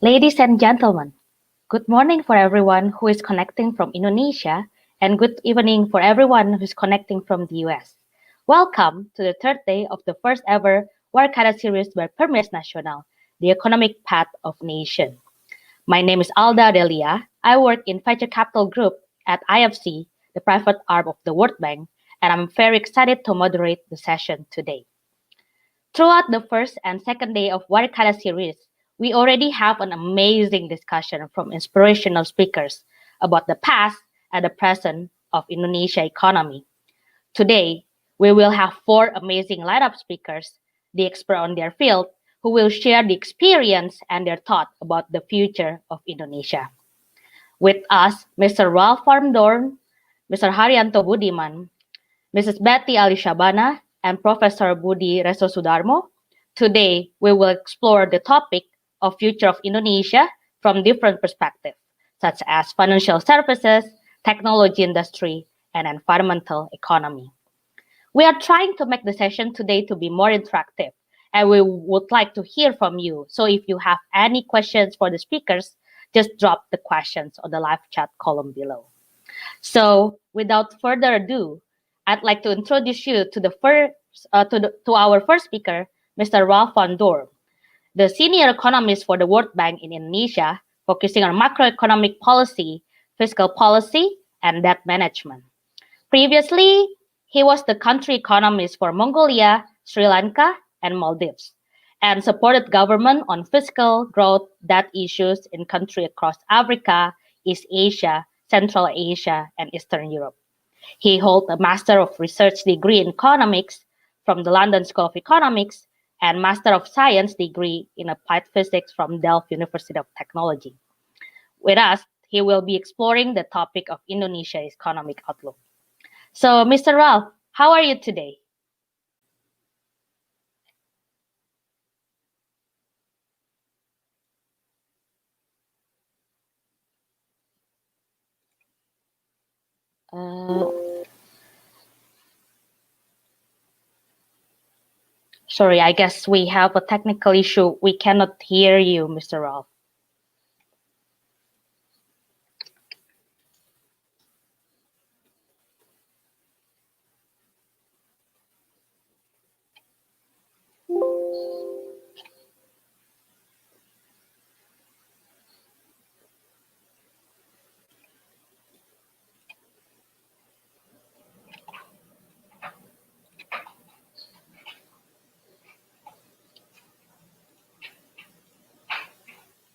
Ladies and gentlemen, good morning for everyone who is connecting from Indonesia and good evening for everyone who is connecting from the US. Welcome to the third day of the first ever Warekada series by PERMIAS Nasional, the economic path of nation. My name is Alda Delia. I work in Venture Capital Group at IFC, the private arm of the World Bank, and I'm very excited to moderate the session today. Throughout the first and second day of Warekada series, we already have an amazing discussion from inspirational speakers about the past and the present of Indonesia economy. Today, we will have four amazing lineup speakers, the expert on their field, who will share the experience and their thought about the future of Indonesia. With us, Mr. Ralph Farmdorn, Mr. Haryanto Budiman, Mrs. Betty Ali Shabana, and Professor Budi Reso Sudarmo. Today, we will explore the topic of future of Indonesia from different perspectives, such as financial services, technology industry, and environmental economy. We are trying to make the session today to be more interactive, and we would like to hear from you. So if you have any questions for the speakers, just drop the questions on the live chat column below. So without further ado, I'd like to introduce you to our first speaker, Mr. Ralph van Dorp, the senior economist for the World Bank in Indonesia, focusing on macroeconomic policy, fiscal policy, and debt management. Previously, he was the country economist for Mongolia, Sri Lanka, and Maldives, and supported government on fiscal growth debt issues in countries across Africa, East Asia, Central Asia, and Eastern Europe. He holds a Master of Research degree in Economics from the London School of Economics and Master of Science degree in Applied Physics from Delft University of Technology. With us, he will be exploring the topic of Indonesia's economic outlook. So, Mr. Ralph, how are you today? Sorry, I guess we have a technical issue. We cannot hear you, Mr. Ralph.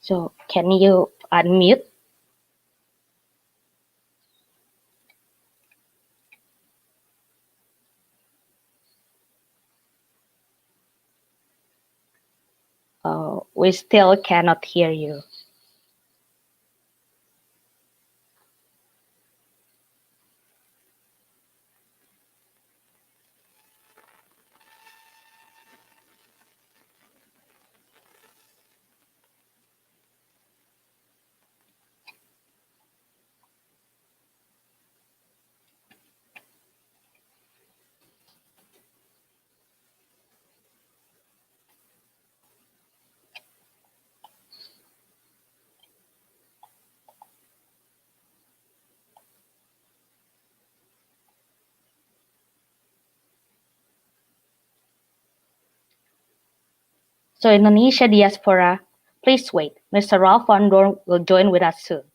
So, can you unmute? We still cannot hear you. So, Indonesia diaspora, please wait. Mr. Ralph van Doorn will join with us soon.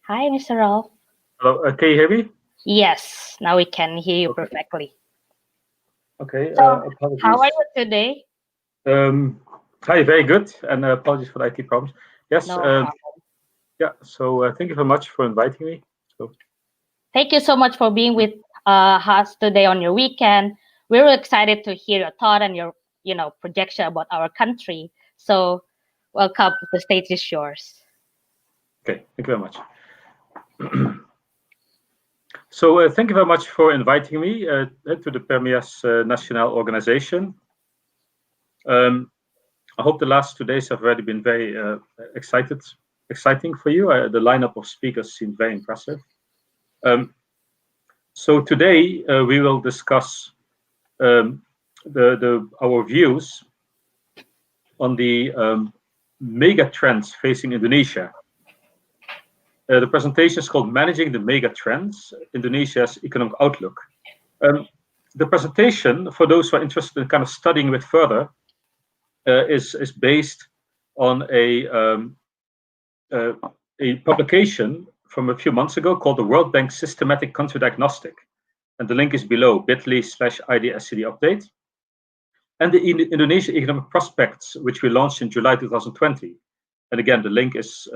Hi, Mr. Ralph. Hello, can you hear me? Yes, now we can hear you Okay. perfectly. Okay, So, how are apologies. you today? Hi, very good, and apologies for the IT problems. Yes, No problem. yeah, so thank you very much for inviting me. So, Thank you so much for being with us today on your weekend. We're really excited to hear your thought and your, projection about our country. So, welcome. The stage is yours. okay, thank you very much. So, thank you very much for inviting me to the PERMIAS Nasional organization. I hope the last 2 days have already been very exciting for you. The lineup of speakers seemed very impressive. So today we will discuss um, our views on the mega trends facing Indonesia. The presentation is called Managing the Mega Trends, Indonesia's Economic Outlook. The presentation, for those who are interested in kind of studying it further, is based on a publication from a few months ago called the World Bank Systematic Country Diagnostic. And the link is below, bit.ly/IDSCD update. And the Indonesia Economic Prospects, which we launched in July 2020. And again, the link is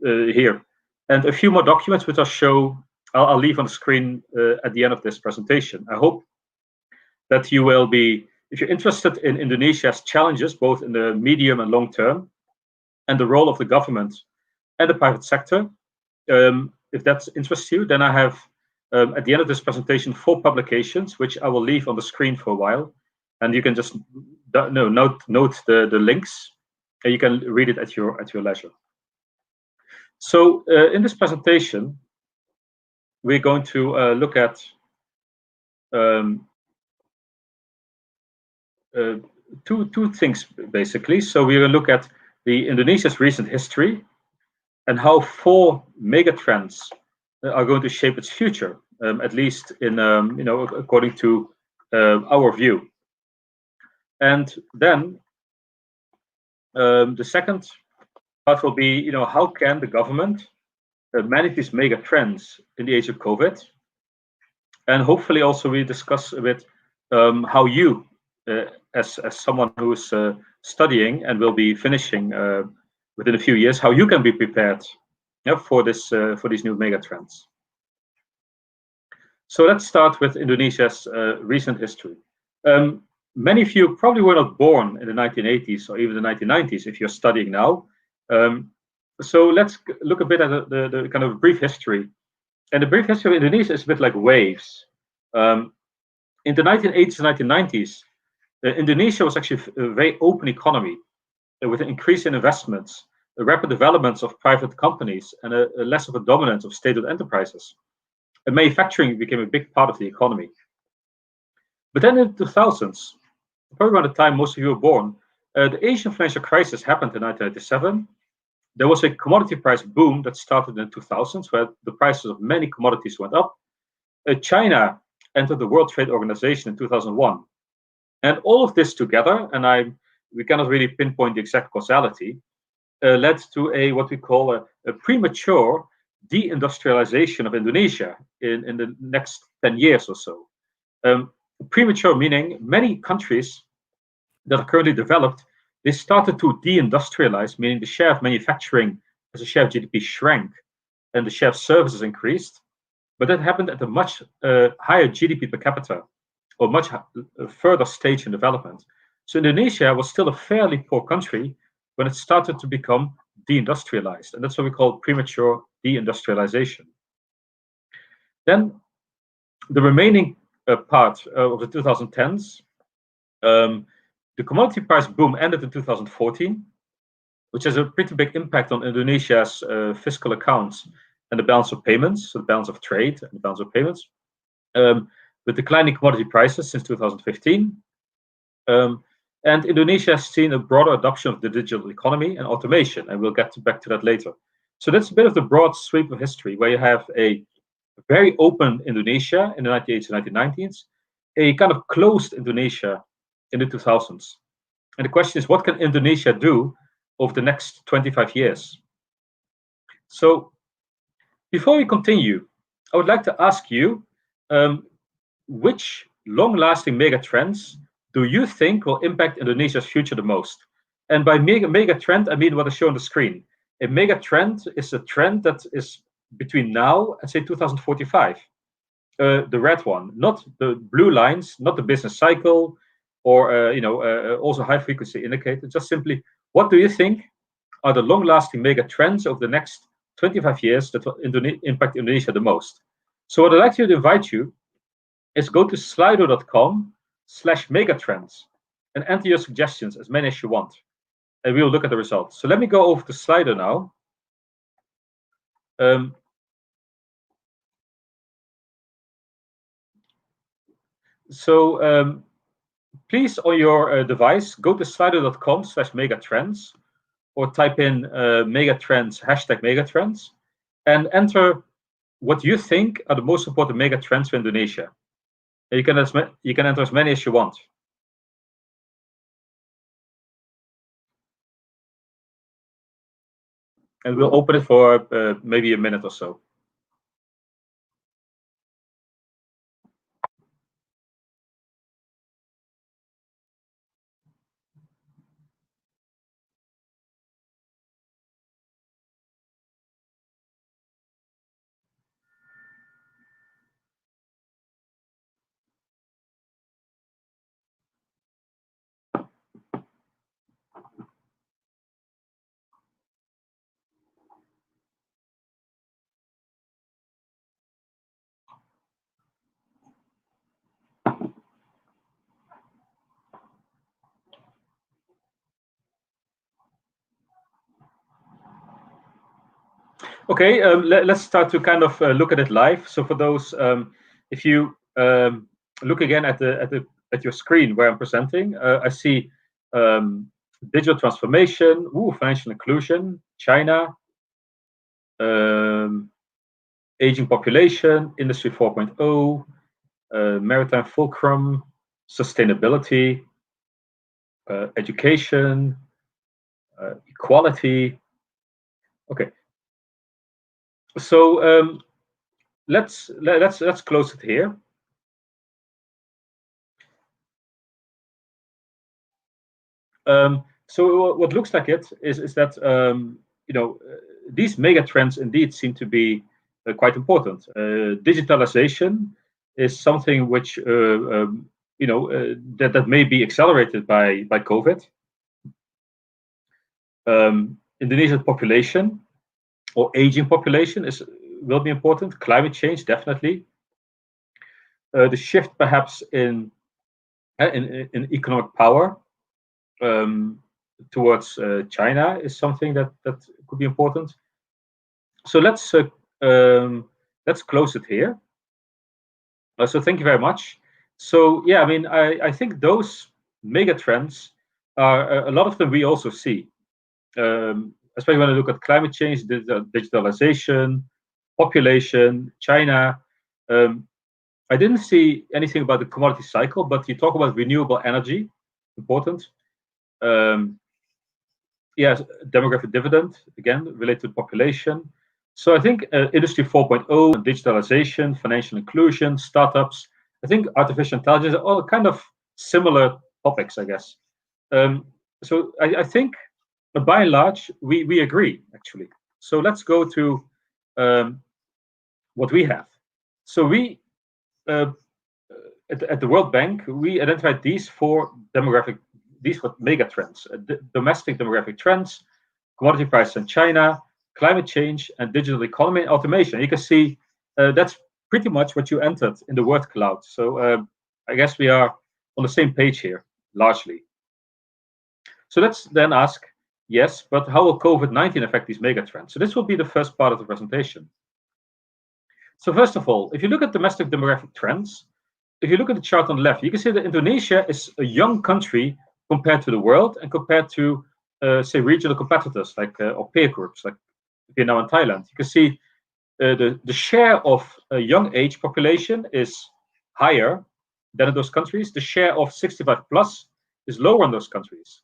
here. And a few more documents which I'll leave on the screen at the end of this presentation. I hope that you will be, if you're interested in Indonesia's challenges, both in the medium and long term, and the role of the government and the private sector, if that interests you, then I have, at the end of this presentation, 4 publications, which I will leave on the screen for a while. And you can just note the links, and you can read it at your leisure. So in this presentation, we're going to look at two things basically. So we're going to look at the Indonesia's recent history and how 4 mega trends are going to shape its future, at least in according to our view. And then the second part will be, how can the government manage these mega trends in the age of COVID? And hopefully also we discuss a bit how you, as someone who's studying and will be finishing within a few years, how you can be prepared for these new mega trends. So let's start with Indonesia's recent history. Many of you probably were not born in the 1980s or even the 1990s if you're studying now. So let's look a bit at the kind of brief history. And the brief history of Indonesia is a bit like waves. In the 1980s and 1990s, Indonesia was actually a very open economy with an increase in investments, the rapid developments of private companies, and a less of a dominance of state-owned enterprises. And manufacturing became a big part of the economy. But then in the 2000s, probably around the time most of you were born, the Asian financial crisis happened in 1997. There was a commodity price boom that started in the 2000s, where the prices of many commodities went up. China entered the World Trade Organization in 2001. And all of this together, and we cannot really pinpoint the exact causality, led to what we call a premature deindustrialization of Indonesia in the next 10 years or so. Premature meaning many countries that are currently developed, they started to deindustrialize, meaning the share of manufacturing as a share of GDP shrank and the share of services increased. But that happened at a much higher GDP per capita, or much further stage in development. So Indonesia was still a fairly poor country when it started to become deindustrialized. And that's what we call premature deindustrialization. Then the remaining part of the 2010s, the commodity price boom ended in 2014, which has a pretty big impact on Indonesia's fiscal accounts and the balance of payments, so the balance of trade and the balance of payments, with declining commodity prices since 2015. And Indonesia has seen a broader adoption of the digital economy and automation, and we'll get back to that later. So that's a bit of the broad sweep of history, where you have a very open Indonesia in the 1980s and 1990s, a kind of closed Indonesia in the 2000s. And the question is, what can Indonesia do over the next 25 years? So before we continue, I would like to ask you, which long-lasting mega trends do you think will impact Indonesia's future the most? And by mega trend, I mean what is shown on the screen. A mega trend is a trend that is between now and say 2045. The red one, not the blue lines, not the business cycle, or also high frequency indicator. Just simply, what do you think are the long-lasting mega trends over the next 25 years that will impact Indonesia the most? So what I'd like to invite you is go to slido.com/megatrends and enter your suggestions, as many as you want, and we will look at the results. So let me go over to Slido now. Please, on your device, go to slido.com/megatrends or type in megatrends, #megatrends, and enter what you think are the most important megatrends for Indonesia. And you can enter as many as you want. And we'll open it for maybe a minute or so. Okay, let's start to kind of look at it live. So for those, if you look again at your screen where I'm presenting, I see digital transformation, financial inclusion, China, aging population, Industry 4.0, maritime fulcrum, sustainability, education, equality. Okay. So let's close it here. So what looks like it is that these mega trends indeed seem to be quite important. Digitalization is something which that may be accelerated by COVID. Indonesian population or aging population will be important. Climate change, definitely. The shift perhaps in economic power towards China is something that could be important. So let's close it here. So thank you very much. So yeah, I mean, I think those mega trends are a lot of them we also see. Especially when I look at climate change, digitalization, population, China. I didn't see anything about the commodity cycle, but you talk about renewable energy, important. Yes, demographic dividend, again, related to population. So I think Industry 4.0, digitalization, financial inclusion, startups, I think artificial intelligence are all kind of similar topics, I guess. So I think by and large, we agree, actually. So let's go to what we have. So we, at the World Bank, we identified these four mega trends: domestic demographic trends, commodity prices in China, climate change, and digital economy and automation. You can see that's pretty much what you entered in the word cloud. So I guess we are on the same page here, largely. So let's then ask, yes, but how will COVID-19 affect these megatrends? So this will be the first part of the presentation. So first of all, if you look at domestic demographic trends, if you look at the chart on the left, you can see that Indonesia is a young country compared to the world and compared to, say, regional competitors like or peer groups like Vietnam and Thailand. You can see the share of a young age population is higher than in those countries. The share of 65 plus is lower in those countries.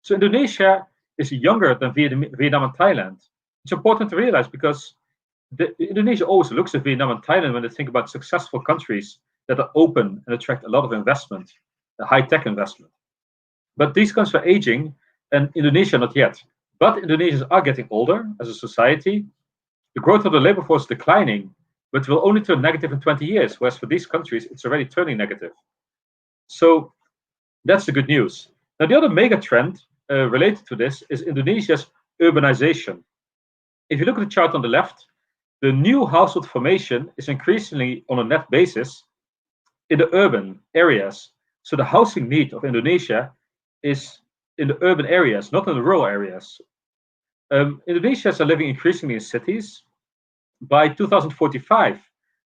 So Indonesia is younger than Vietnam and Thailand. It's important to realize because Indonesia always looks at Vietnam and Thailand when they think about successful countries that are open and attract a lot of investment, high-tech investment. But these countries are aging, and Indonesia not yet. But Indonesians are getting older as a society. The growth of the labor force is declining, but will only turn negative in 20 years, whereas for these countries, it's already turning negative. So that's the good news. Now, the other mega trend related to this is Indonesia's urbanization. If you look at the chart on the left, the new household formation is increasingly on a net basis in the urban areas. So the housing need of Indonesia is in the urban areas, not in the rural areas. Indonesians are living increasingly in cities. By 2045,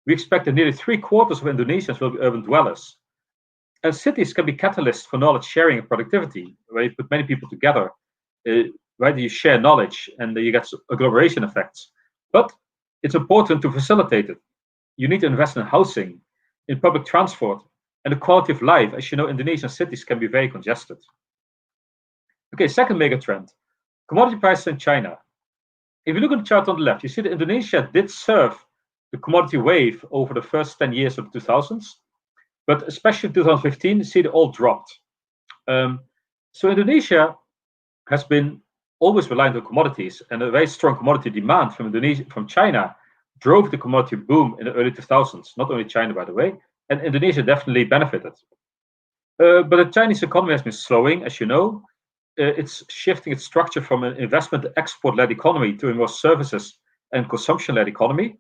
we expect that nearly 3/4 of Indonesians will be urban dwellers. And cities can be catalysts for knowledge sharing and productivity, where you put many people together, right? You share knowledge and you get agglomeration effects. But it's important to facilitate it. You need to invest in housing, in public transport, and the quality of life. As you know, Indonesian cities can be very congested. Okay, second mega trend, commodity prices in China. If you look at the chart on the left, you see that Indonesia did surf the commodity wave over the first 10 years of the 2000s, but especially in 2015, you see it all dropped. So Indonesia has been always reliant on commodities, and a very strong commodity demand from China drove the commodity boom in the early 2000s. Not only China, by the way, and Indonesia definitely benefited. But the Chinese economy has been slowing, as you know. It's shifting its structure from an investment export-led economy to a more services and consumption-led economy.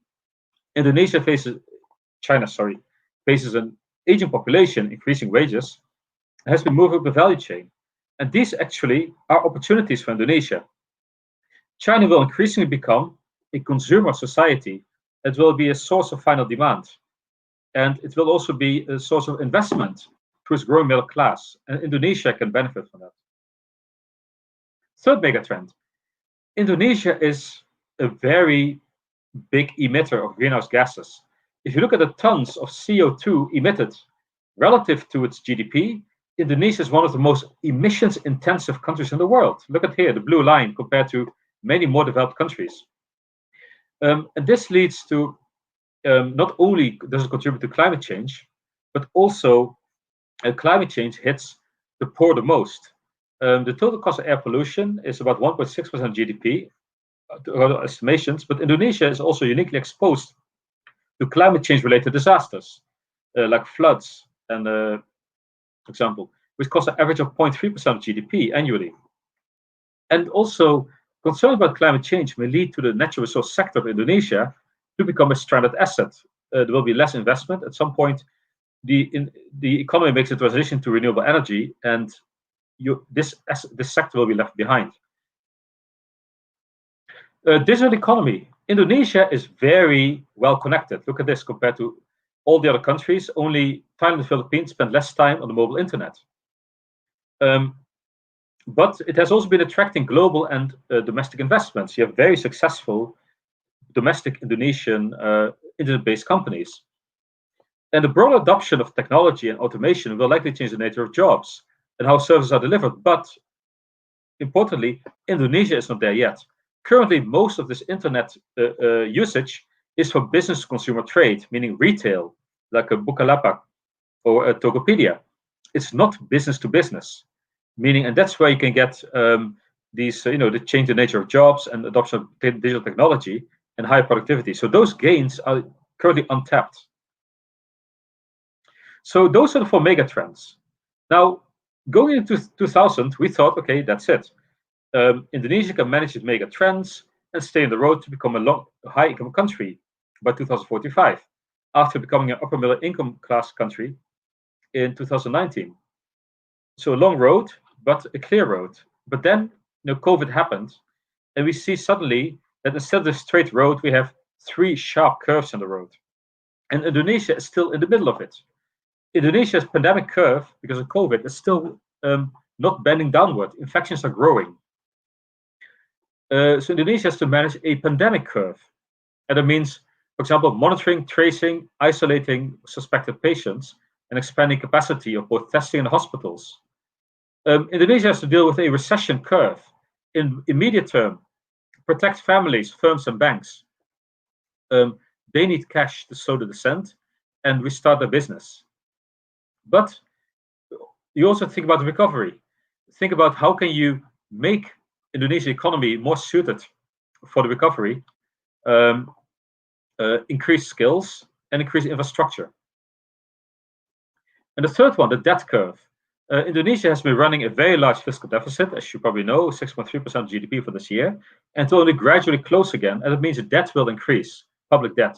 China faces an aging population, increasing wages, and has been moving up the value chain. And these actually are opportunities for Indonesia. China will increasingly become a consumer society. It will be a source of final demand. And it will also be a source of investment to its growing middle class. And Indonesia can benefit from that. Third mega trend. Indonesia is a very big emitter of greenhouse gases. If you look at the tons of CO2 emitted relative to its GDP, Indonesia is one of the most emissions-intensive countries in the world. Look at here, the blue line compared to many more developed countries. And this leads to not only does it contribute to climate change, but also climate change hits the poor the most. The total cost of air pollution is about 1.6% GDP, estimations, but Indonesia is also uniquely exposed to climate change-related disasters, like floods, and, for example, which cost an average of 0.3% of GDP annually. And also, concern about climate change may lead to the natural resource sector of Indonesia to become a stranded asset. There will be less investment. At some point, the economy makes a transition to renewable energy, and this sector will be left behind. Digital economy. Indonesia is very well connected. Look at this compared to all the other countries. Only Thailand and the Philippines spend less time on the mobile internet. But it has also been attracting global and domestic investments. You have very successful domestic Indonesian internet-based companies. And the broad adoption of technology and automation will likely change the nature of jobs and how services are delivered. But importantly, Indonesia is not there yet. Currently, most of this internet usage is for business-to-consumer trade, meaning retail, like a Bukalapak or a Tokopedia. It's not business-to-business, meaning, and that's where you can get these, the change the nature of jobs and adoption of digital technology and higher productivity. So those gains are currently untapped. So those are the 4 mega trends. Now, going into 2000, we thought, okay, that's it. Indonesia can manage its mega trends and stay on the road to become a high-income country by 2045, after becoming an upper middle income class country in 2019. So a long road, but a clear road. But then, COVID happened, and we see suddenly that instead of the straight road, we have 3 sharp curves in the road. And Indonesia is still in the middle of it. Indonesia's pandemic curve, because of COVID, is still not bending downward. Infections are growing. So Indonesia has to manage a pandemic curve. And that means, for example, monitoring, tracing, isolating suspected patients, and expanding capacity of both testing and hospitals. Indonesia has to deal with a recession curve. In immediate term, protect families, firms, and banks. They need cash to slow the descent. and restart their business. But you also think about the recovery. Think about how can you make Indonesian economy more suited for the recovery, increase skills, and increase infrastructure. And the third one, the debt curve. Indonesia has been running a very large fiscal deficit, as you probably know, 6.3% GDP for this year, and to only gradually close again, and it means the debt will increase, public debt.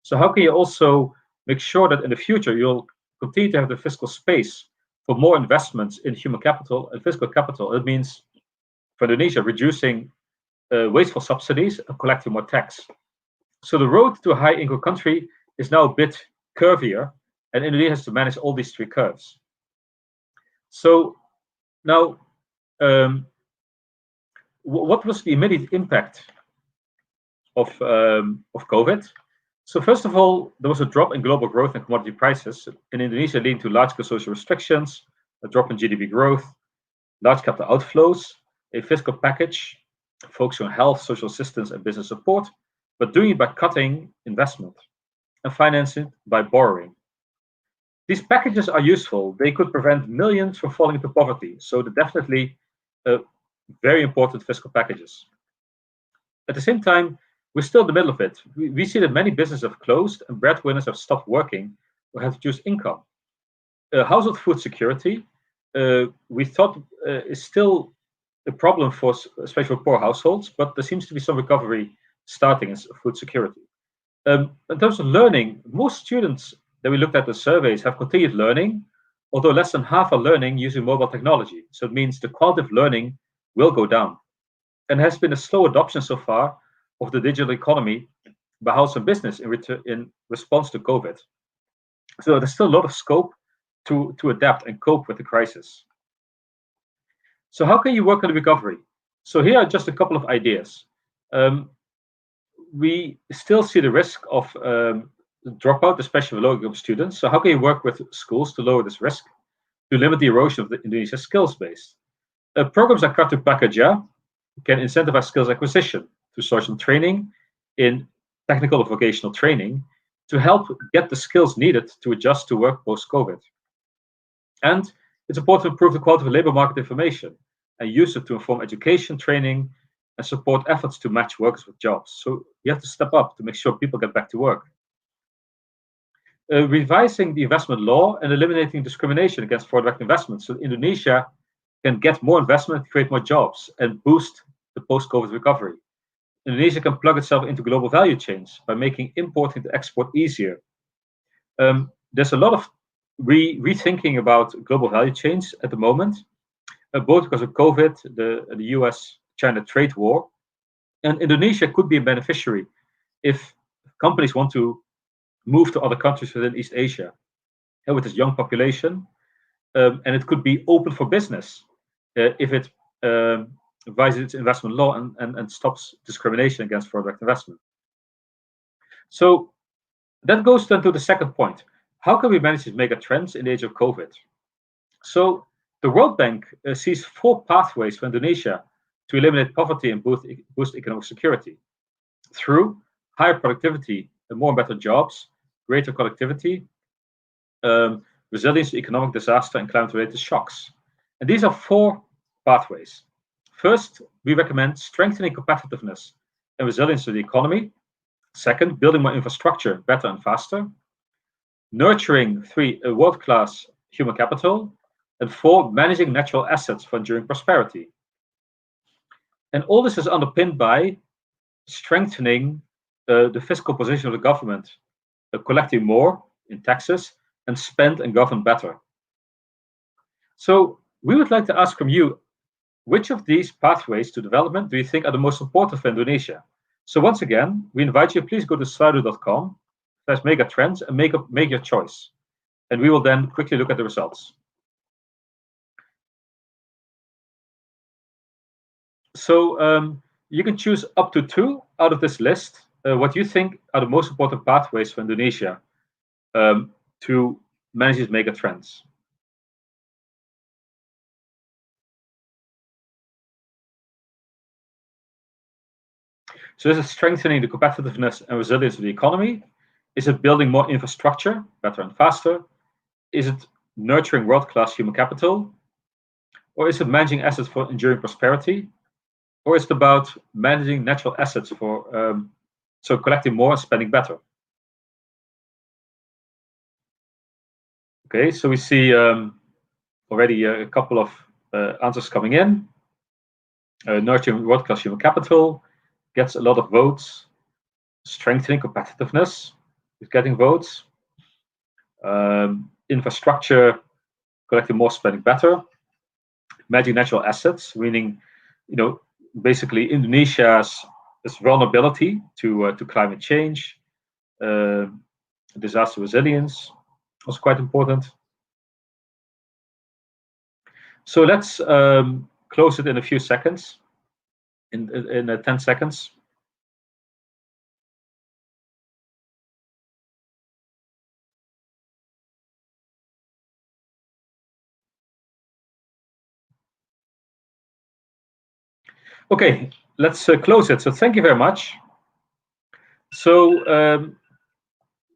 So how can you also make sure that in the future you'll continue to have the fiscal space for more investments in human capital and fiscal capital? It means for Indonesia reducing wasteful subsidies and collecting more tax. So the road to a high-income country is now a bit curvier, and Indonesia has to manage all these three curves. So now, what was the immediate impact of COVID? So first of all, there was a drop in global growth and commodity prices in Indonesia, leading to large-scale social restrictions, a drop in GDP growth, large capital outflows, a fiscal package focusing on health, social assistance, and business support, but doing it by cutting investment and financing by borrowing. These packages are useful. They could prevent millions from falling into poverty. So they're definitely very important fiscal packages. At the same time, we're still in the middle of it. We see that many businesses have closed and breadwinners have stopped working or have reduced income. Household food security, we thought is still a problem for especially for poor households, but there seems to be some recovery starting in food security. In terms of learning, most students that we looked at the surveys have continued learning, although less than half are learning using mobile technology. So it means the quality of learning will go down. And has been a slow adoption so far of the digital economy by house and business in response to COVID. So there's still a lot of scope to adapt and cope with the crisis. So how can you work on the recovery? So here are just a couple of ideas. We still see the risk of dropout, especially for low-income students. So how can you work with schools to lower this risk, to limit the erosion of the Indonesia skills base? Programs like Kartu Prakerja can incentivize skills acquisition through social training in technical or vocational training to help get the skills needed to adjust to work post-COVID. And it's important to improve the quality of labor market information and use it to inform education, training, and support efforts to match workers with jobs. So you have to step up to make sure people get back to work. Revising the investment law and eliminating discrimination against foreign direct investments so Indonesia can get more investment, create more jobs, and boost the post-COVID recovery. Indonesia can plug itself into global value chains by making importing to export easier. There's a lot of rethinking about global value chains at the moment, both because of COVID, the US-China trade war, and Indonesia could be a beneficiary if companies want to move to other countries within East Asia with this young population, and it could be open for business if it revises its investment law and stops discrimination against foreign direct investment. So that goes then to the second point. How can we manage these mega trends in the age of COVID? So the World Bank sees 4 pathways for Indonesia to eliminate poverty and boost economic security through higher productivity and more and better jobs, greater connectivity, resilience to economic disaster and climate-related shocks. And these are 4 pathways. First, we recommend strengthening competitiveness and resilience of the economy. Second, building more infrastructure better and faster. Nurturing 3, a world-class human capital. And 4, managing natural assets for enduring prosperity. And all this is underpinned by strengthening the fiscal position of the government, collecting more in taxes, and spend and govern better. So we would like to ask from you, which of these pathways to development do you think are the most important for Indonesia? So once again, we invite you, please go to slido.com/megatrends and make your choice. And we will then quickly look at the results. So you can choose up to 2 out of this list, what you think are the most important pathways for Indonesia to manage these mega trends. So this is strengthening the competitiveness and resilience of the economy, Is it building more infrastructure, better and faster? Is it nurturing world-class human capital? Or is it managing assets for enduring prosperity? Or is it about managing natural assets for, so collecting more and spending better? Okay, so we see already a couple of answers coming in. Nurturing world-class human capital gets a lot of votes. Strengthening competitiveness is getting votes. Infrastructure, collecting more, spending better. Managing natural assets, meaning, basically Indonesia's vulnerability to climate change, disaster resilience was quite important. So let's close it in a few seconds, in 10 seconds. Okay, let's close it. So thank you very much. So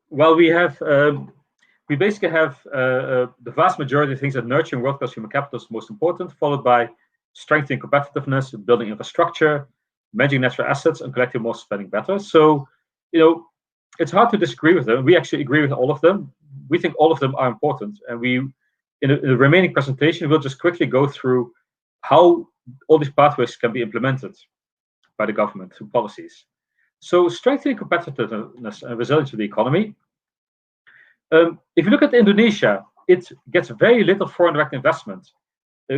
while we basically have the vast majority of things that nurturing world-class human capital is most important, followed by strengthening competitiveness, building infrastructure, managing natural assets, and collecting more, spending better. So, it's hard to disagree with them. We actually agree with all of them. We think all of them are important, and in the remaining presentation, we'll just quickly go through how all these pathways can be implemented by the government through policies. So, strengthening competitiveness and resilience of the economy. If you look at Indonesia, it gets very little foreign direct investment.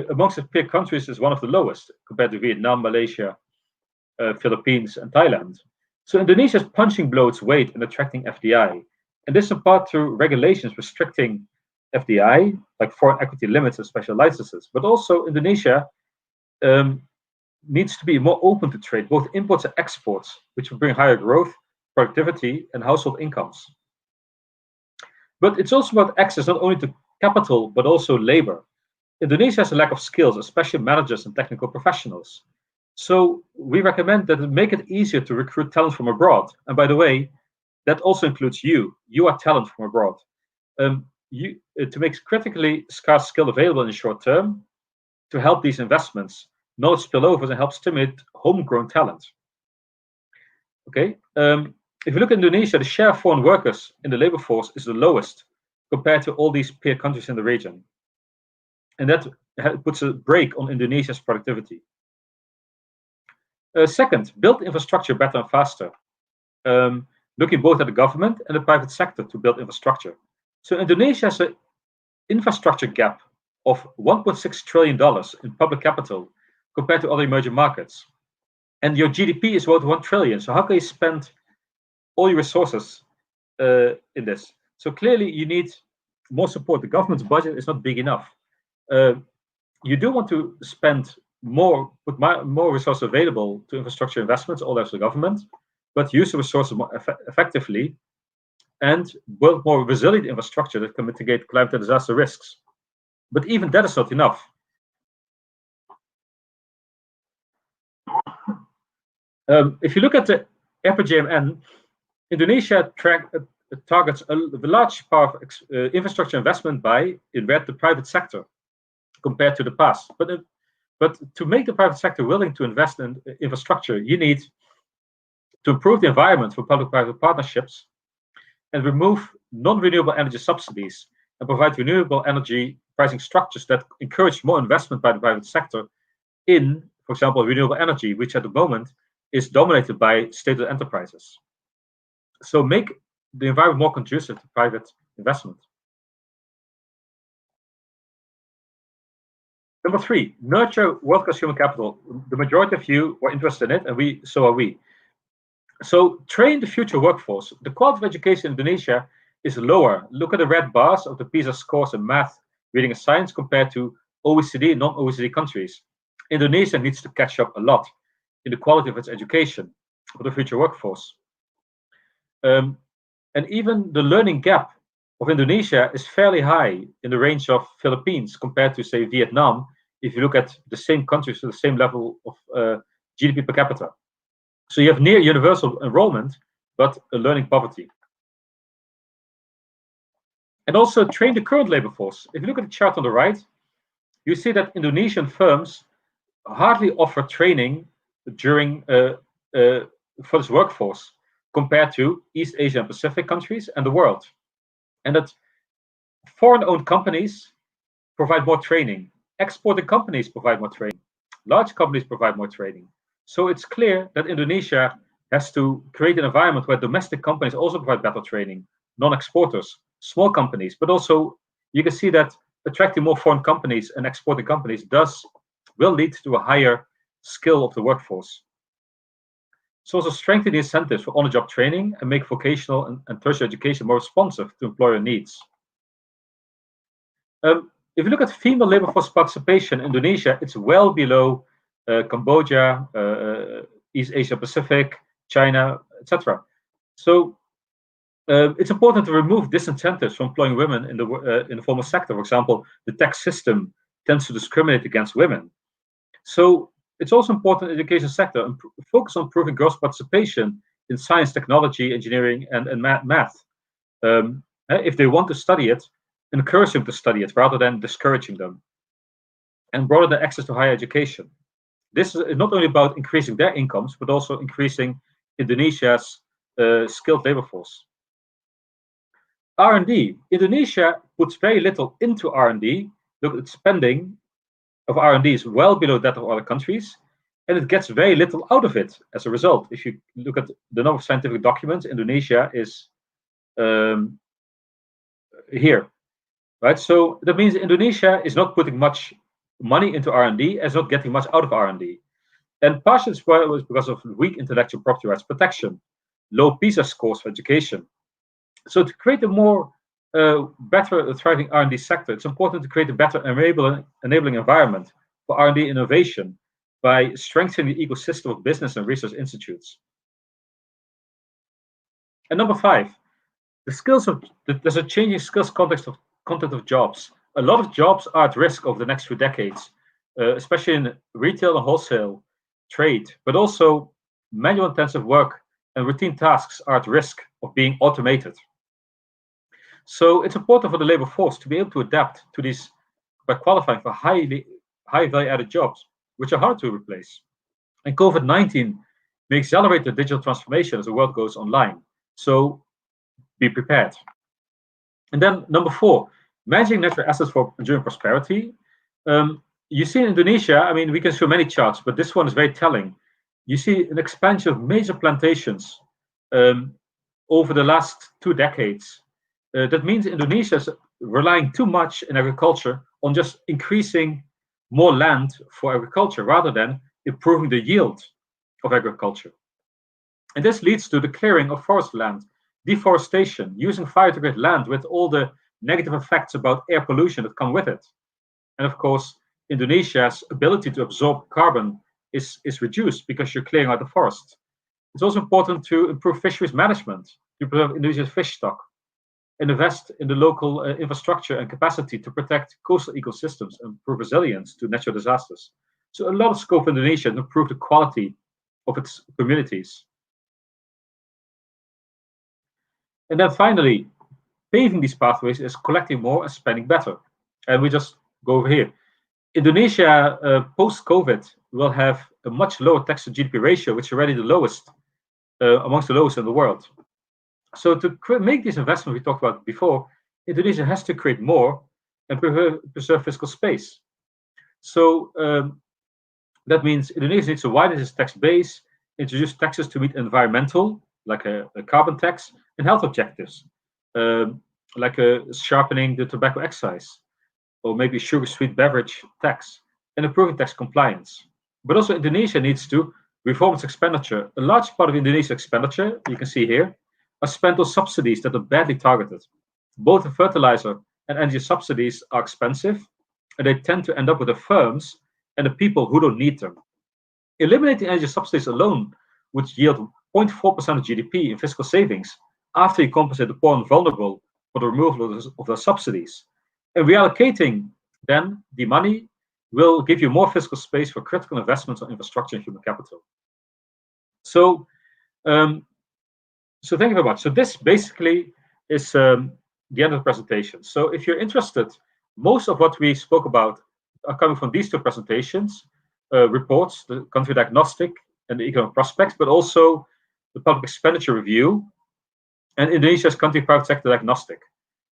Amongst its peer countries is one of the lowest compared to Vietnam, Malaysia, Philippines, and Thailand. So Indonesia is punching below its weight in attracting FDI. And this in part through regulations restricting FDI, like foreign equity limits and special licenses. But also Indonesia needs to be more open to trade, both imports and exports, which will bring higher growth, productivity, and household incomes. But it's also about access not only to capital, but also labor. Indonesia has a lack of skills, especially managers and technical professionals. So we recommend that it make it easier to recruit talent from abroad. And by the way, that also includes you. You are talent from abroad. To make critically scarce skill available in the short term, to help these investments, knowledge spillovers, and help stimulate homegrown talent. Okay. If you look at Indonesia, the share of foreign workers in the labor force is the lowest compared to all these peer countries in the region. And that puts a brake on Indonesia's productivity. Second, build infrastructure better and faster. Looking both at the government and the private sector to build infrastructure. So Indonesia has an infrastructure gap of $1.6 trillion in public capital compared to other emerging markets. And your GDP is about 1 trillion. So how can you spend all your resources in this? So clearly you need more support. The government's budget is not big enough. You do want to spend more, put more resources available to infrastructure investments, all levels of the government, but use the resources more effectively and build more resilient infrastructure that can mitigate climate and disaster risks. But even that is not enough. If you look at the EPRGMN, Indonesia targets a large part of infrastructure investment in the private sector compared to the past. But to make the private sector willing to invest in infrastructure, you need to improve the environment for public-private partnerships and remove non-renewable energy subsidies and provide renewable energy pricing structures that encourage more investment by the private sector in, for example, renewable energy, which at the moment is dominated by state-owned enterprises. So make the environment more conducive to private investment. Number 3, nurture world-class human capital. The majority of you were interested in it, and so are we. So train the future workforce. The quality of education in Indonesia is lower. Look at the red bars of the PISA scores in math, reading, and science compared to OECD and non-OECD countries. Indonesia needs to catch up a lot in the quality of its education for the future workforce. And even the learning gap of Indonesia is fairly high in the range of Philippines compared to, say, Vietnam, if you look at the same countries with the same level of GDP per capita. So you have near universal enrollment, but a learning poverty. and also train the current labor force. If you look at the chart on the right, you see that Indonesian firms hardly offer training during for this workforce compared to East Asia and Pacific countries and the world. And that foreign-owned companies provide more training. Exporting companies provide more training. Large companies provide more training. So it's clear that Indonesia has to create an environment where domestic companies also provide better training, non-exporters, small companies, but also you can see that attracting more foreign companies and exporting companies will lead to a higher skill of the workforce. So also strengthen the incentives for on-the-job training and make vocational and tertiary education more responsive to employer needs. If you look at female labor force participation in Indonesia, it's well below Cambodia, East Asia Pacific, China, etc. So it's important to remove disincentives for employing women in the formal sector. For example, the tax system tends to discriminate against women. So it's also important in the education sector and focus on improving girls' participation in science, technology, engineering, and math. If they want to study it, encourage them to study it rather than discouraging them. And broaden their access to higher education. This is not only about increasing their incomes, but also increasing Indonesia's skilled labor force. R&D. Indonesia puts very little into R&D. Look at spending of R&D is well below that of other countries, and it gets very little out of it as a result. If you look at the number of scientific documents, Indonesia is here, right? So that means Indonesia is not putting much money into R&D, as not getting much out of R&D. And partially was because of weak intellectual property rights protection, low PISA scores for education. So to create a more better thriving R&D sector, it's important to create a better enabling environment for R&D innovation by strengthening the ecosystem of business and research institutes. And number 5, there's a changing skills content of jobs. A lot of jobs are at risk over the next few decades, especially in retail and wholesale trade, but also manual intensive work and routine tasks are at risk of being automated. So it's important for the labor force to be able to adapt to these by qualifying for high value added jobs, which are hard to replace. And COVID-19 may accelerate the digital transformation as the world goes online. So be prepared. And then number 4, managing natural assets for enduring prosperity. You see in Indonesia, I mean, we can show many charts, but this one is very telling. You see an expansion of major plantations over the last 2 decades. That means Indonesia is relying too much in agriculture on just increasing more land for agriculture rather than improving the yield of agriculture. And this leads to the clearing of forest land, deforestation, using fire to create land with all the negative effects about air pollution that come with it. And of course, Indonesia's ability to absorb carbon is reduced because you're clearing out the forest. It's also important to improve fisheries management, to preserve Indonesia's fish stock, and invest in the local infrastructure and capacity to protect coastal ecosystems and improve resilience to natural disasters. So a lot of scope for Indonesia to improve the quality of its communities. And then finally, paving these pathways is collecting more and spending better. And we just go over here. Indonesia, post-COVID, will have a much lower tax to GDP ratio, which is already the lowest, amongst the lowest in the world. So to make these investments we talked about before, Indonesia has to create more and preserve fiscal space. So that means Indonesia needs to widen its tax base, introduce taxes to meet environmental, like a carbon tax, and health objectives, like sharpening the tobacco excise, or maybe sugar-sweet beverage tax, and improving tax compliance. But also Indonesia needs to reform its expenditure. A large part of Indonesia's expenditure, you can see here, are spent on subsidies that are badly targeted. Both the fertilizer and energy subsidies are expensive, and they tend to end up with the firms and the people who don't need them. Eliminating energy subsidies alone would yield 0.4% of GDP in fiscal savings after you compensate the poor and vulnerable for the removal of the subsidies. And reallocating then the money will give you more fiscal space for critical investments on infrastructure and human capital. So, thank you very much. So this basically is the end of the presentation. So if you're interested, most of what we spoke about are coming from these two presentations, reports, the country diagnostic and the economic prospects, but also the public expenditure review and Indonesia's country private sector diagnostic.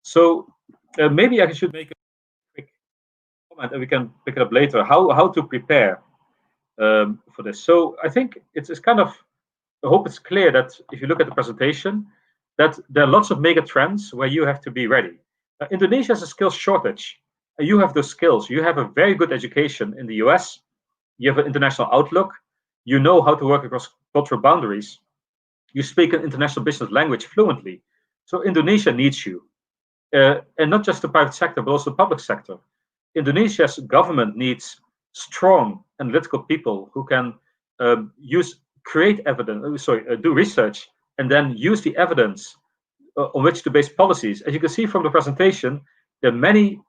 So maybe I should make a quick comment and we can pick it up later, how to prepare for this. So I think it's kind of, I hope it's clear that if you look at the presentation, that there are lots of mega trends where you have to be ready. Indonesia has a skills shortage. You have those skills. You have a very good education in the US. You have an international outlook. You know how to work across cultural boundaries. You speak an international business language fluently. So Indonesia needs you. And not just the private sector, but also the public sector. Indonesia's government needs strong analytical people who can create evidence, do research, and then use the evidence on which to base policies. As you can see from the presentation, there are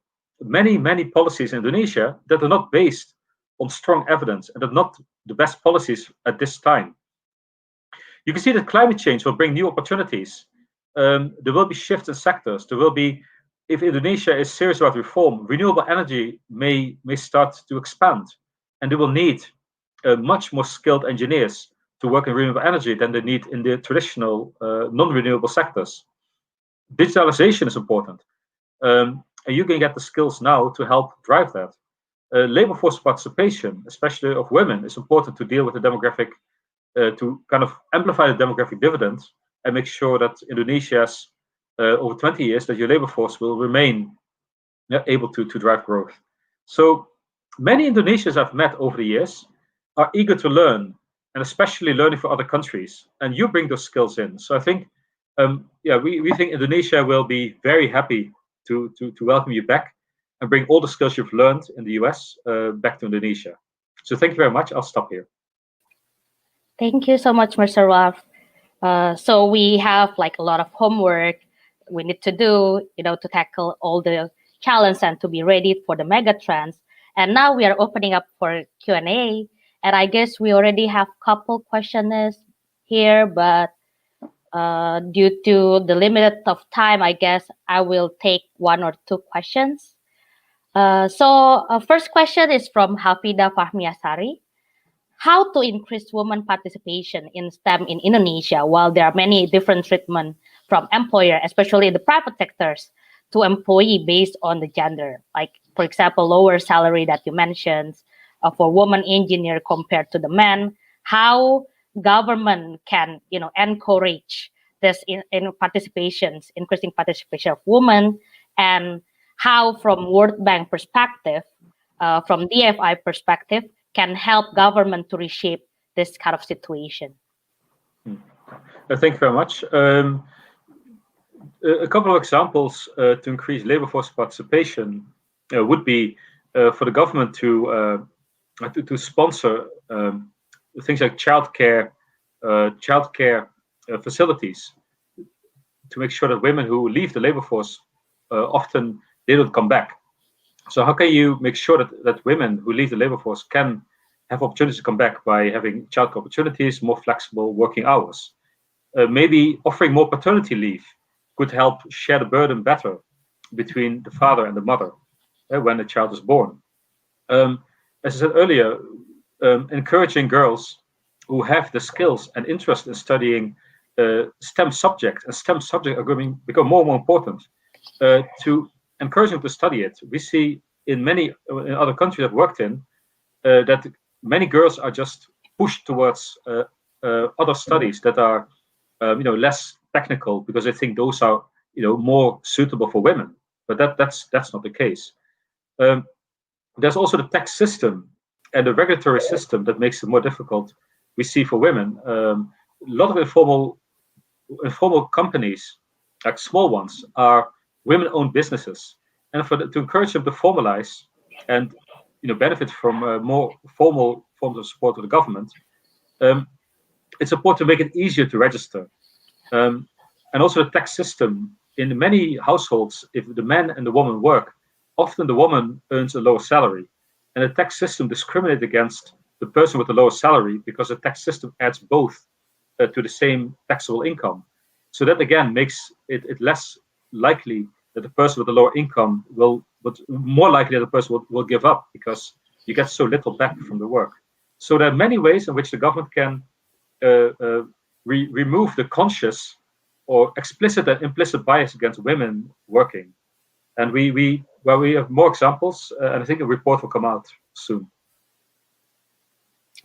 many policies in Indonesia that are not based on strong evidence and are not the best policies at this time. You can see that climate change will bring new opportunities. There will be shifts in sectors. There will be, if Indonesia is serious about reform, renewable energy may start to expand, and they will need much more skilled engineers to work in renewable energy than they need in the traditional non-renewable sectors. Digitalization is important, and you can get the skills now to help drive that. Labor force participation, especially of women, is important to deal with the demographic, to kind of amplify the demographic dividend and make sure that Indonesia's over 20 years, that your labor force will remain able to drive growth. So many Indonesians I've met over the years are eager to learn, and especially learning for other countries, and you bring those skills in. So I think, we think Indonesia will be very happy to welcome you back and bring all the skills you've learned in the US back to Indonesia. So thank you very much. I'll stop here. Thank you so much, Mr. Ralph. So we have like a lot of homework we need to do, to tackle all the challenges and to be ready for the mega trends. And now we are opening up for Q&A. And I guess we already have a couple questions here, but due to the limit of time, I guess I will take one or two questions. So first question is from Hafida Fahmiasari. How to increase women participation in STEM in Indonesia while there are many different treatment from employer, especially the private sectors, to employee based on the gender? Like, for example, lower salary that you mentioned for woman engineer compared to the men. How government can, encourage this in participations, increasing participation of women, and how from World Bank perspective, from DFI perspective, can help government to reshape this kind of situation? Thank you very much. A couple of examples to increase labor force participation would be for the government to sponsor things like childcare facilities, to make sure that women who leave the labor force often they don't come back. So how can you make sure that women who leave the labor force can have opportunities to come back by having childcare opportunities, more flexible working hours? Maybe offering more paternity leave could help share the burden better between the father and the mother when the child is born. As I said earlier, encouraging girls who have the skills and interest in studying STEM subjects, and STEM subjects are going to become more and more important, to encourage them to study it. We see in other countries I've worked in that many girls are just pushed towards other studies that are less technical because they think those are more suitable for women. But that's not the case. There's also the tax system and the regulatory system that makes it more difficult. We see for women a lot of informal companies, like small ones, are women-owned businesses, and to encourage them to formalize and benefit from more formal forms of support of the government, it's important to make it easier to register. And also the tax system. In many households, if the man and the woman work, often the woman earns a lower salary, and the tax system discriminates against the person with the lower salary because the tax system adds both to the same taxable income. So that again makes it less likely that the person with a lower income but more likely that the person will give up because you get so little back from the work. So there are many ways in which the government can remove the conscious or explicit and implicit bias against women working. And we have more examples, and I think a report will come out soon.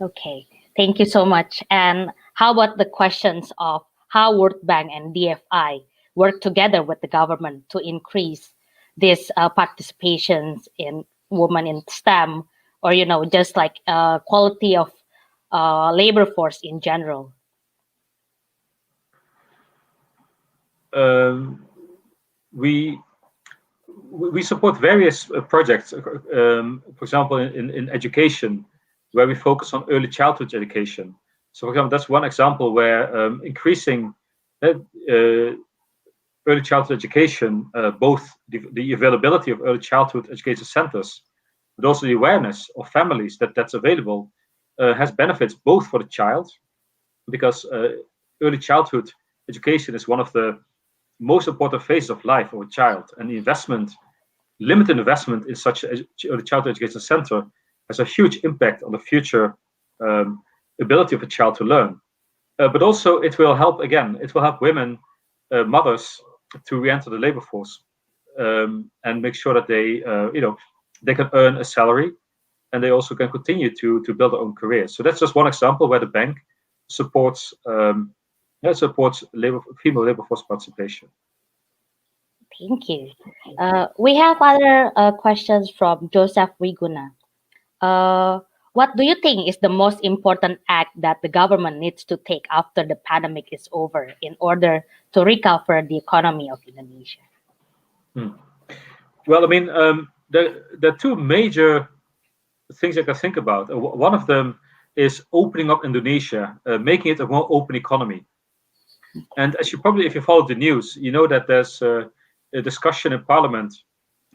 Okay, thank you so much. And how about the questions of how World Bank and DFI work together with the government to increase this participations in women in STEM, or just like quality of labor force in general? We support various projects, for example, in education, where we focus on early childhood education. So, for example, that's one example where increasing early childhood education, both the availability of early childhood education centers, but also the awareness of families that's available, has benefits both for the child, because early childhood education is one of the most important phases of life of a child, and the limited investment in such an early childhood education center has a huge impact on the future ability of a child to learn. But also it will help women, mothers, to re-enter the labor force, and make sure that they can earn a salary, and they also can continue to build their own careers. So that's just one example where the bank supports female labor force participation. Thank you. We have other questions from Joseph Wiguna. What do you think is the most important act that the government needs to take after the pandemic is over in order to recover the economy of Indonesia? Well, I mean, there are two major things I can think about. One of them is opening up Indonesia, making it a more open economy. And if you follow the news, you know that there's a discussion in Parliament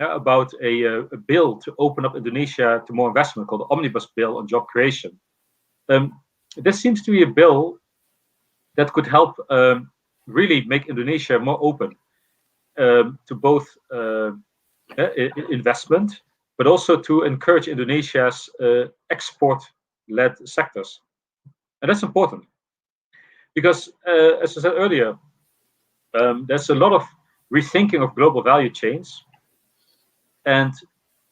about a bill to open up Indonesia to more investment, called the Omnibus Bill on Job Creation. This seems to be a bill that could help really make Indonesia more open to both investment, but also to encourage Indonesia's export-led sectors. And that's important because, as I said earlier, there's a lot of rethinking of global value chains. And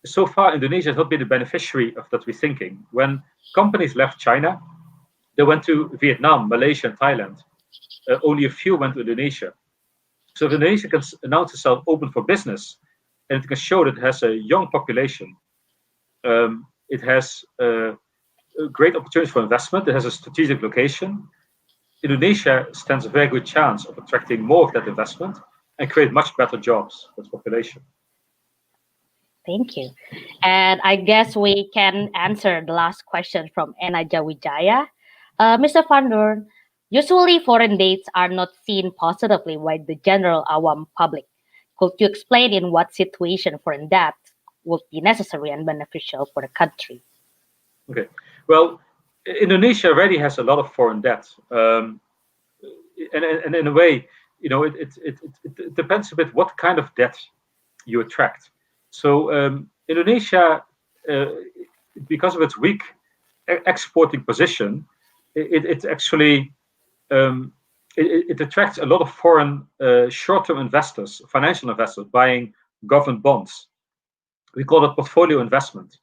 so far, Indonesia has not been the beneficiary of that rethinking. When companies left China, they went to Vietnam, Malaysia, and Thailand. Only a few went to Indonesia. So if Indonesia can announce itself open for business, and it can show that it has a young population, it has a great opportunity for investment, it has a strategic location, Indonesia stands a very good chance of attracting more of that investment and create much better jobs for its population. Thank you. And I guess we can answer the last question from Enaja Wijaya. Mr. Van Doorn, usually foreign dates are not seen positively by the general awam public. Could you explain in what situation foreign debt would be necessary and beneficial for the country? Okay. Well, Indonesia already has a lot of foreign debt. And in a way, it depends a bit what kind of debt you attract. So Indonesia, because of its weak exporting position, it actually it attracts a lot of foreign short-term investors, financial investors, buying government bonds. We call it portfolio investment.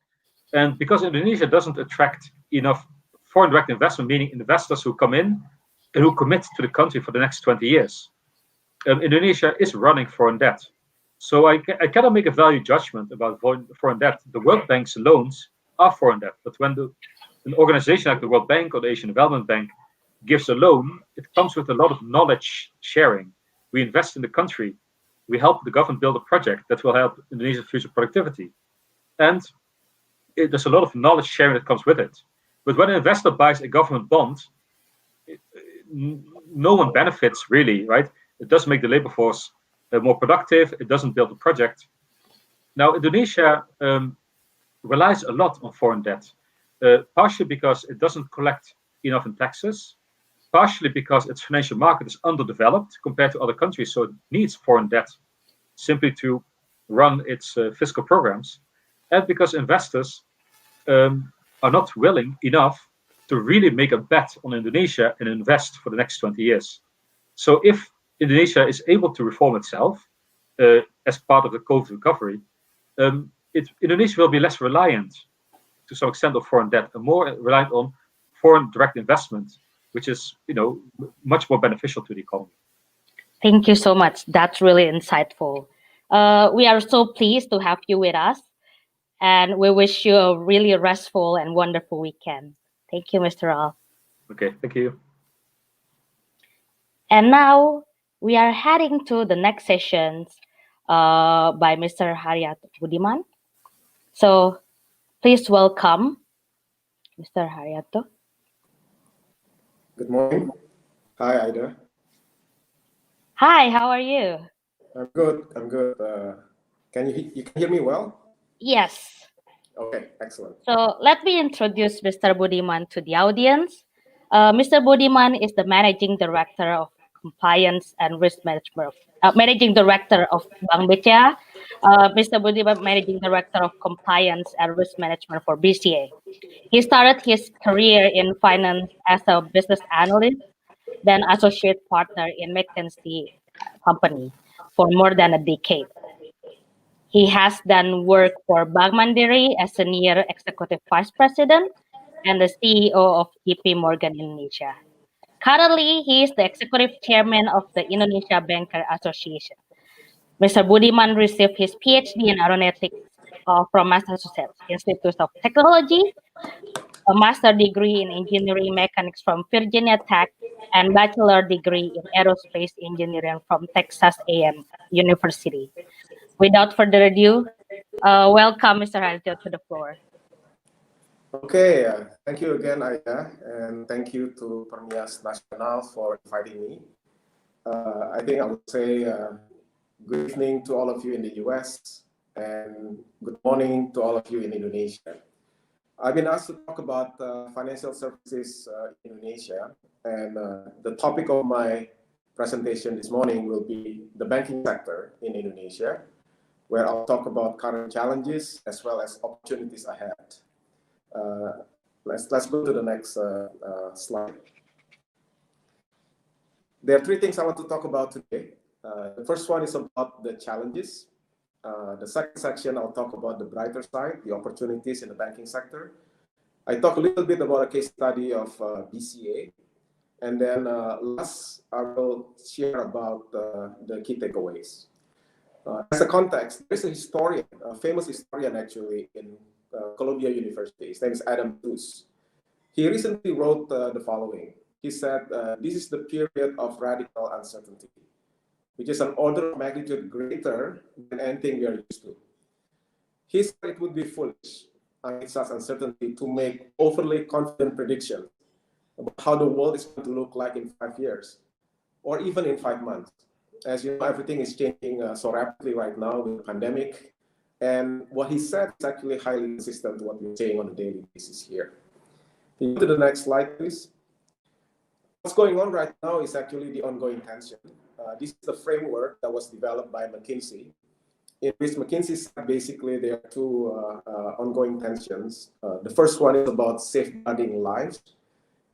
And because Indonesia doesn't attract enough foreign direct investment, meaning investors who come in and who commit to the country for the next 20 years, Indonesia is running foreign debt. So I cannot make a value judgment about foreign debt. The World Bank's loans are foreign debt, but when an organization like the World Bank or the Asian Development Bank gives a loan, it comes with a lot of knowledge sharing. We invest in the country. We help the government build a project that will help Indonesia's future productivity. And there's a lot of knowledge sharing that comes with it. But when an investor buys a government bond, no one benefits really, right? It does make the labor force more productive. It doesn't build a project. Now, Indonesia relies a lot on foreign debt, partially because it doesn't collect enough in taxes, partially because its financial market is underdeveloped compared to other countries, so it needs foreign debt simply to run its fiscal programs, and because investors are not willing enough to really make a bet on Indonesia and invest for the next 20 years. So if Indonesia is able to reform itself as part of the COVID recovery, Indonesia will be less reliant to some extent on foreign debt and more reliant on foreign direct investment, which is, much more beneficial to the economy. Thank you so much. That's really insightful. We are so pleased to have you with us, and we wish you a really restful and wonderful weekend. Thank you, Mr. Al. Okay, thank you. And now we are heading to the next sessions by Mr. Haryato Budiman. So please welcome Mr. Haryato. Good morning. Hi, Aida. Hi, how are you? I'm good. Can you can hear me well? Yes. Okay, excellent. So let me introduce Mr. Budiman to the audience. Mr. Budiman is the Managing Director of Compliance and Risk Management, Managing Director of Bank BCA. Mr. Budiman, Managing Director of Compliance and Risk Management for BCA. He started his career in finance as a business analyst, then associate partner in McKinsey company for more than a decade. He has then worked for Bank Mandiri as Senior Executive Vice President and the CEO of JP Morgan Indonesia. Currently, he is the Executive Chairman of the Indonesia Banker Association. Mr. Budiman received his PhD in aeronautics from Massachusetts Institute of Technology, a master degree in engineering mechanics from Virginia Tech, and bachelor degree in aerospace engineering from Texas A&M University. Without further ado, welcome Mr. Harjo to the floor. Okay, thank you again, Aida, and thank you to PERMIAS Nasional for inviting me. I think I would say good evening to all of you in the US and good morning to all of you in Indonesia. I've been asked to talk about financial services in Indonesia, and the topic of my presentation this morning will be the banking sector in Indonesia, where I'll talk about current challenges as well as opportunities ahead. Let's go to the next slide. There are three things I want to talk about today. The first one is about the challenges. The second section, I'll talk about the brighter side, the opportunities in the banking sector. I talk a little bit about a case study of BCA. And then last, I will share about the key takeaways. As a context, there's a historian, a famous historian actually in Columbia University. His name is Adam Tooze. He recently wrote the following. He said, this is the period of radical uncertainty, which is an order of magnitude greater than anything we are used to. He said it would be foolish amid such uncertainty to make overly confident predictions about how the world is going to look like in 5 years, or even in 5 months. As you know, everything is changing so rapidly right now with the pandemic. And what he said is actually highly consistent to what we're saying on a daily basis here. Can you go to the next slide, please? What's going on right now is actually the ongoing tension. This is the framework that was developed by McKinsey, in which McKinsey said basically there are two ongoing tensions. The first one is about safeguarding lives.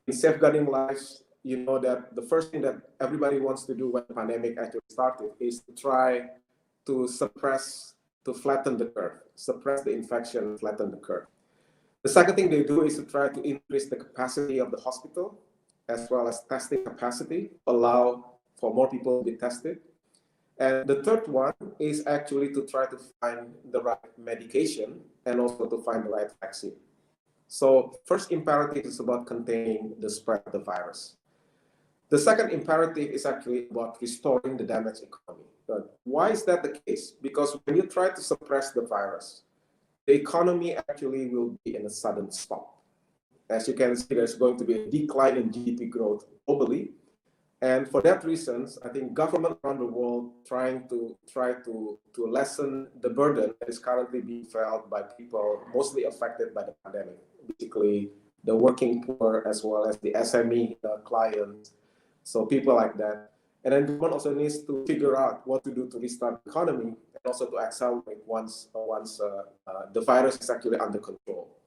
In safeguarding lives, you know that the first thing that everybody wants to do when the pandemic actually started is to try to flatten the curve, suppress the infection, flatten the curve. The second thing they do is to try to increase the capacity of the hospital, as well as testing capacity, allow for more people to be tested. And the third one is actually to try to find the right medication and also to find the right vaccine. So first imperative is about containing the spread of the virus. The second imperative is actually about restoring the damaged economy. But why is that the case? Because when you try to suppress the virus, the economy actually will be in a sudden stop. As you can see, there's going to be a decline in GDP growth globally. And for that reason, I think government around the world try to lessen the burden that is currently being felt by people mostly affected by the pandemic, basically the working poor as well as the SME clients, so people like that. And then government also needs to figure out what to do to restart the economy and also to accelerate once the virus is actually under control.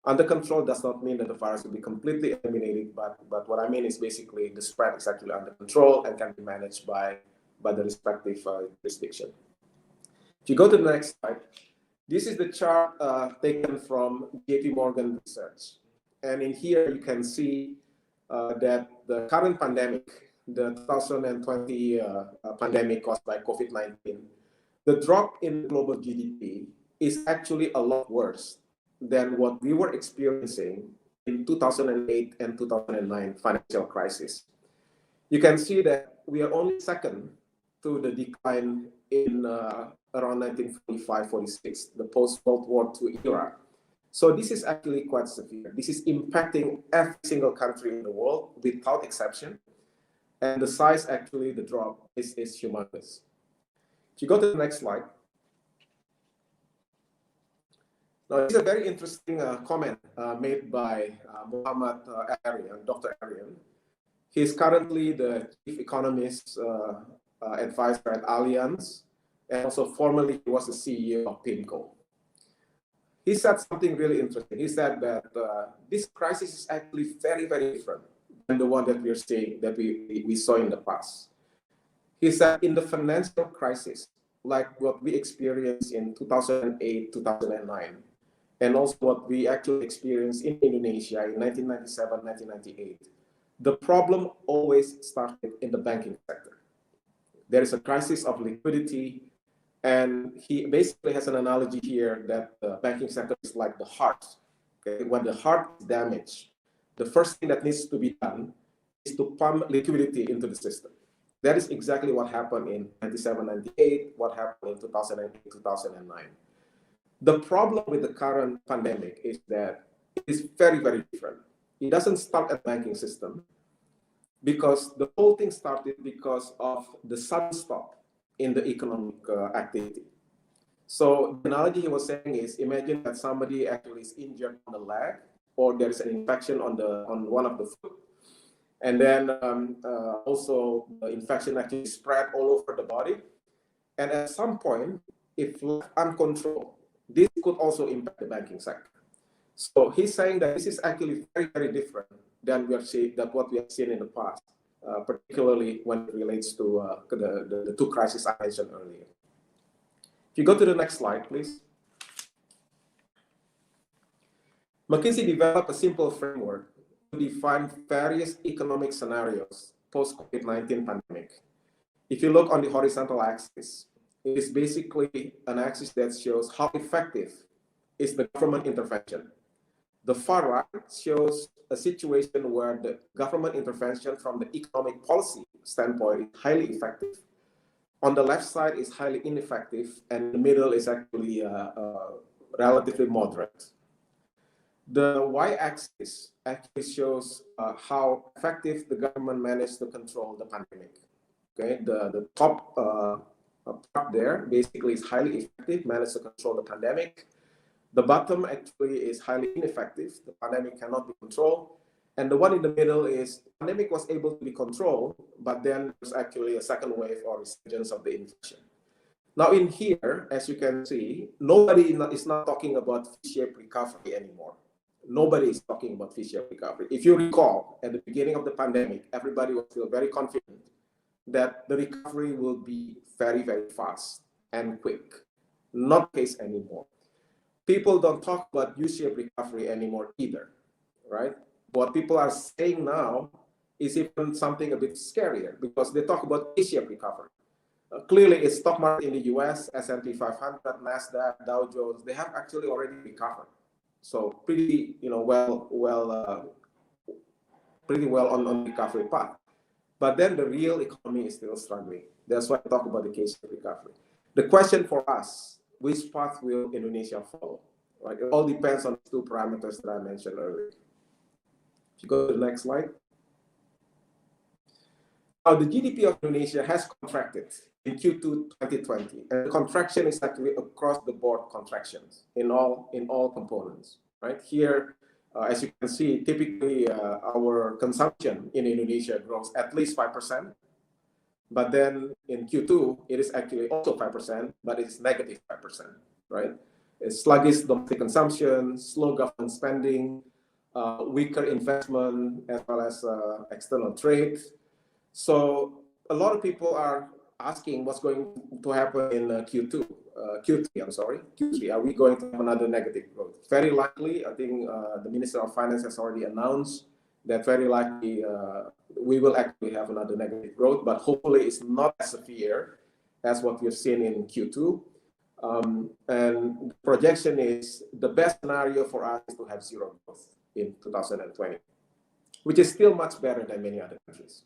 Under control does not mean that the virus will be completely eliminated, but what I mean is basically the spread is actually under control and can be managed by the respective jurisdiction. If you go to the next slide, this is the chart taken from JP Morgan research. And in here you can see that the current pandemic, the 2020 pandemic caused by COVID-19, the drop in global GDP is actually a lot worse than what we were experiencing in 2008 and 2009 financial crisis. You can see that we are only second to the decline in around 1945-46, the post-World War II era. So this is actually quite severe. This is impacting every single country in the world without exception. And the size, actually, the drop is humongous. If you go to the next slide. Now, this is a very interesting comment made by Muhammad Aryan, Dr. Aryan. He's currently the chief economist advisor at Allianz, and also formerly he was the CEO of PIMCO. He said something really interesting. He said that this crisis is actually very, very different than the one that we are seeing, that we saw in the past. He said in the financial crisis, like what we experienced in 2008, 2009, and also what we actually experienced in Indonesia in 1997, 1998, the problem always started in the banking sector. There is a crisis of liquidity, and he basically has an analogy here that the banking sector is like the heart. Okay? When the heart is damaged, the first thing that needs to be done is to pump liquidity into the system. That is exactly what happened in 97, 98, what happened in 2008, 2009. The problem with the current pandemic is that it is very, very different. It doesn't start at the banking system, because the whole thing started because of the sudden stop in the economic activity. So the analogy he was saying is, imagine that somebody actually is injured on the leg, or there is an infection on one of the foot, and then also the infection actually spread all over the body. And at some point, if left uncontrolled, this could also impact the banking sector. So he's saying that this is actually very, very different than what we have seen in the past, particularly when it relates to the two crises I mentioned earlier. If you go to the next slide, please. McKinsey developed a simple framework to define various economic scenarios post-COVID-19 pandemic. If you look on the horizontal axis, it is basically an axis that shows how effective is the government intervention. The far right shows a situation where the government intervention from the economic policy standpoint is highly effective. On the left side is highly ineffective, and the middle is actually relatively moderate. The y-axis actually shows how effective the government managed to control the pandemic. Okay, the top part there basically is highly effective, managed to control the pandemic. The bottom actually is highly ineffective. The pandemic cannot be controlled. And the one in the middle is the pandemic was able to be controlled, but then there's actually a second wave or resurgence of the infection. Now in here, as you can see, nobody is not talking about V-shaped recovery anymore. Nobody is talking about V-shaped recovery. If you recall, at the beginning of the pandemic, everybody was still very confident that the recovery will be very, very fast and quick. Not the case anymore. People don't talk about U-shaped recovery anymore either, right? What people are saying now is even something a bit scarier, because they talk about A-shaped recovery. Clearly, it's stock market in the US, S&P 500, Nasdaq, Dow Jones, they have actually already recovered. So pretty, pretty well on recovery path. But then the real economy is still struggling. That's why I talk about the K-shaped recovery. The question for us, which path will Indonesia follow? Right? It all depends on the two parameters that I mentioned earlier. If you go to the next slide. Now, the GDP of Indonesia has contracted in Q2 2020, and the contraction is actually across the board contractions in all components. Right here, as you can see, typically our consumption in Indonesia grows at least 5%. But then in Q2, it is actually also 5%, but it's negative 5%, right? It's sluggish domestic consumption, slow government spending, weaker investment, as well as external trade. So a lot of people are asking what's going to happen in Q3, I'm sorry, Q3. Are we going to have another negative growth? Very likely. I think the Minister of Finance has already announced that very likely we will actually have another negative growth, but hopefully it's not as severe as what we've seen in Q2. And the projection is the best scenario for us is to have zero growth in 2020, which is still much better than many other countries.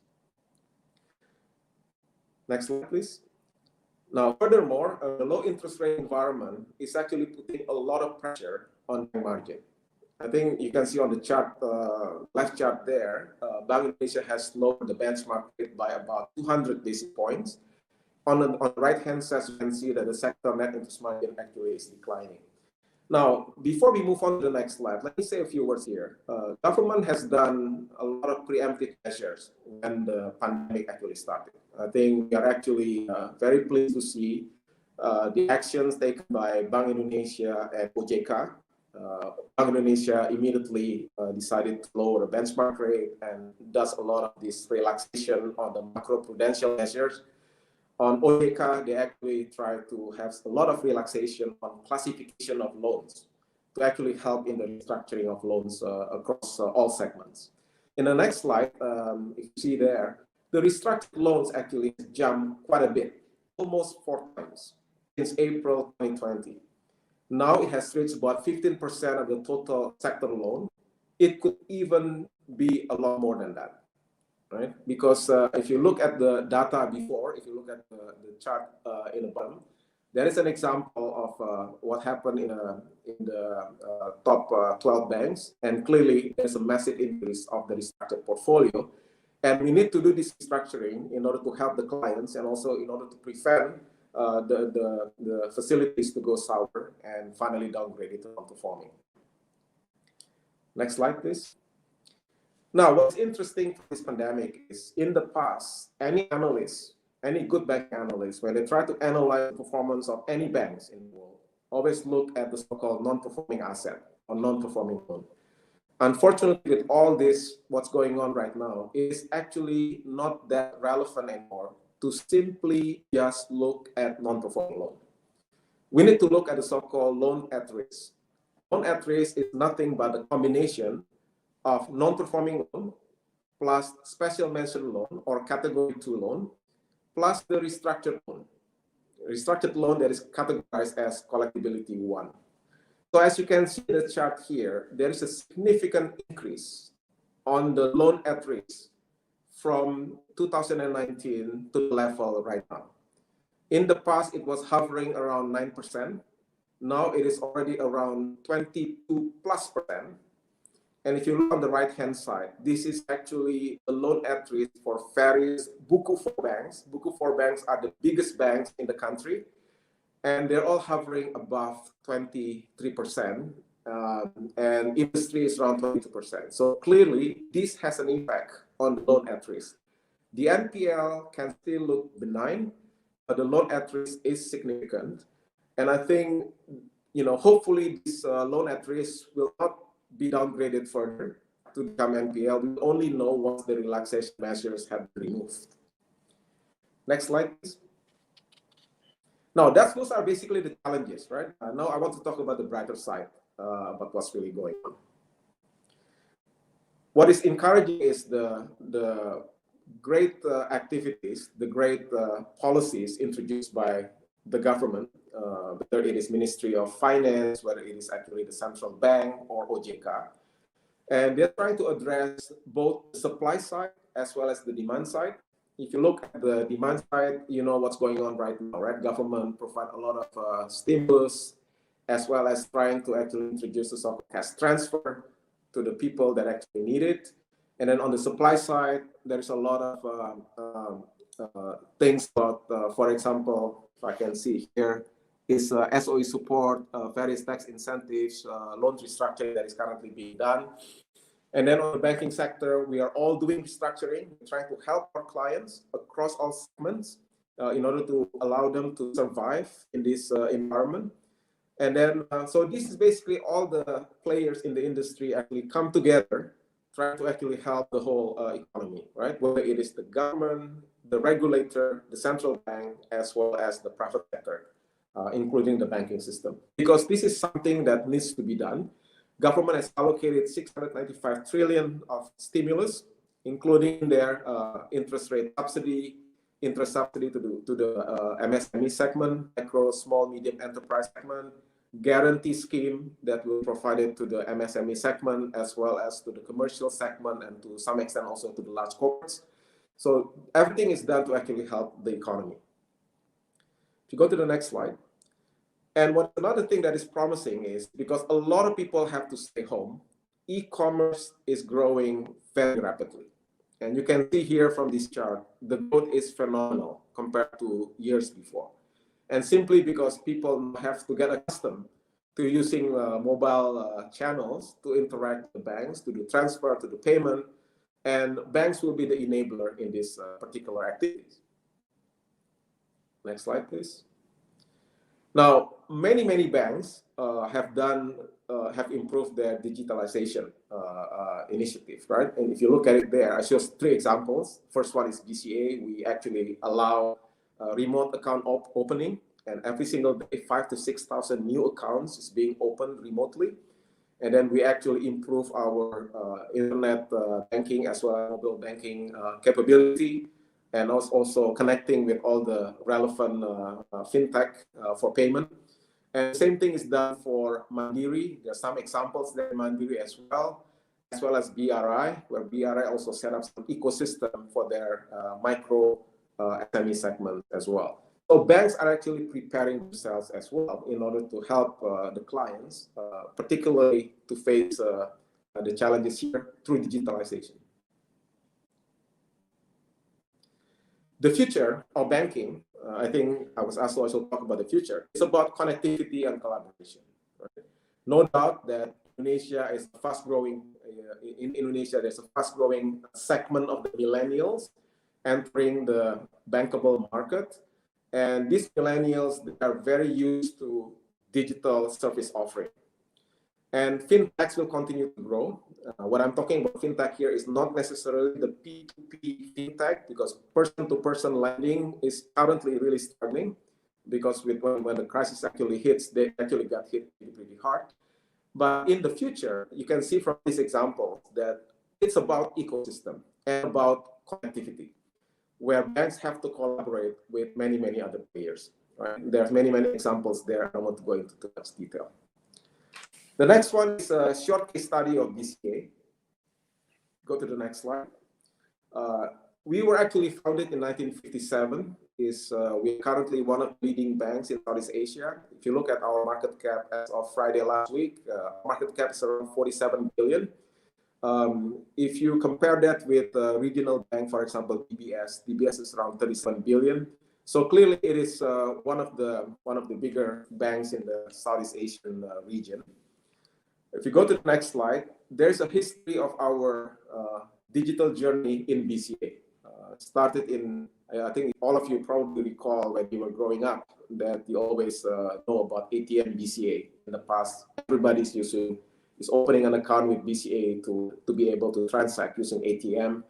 Next slide, please. Now, furthermore, the low interest rate environment is actually putting a lot of pressure on the margin. I think you can see on the chart, left chart there, Bank Indonesia has lowered the benchmark rate by about 200 basis points. On the right-hand side, you can see that the sector net interest margin actually is declining. Now, before we move on to the next slide, let me say a few words here. Government has done a lot of preemptive measures when the pandemic actually started. I think we are actually very pleased to see the actions taken by Bank Indonesia and OJK. Bank Indonesia immediately decided to lower the benchmark rate and does a lot of this relaxation on the macroprudential measures. On OJK, they actually try to have a lot of relaxation on classification of loans to actually help in the restructuring of loans across all segments. In the next slide, if you see there, the restructured loans actually jumped quite a bit, almost 4 times since April 2020. Now it has reached about 15% of the total sector loan. It could even be a lot more than that, right? Because if you look at the data before, if you look at the chart in the bottom, there is an example of what happened in the top 12 banks. And clearly, there's a massive increase of the restructured portfolio. And we need to do this restructuring in order to help the clients and also in order to prevent the facilities to go sour and finally downgraded to non-performing. Next slide, please. Now, what's interesting for this pandemic is in the past, any analyst, any good bank analyst, when they try to analyze the performance of any banks in the world, always look at the so-called non-performing asset or non-performing loan. Unfortunately, with all this, what's going on right now is actually not that relevant anymore to simply just look at non-performing loan. We need to look at the so-called loan at risk. Loan at risk is nothing but a combination of non-performing loan plus special mention loan or category 2 loan plus the restructured loan. Restructured loan that is categorized as collectibility 1. So as you can see in the chart here, there is a significant increase on the loan at risk from 2019 to the level right now. In the past, it was hovering around 9%. Now it is already around 22+%. And if you look on the right-hand side, this is actually a loan at risk for various Buku 4 banks. Buku 4 banks are the biggest banks in the country, and they're all hovering above 23%, and industry is around 22%. So clearly, this has an impact on the loan at risk. The NPL can still look benign, but the loan at risk is significant. And I think, hopefully this loan at risk will not be downgraded further to become NPL. We only know once the relaxation measures have been removed. Next slide, please. Now, those are basically the challenges, right? Now I want to talk about the brighter side, about what's really going on. What is encouraging is the great activities, the great policies introduced by the government, whether it is Ministry of Finance, whether it is actually the central bank or OJK. And they're trying to address both the supply side as well as the demand side. If you look at the demand side, you know what's going on right now, right? Government provide a lot of stimulus, as well as trying to actually introduce the so-called cash transfer to the people that actually need it. And then on the supply side, there's a lot of things about, for example, if I can see here, is SOE support, various tax incentives, loan restructuring that is currently being done. And then on the banking sector, we are all doing restructuring, trying to help our clients across all segments in order to allow them to survive in this environment. And then, so this is basically all the players in the industry actually come together, trying to actually help the whole economy, right? Whether it is the government, the regulator, the central bank, as well as the private sector, including the banking system. Because this is something that needs to be done. Government has allocated 695 trillion of stimulus, including their interest subsidy to the MSME segment, micro, small, medium enterprise segment, guarantee scheme that will be provided to the MSME segment, as well as to the commercial segment, and to some extent also to the large corporates. So everything is done to actually help the economy. If you go to the next slide. And another thing that is promising is because a lot of people have to stay home, e-commerce is growing very rapidly. And you can see here from this chart, the growth is phenomenal compared to years before. And simply because people have to get accustomed to using mobile channels to interact with the banks, to do transfer, to do payment, and banks will be the enabler in this particular activities. Next slide, please. Now, many banks have improved their digitalization initiative, right? And if you look at it there, I show 3 examples. First one is BCA. We actually allow remote account opening, and every single day, 5,000 to 6,000 new accounts is being opened remotely. And then we actually improve our internet banking as well as mobile banking capability, and also connecting with all the relevant fintech for payment. And the same thing is done for Mandiri. There are some examples there in Mandiri as well as BRI, where BRI also set up some ecosystem for their micro SME segment as well. So banks are actually preparing themselves as well in order to help the clients, particularly to face the challenges here through digitalization. The future of banking, I think I was asked to also talk about the future. It's about connectivity and collaboration. Right? No doubt that Indonesia is fast-growing. In Indonesia, there's a fast-growing segment of the millennials entering the bankable market. And these millennials are very used to digital service offering. And fintechs will continue to grow. What I'm talking about fintech here is not necessarily the P2P fintech, because person-to-person lending is currently really struggling, because when the crisis actually hits, they actually got hit pretty hard. But in the future, you can see from this example that it's about ecosystem and about connectivity, where banks have to collaborate with many other players. Right? There's many examples there. I don't want to go into too much detail. The next one is a short case study of BCA. Go to the next slide. We were actually founded in 1957. We're currently one of the leading banks in Southeast Asia. If you look at our market cap as of Friday last week, market cap is around 47 billion. If you compare that with a regional bank, for example, DBS is around 37 billion. So clearly it is one of the bigger banks in the Southeast Asian region. If you go to the next slide, there's a history of our digital journey in BCA. Started in, I think all of you probably recall when you were growing up that you always know about ATM BCA. In the past, everybody's is opening an account with BCA to be able to transact using ATM.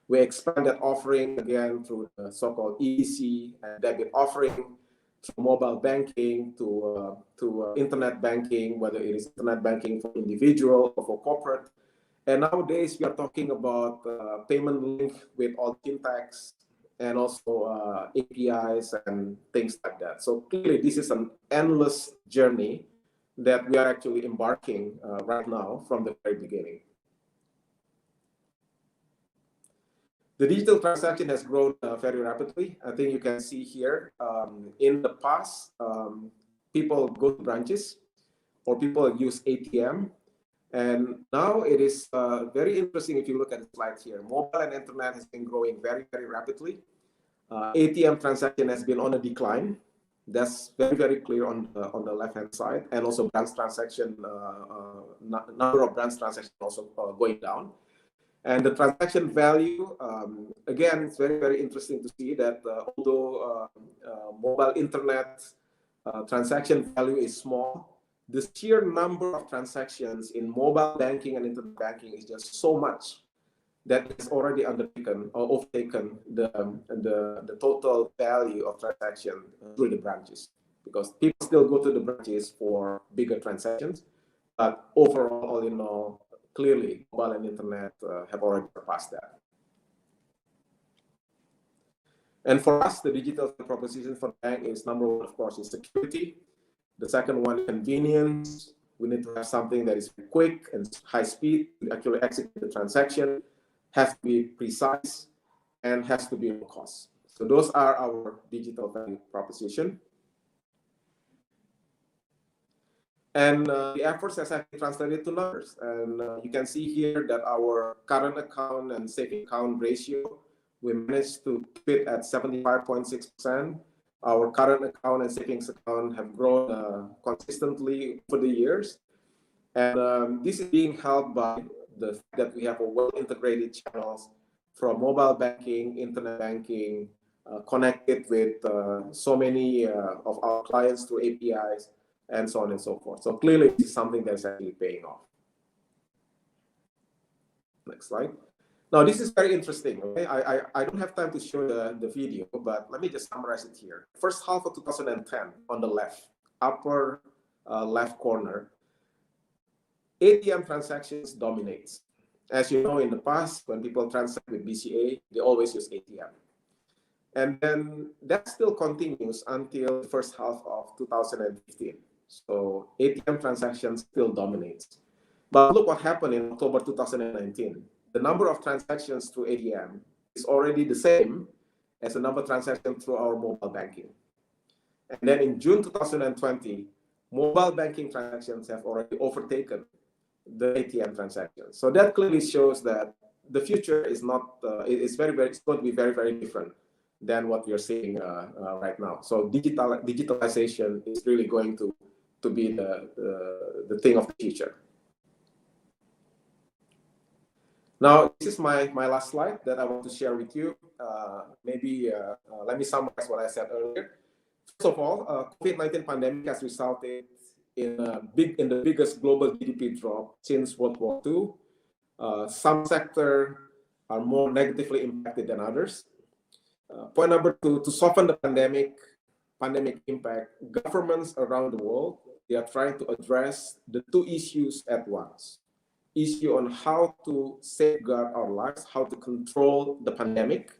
We expanded offering again through the so-called EDC and debit offering, to mobile banking, to internet banking, whether it is internet banking for individual or for corporate. And nowadays we are talking about payment link with all fintechs and also APIs and things like that. So clearly this is an endless journey that we are actually embarking right now from the very beginning. The digital transaction has grown very rapidly. I think you can see here, in the past, people go to branches or people use ATM. And now it is very interesting if you look at the slide here. Mobile and internet has been growing very rapidly. ATM transaction has been on a decline. That's very, very clear on the left-hand side, and also branch transaction, number of branch transactions also going down. And the transaction value, again, it's very, very interesting to see that although mobile internet transaction value is small, the sheer number of transactions in mobile banking and internet banking is just so much that has already undertaken or overtaken the total value of transaction through the branches. Because people still go to the branches for bigger transactions, but overall, all in all, clearly, mobile and internet have already surpassed that. And for us, the digital proposition for the bank is number one, of course, is security. The second one, convenience. We need to have something that is quick and high speed to actually execute the transaction, has to be precise, and has to be low cost. So those are our digital value proposition. And the efforts has actually translated to numbers. And you can see here that our current account and saving account ratio, we managed to keep it at 75.6%. Our current account and savings account have grown consistently over the years. And this is being helped by the fact that we have a well-integrated channels from mobile banking, internet banking, connected with so many of our clients through APIs, and so on and so forth. So clearly, this is something that's actually paying off. Next slide. Now, this is very interesting. Okay? I don't have time to show the video, but let me just summarize it here. First half of 2010, on the left, upper left corner, ATM transactions dominates. As you know, in the past, when people transact with BCA, they always use ATM. And then that still continues until the first half of 2015. So ATM transactions still dominates. But look what happened in October 2019. The number of transactions through ATM is already the same as the number of transactions through our mobile banking. And then in June 2020, mobile banking transactions have already overtaken the ATM transactions. So that clearly shows that the future is not, it's going to be very, very different than what we are seeing right now. So digitalization is really going to be the thing of the future. Now, this is my last slide that I want to share with you. Let me summarize what I said earlier. First of all, COVID-19 pandemic has resulted in the biggest global GDP drop since World War II. Some sectors are more negatively impacted than others. Point number two, to soften the pandemic impact, governments around the world, they are trying to address the two issues at once. Issue on how to safeguard our lives, how to control the pandemic,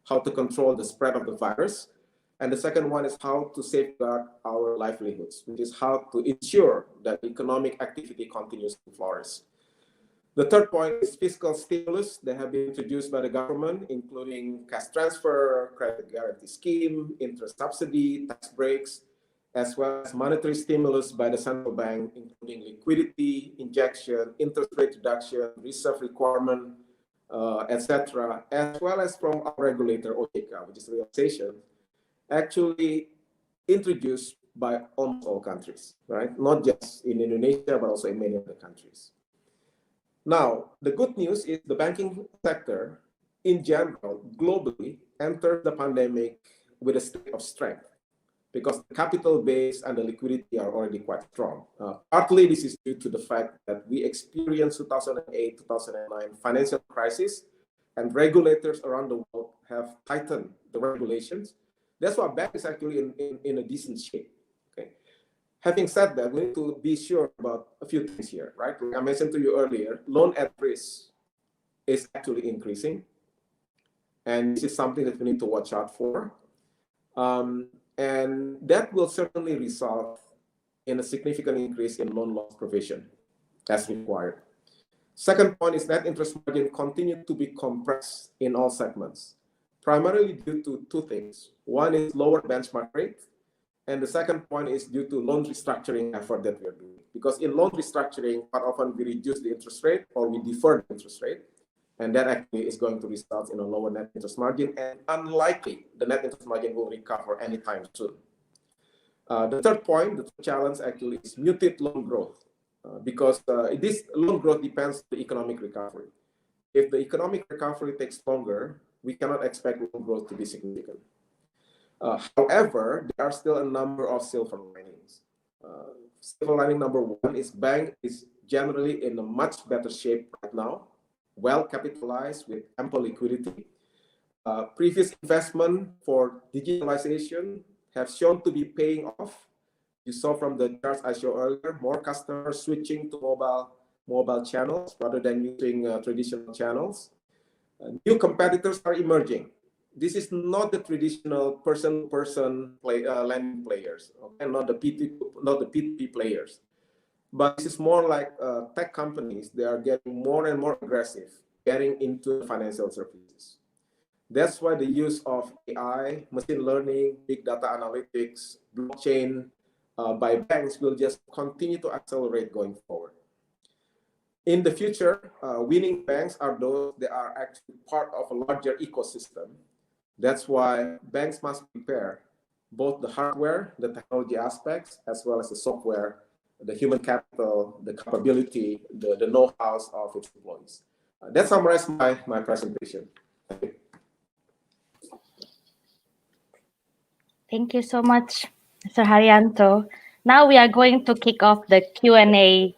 how to control the spread of the virus. And the second one is how to safeguard our livelihoods, which is how to ensure that economic activity continues to flourish. The third point is fiscal stimulus that have been introduced by the government, including cash transfer, credit guarantee scheme, interest subsidy, tax breaks, as well as monetary stimulus by the central bank, including liquidity injection, interest rate reduction, reserve requirement, etc., as well as from our regulator, OJK, which is relaxation, actually introduced by almost all countries, right? Not just in Indonesia, but also in many other countries. Now, the good news is the banking sector, in general, globally, entered the pandemic with a state of strength because the capital base and the liquidity are already quite strong. Partly, this is due to the fact that we experienced 2008, 2009 financial crisis, and regulators around the world have tightened the regulations. That's why bank is actually in a decent shape. Okay. Having said that, we need to be sure about a few things here, right? Like I mentioned to you earlier, loan at risk is actually increasing. And this is something that we need to watch out for. And that will certainly result in a significant increase in loan loss provision as required. Second point is net interest margin continued to be compressed in all segments, primarily due to two things. One is lower benchmark rate, and the second point is due to loan restructuring effort that we are doing. Because in loan restructuring, quite often we reduce the interest rate or we defer the interest rate, and that actually is going to result in a lower net interest margin, and unlikely the net interest margin will recover anytime soon. The third point, the third challenge actually is muted loan growth, because this loan growth depends on the economic recovery. If the economic recovery takes longer, we cannot expect loan growth to be significant. However, there are still a number of silver linings. Silver lining number one is bank is generally in a much better shape right now, well capitalized with ample liquidity. Previous investment for digitalization have shown to be paying off. You saw from the charts I showed earlier, more customers switching to mobile channels rather than using traditional channels. New competitors are emerging. This is not the traditional person-to-person lending players, okay? Not the P2P players, but this is more like tech companies. They are getting more and more aggressive, getting into financial services. That's why the use of AI, machine learning, big data analytics, blockchain by banks will just continue to accelerate going forward. In the future, winning banks are those that are actually part of a larger ecosystem. That's why banks must prepare both the hardware, the technology aspects, as well as the software, the human capital, the capability, the know-how of its employees. That summarizes my presentation. Thank you. Thank you so much, Mr. Haryanto. Now we are going to kick off the Q&A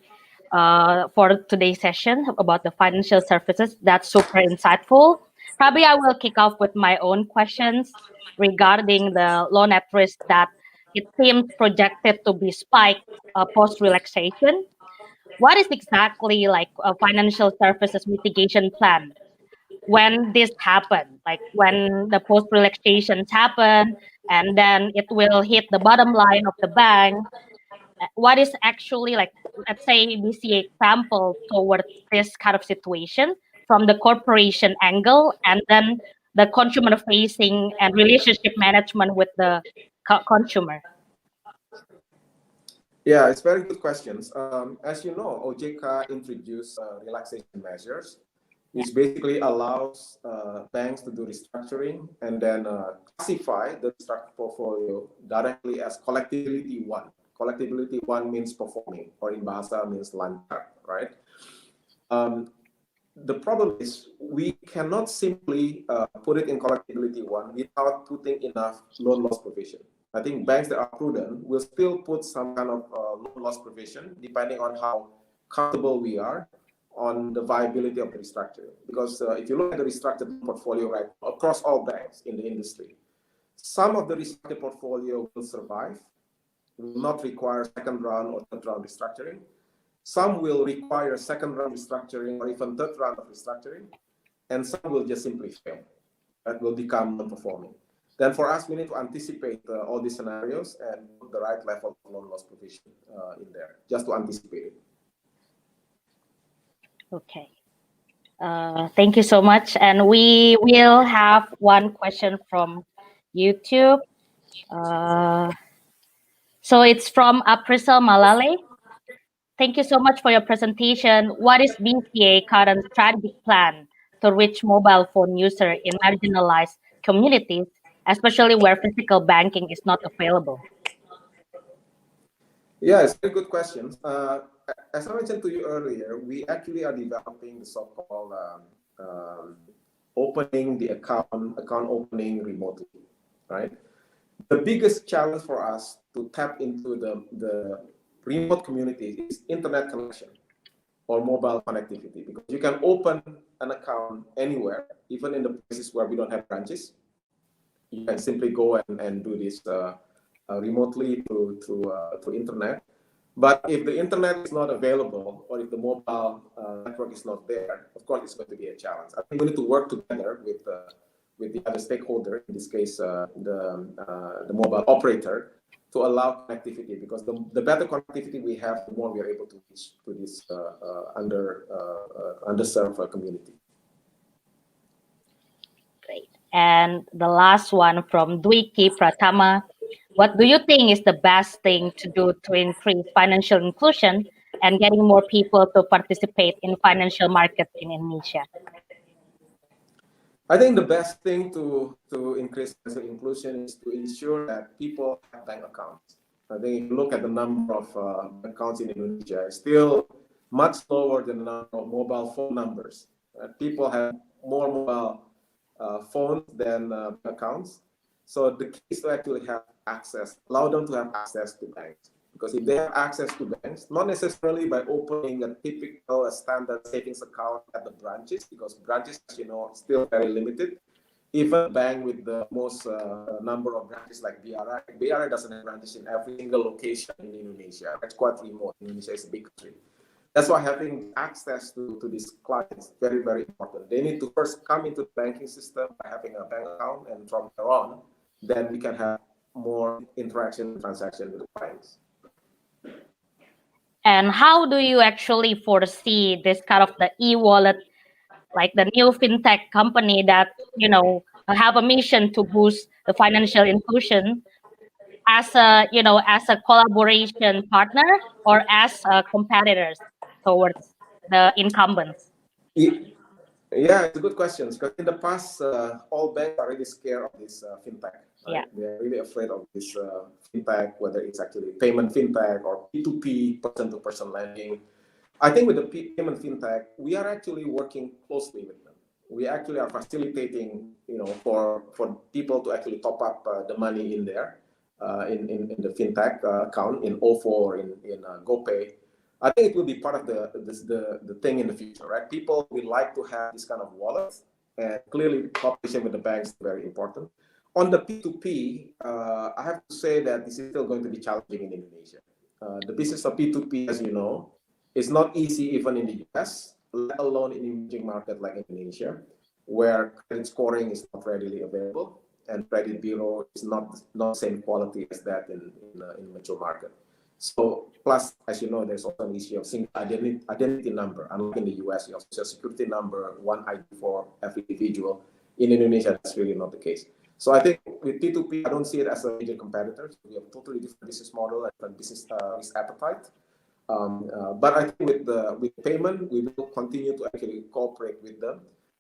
for today's session about the financial services. That's super insightful. Probably I will kick off with my own questions regarding the loan at risk that it seems projected to be spiked post-relaxation. What is exactly like a financial services mitigation plan when this happen, like when the post relaxations happen and then it will hit the bottom line of the bank? What is actually, like, let's say we see example towards this kind of situation from the corporation angle and then the consumer facing and relationship management with the consumer? Yeah, it's very good questions. As you know, OJK introduced relaxation measures, which basically allows banks to do restructuring and then classify the restructured portfolio directly as collectibility one. Collectibility one means performing, or in Bahasa means lancar, right? The problem is we cannot simply put it in collectibility one without putting enough loan loss provision. I think banks that are prudent will still put some kind of loan loss provision depending on how comfortable we are on the viability of the restructuring. Because if you look at the restructured portfolio right across all banks in the industry, some of the restructured portfolio will survive, will not require second round or third round restructuring. Some will require second round restructuring or even third round of restructuring, and some will just simply fail. That will become non-performing. Then for us, we need to anticipate all these scenarios and put the right level of loan loss provision in there, just to anticipate it. Okay. Thank you so much. And we will have one question from YouTube. So it's from Aprisel Malale. Thank you so much for your presentation. What is BCA current strategic plan to reach mobile phone user in marginalized communities, especially where physical banking is not available? Yeah, it's a very good question. As I mentioned to you earlier, we actually are developing the so-called opening the account opening remotely, right? The biggest challenge for us to tap into the remote community is internet connection or mobile connectivity, because you can open an account anywhere, even in the places where we don't have branches. You can simply go and do this remotely through internet. But if the internet is not available or if the mobile network is not there, of course, it's going to be a challenge. I think we need to work together with the other stakeholder, in this case, the mobile operator, to allow connectivity, because the better connectivity we have, the more we are able to reach to this underserved community. Great. And the last one from Dwiki Pratama. What do you think is the best thing to do to increase financial inclusion and getting more people to participate in financial markets in Indonesia? I think the best thing to increase financial inclusion is to ensure that people have bank accounts. I think if you look at the number of accounts in Indonesia, it's still much lower than the number of mobile phone numbers. People have more mobile phones than accounts. So the key is to actually have access, allow them to have access to banks. Because if they have access to banks, not necessarily by opening a typical standard savings account at the branches, because branches, as you know, are still very limited. Even a bank with the most number of branches like BRI doesn't have branches in every single location in Indonesia. That's quite remote. Indonesia is a big country. That's why having access to these clients is very, very important. They need to first come into the banking system by having a bank account, and from there on, then we can have more interaction and transaction with the clients. And how do you actually foresee this kind of the e-wallet, like the new fintech company that, have a mission to boost the financial inclusion as a collaboration partner or as competitors towards the incumbents? Yeah, it's a good question. Because in the past, all banks are really scared of this fintech. Right? Yeah. They're really afraid of this fintech, whether it's actually payment fintech or P2P, person-to-person lending. I think with the payment fintech, we are actually working closely with them. We actually are facilitating, for people to actually top up the money in there, in the fintech account, in OFO or in GoPay. I think it will be part of the thing in the future, right? People will like to have this kind of wallet, and clearly cooperation with the banks is very important. On the P2P, I have to say that this is still going to be challenging in Indonesia. The business of P2P, as you know, is not easy even in the US, let alone in emerging market like Indonesia, where credit scoring is not readily available, and credit bureau is not same quality as that in mature market. So, plus, as you know, there's also an issue of single identity number. Unlike in the US, you have social security number, one ID for every individual. In Indonesia, that's really not the case. So I think with P2P, I don't see it as a major competitor. We have a totally different business model and different business risk appetite. But I think with payment, we will continue to actually cooperate with them.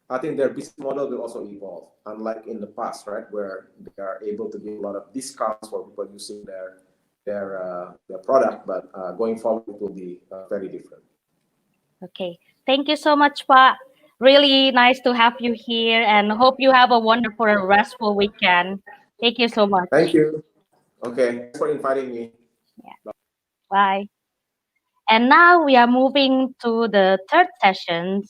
I think their business model will also evolve, unlike in the past, right, where they are able to give a lot of discounts for people using their product, but going forward it will be very different. Okay, thank you so much, Pa. Really nice to have you here, and hope you have a wonderful and restful weekend. Thank you so much. Thank you. Okay, thanks for inviting me. Yeah. Bye. And now we are moving to the third session.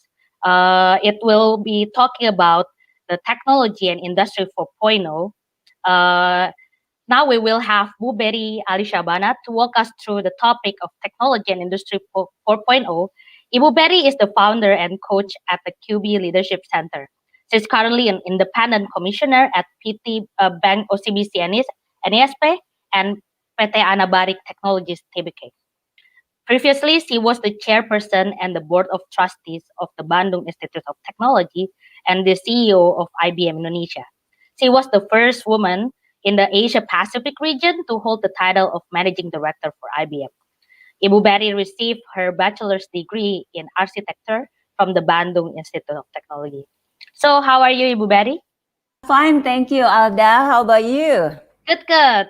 It will be talking about the technology and industry 4.0. Now we will have Bu Berry Alishabana to walk us through the topic of technology and industry 4.0. Ibu Berry is the founder and coach at the QB Leadership Center. She's currently an independent commissioner at PT Bank OCBC NESP and PT Anabarik Technologies Tbk. Previously, she was the chairperson and the board of trustees of the Bandung Institute of Technology and the CEO of IBM Indonesia. She was the first woman in the Asia Pacific region to hold the title of managing director for IBM. Ibu Berry received her bachelor's degree in architecture from the Bandung Institute of Technology. So, how are you, Ibu Berry? Fine, thank you, Aida. How about you? Good, good.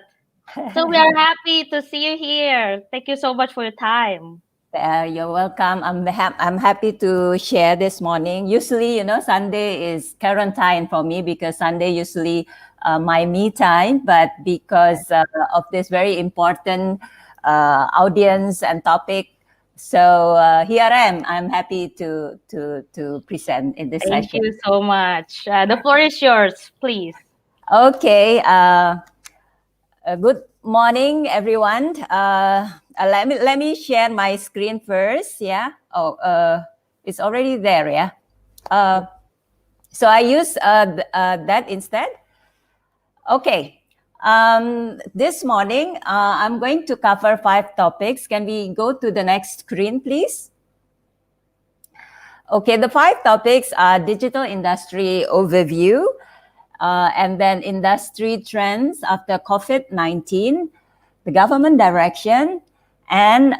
So we are happy to see you here. Thank you so much for your time. You're welcome. I'm happy to share this morning. Usually, Sunday is quarantine for me because Sunday usually my me time. But because of this very important audience and topic, so here I am. I'm happy to present in this session. Thank you so much. The floor is yours, please. Okay. Good morning, everyone. Let me share my screen first. Yeah. Oh, it's already there. Yeah. So I use that instead. Okay. This morning, I'm going to cover 5 topics. Can we go to the next screen, please? Okay. The 5 topics are digital industry overview. And then industry trends after COVID-19, the government direction, and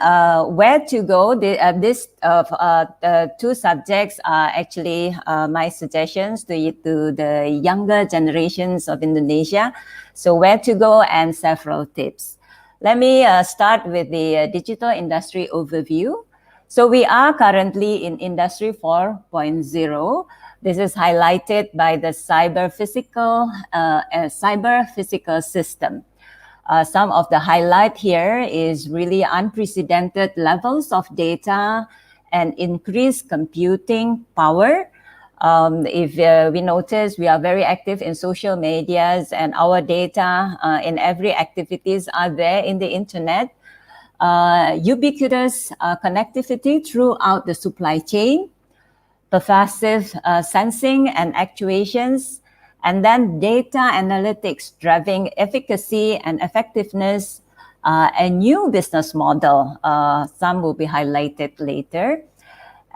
where to go. These 2 subjects are actually my suggestions to the younger generations of Indonesia. So where to go and several tips. Let me start with the digital industry overview. So we are currently in Industry 4.0. This is highlighted by the cyber physical system. Some of the highlight here is really unprecedented levels of data and increased computing power. If we notice, we are very active in social medias, and our data in every activities are there in the internet. Ubiquitous connectivity throughout the supply chain, pervasive sensing and actuations, and then data analytics driving efficacy and effectiveness, a new business model. Some will be highlighted later.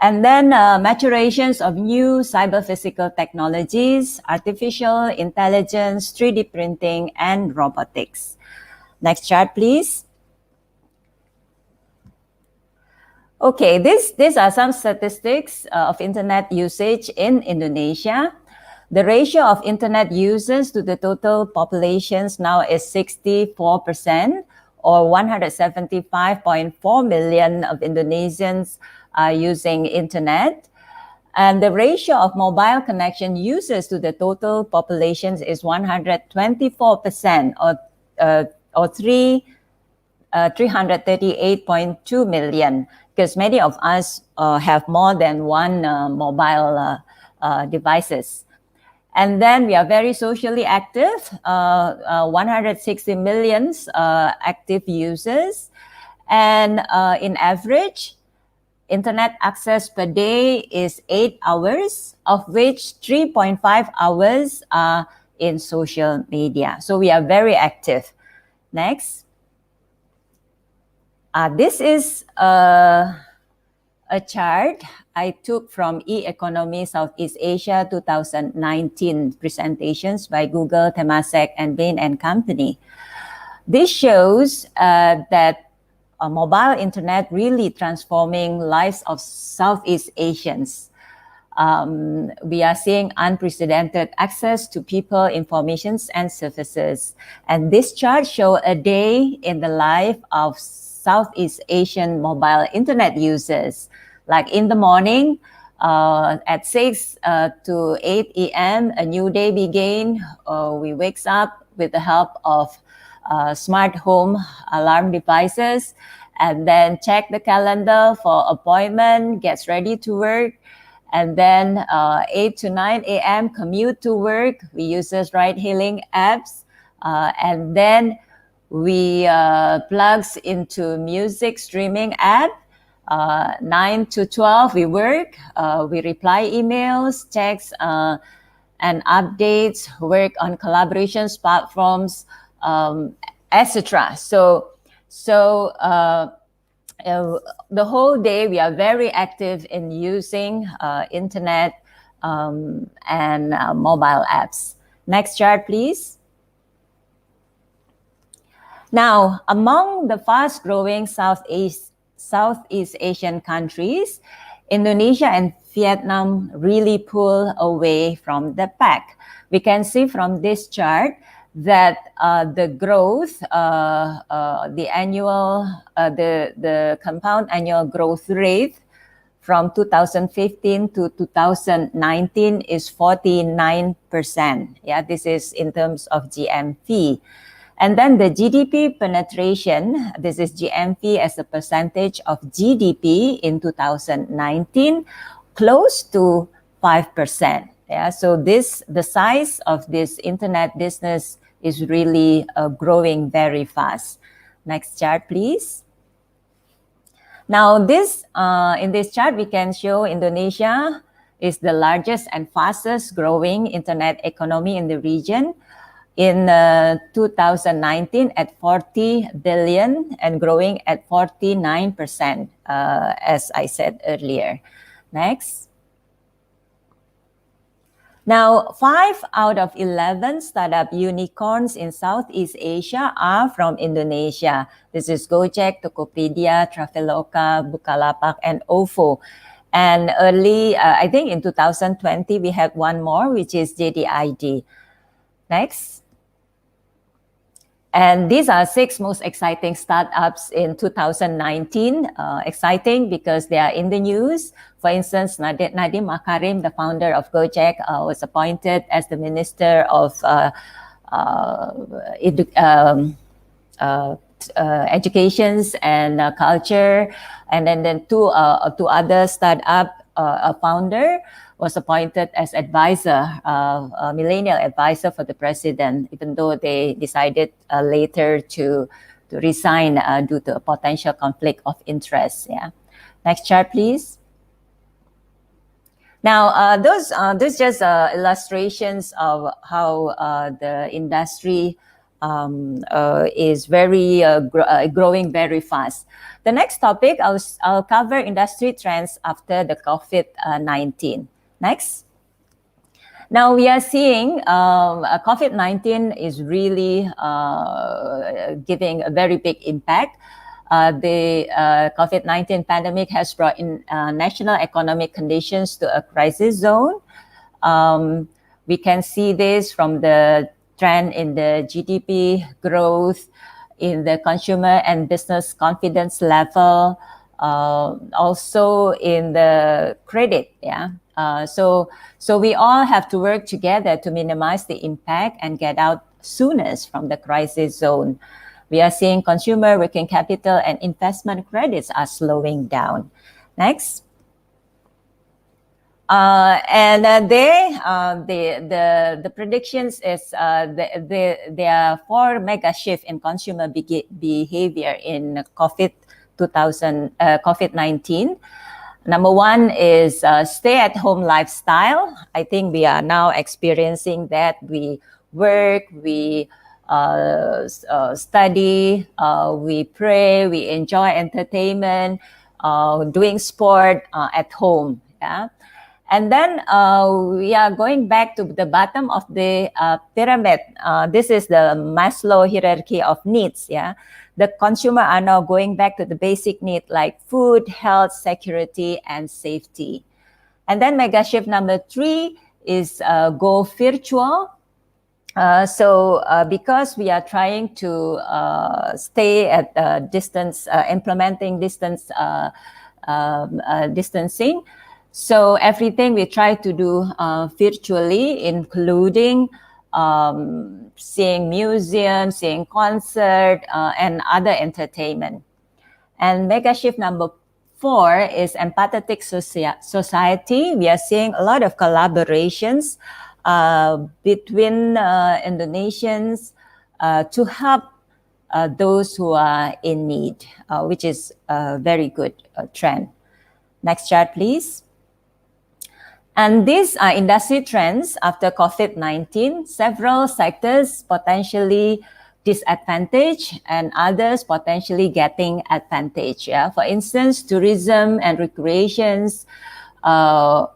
And then maturations of new cyber-physical technologies, artificial intelligence, 3D printing, and robotics. Next chart, please. Okay, these are some statistics of internet usage in Indonesia. The ratio of internet users to the total populations now is 64%, or 175.4 million of Indonesians are using internet. And the ratio of mobile connection users to the total populations is 124%, or 338.2 million, because many of us have more than one mobile devices. And then we are very socially active, 160 million active users. And in average, internet access per day is 8 hours, of which 3.5 hours are in social media. So we are very active. Next. This is a chart I took from Economist Southeast Asia 2019 presentations by Google, Temasek, and Bain & Company. This shows that mobile internet really transforming lives of Southeast Asians. We are seeing unprecedented access to people, informations, and services. And this chart shows a day in the life of Southeast Asian mobile internet users. Like in the morning, at 6 to 8 a.m., a new day begins. We wake up with the help of smart home alarm devices, and then check the calendar for appointment, gets ready to work, and then 8 to 9 a.m. commute to work. We use ride-hailing apps, and then we plugs into music streaming app. 9 to 12 we work, we reply emails, texts, and updates, work on collaborations platforms, etc. So the whole day we are very active in using internet and mobile apps. Next chart, please. Now, among the fast-growing Southeast Asian countries, Indonesia and Vietnam really pull away from the pack. We can see from this chart that the growth, the compound annual growth rate from 2015 to 2019 is 49%. Yeah, this is in terms of GMV. And then the GDP penetration, this is GMV as a percentage of GDP in 2019, close to 5%. Yeah, so the size of this internet business is really growing very fast. Next chart, please. Now, in this chart, we can show Indonesia is the largest and fastest growing internet economy in the region. In 2019 at 40 billion and growing at 49%, as I said earlier. Next. Now, 5 out of 11 startup unicorns in Southeast Asia are from Indonesia. This is Gojek, Tokopedia, Traveloka, Bukalapak, and OVO. And early, I think in 2020, we had one more, which is JDID. Next. And these are 6 most exciting startups in 2019. Exciting because they are in the news. For instance, Nadiem Makarim, the founder of Gojek, was appointed as the Minister of Educations and Culture. And then two other startup founder was appointed as advisor, millennial advisor for the president, even though they decided later to resign due to a potential conflict of interest. Yeah. Next chart, please. Now, those just illustrations of how the industry is very growing very fast. The next topic, I'll cover industry trends after the COVID-19. Next. Now we are seeing COVID-19 is really giving a very big impact. The COVID-19 pandemic has brought in national economic conditions to a crisis zone. We can see this from the trend in the GDP growth, in the consumer and business confidence level, also in the credit. Yeah. So we all have to work together to minimize the impact and get out soonest from the crisis zone. We are seeing consumer working capital and investment credits are slowing down. Next. The predictions is there are 4 mega shifts in consumer behavior in COVID-19. Number 1 is stay-at-home lifestyle. I think we are now experiencing that. We work, we study, we pray, we enjoy entertainment, doing sport at home. Yeah. And then we are going back to the bottom of the pyramid. This is the Maslow hierarchy of needs. Yeah, the consumer are now going back to the basic need like food, health, security, and safety. And then mega shift number 3 is go virtual. Because we are trying to stay at distance, implementing distance distancing. So everything we try to do virtually, including seeing museums, seeing concert, and other entertainment. And mega shift number 4 is empathetic society. We are seeing a lot of collaborations between Indonesians to help those who are in need, which is a very good trend. Next chart, please. And these are industry trends after COVID-19. Several sectors potentially disadvantaged and others potentially getting advantage. Yeah? For instance, tourism and recreations, airlines,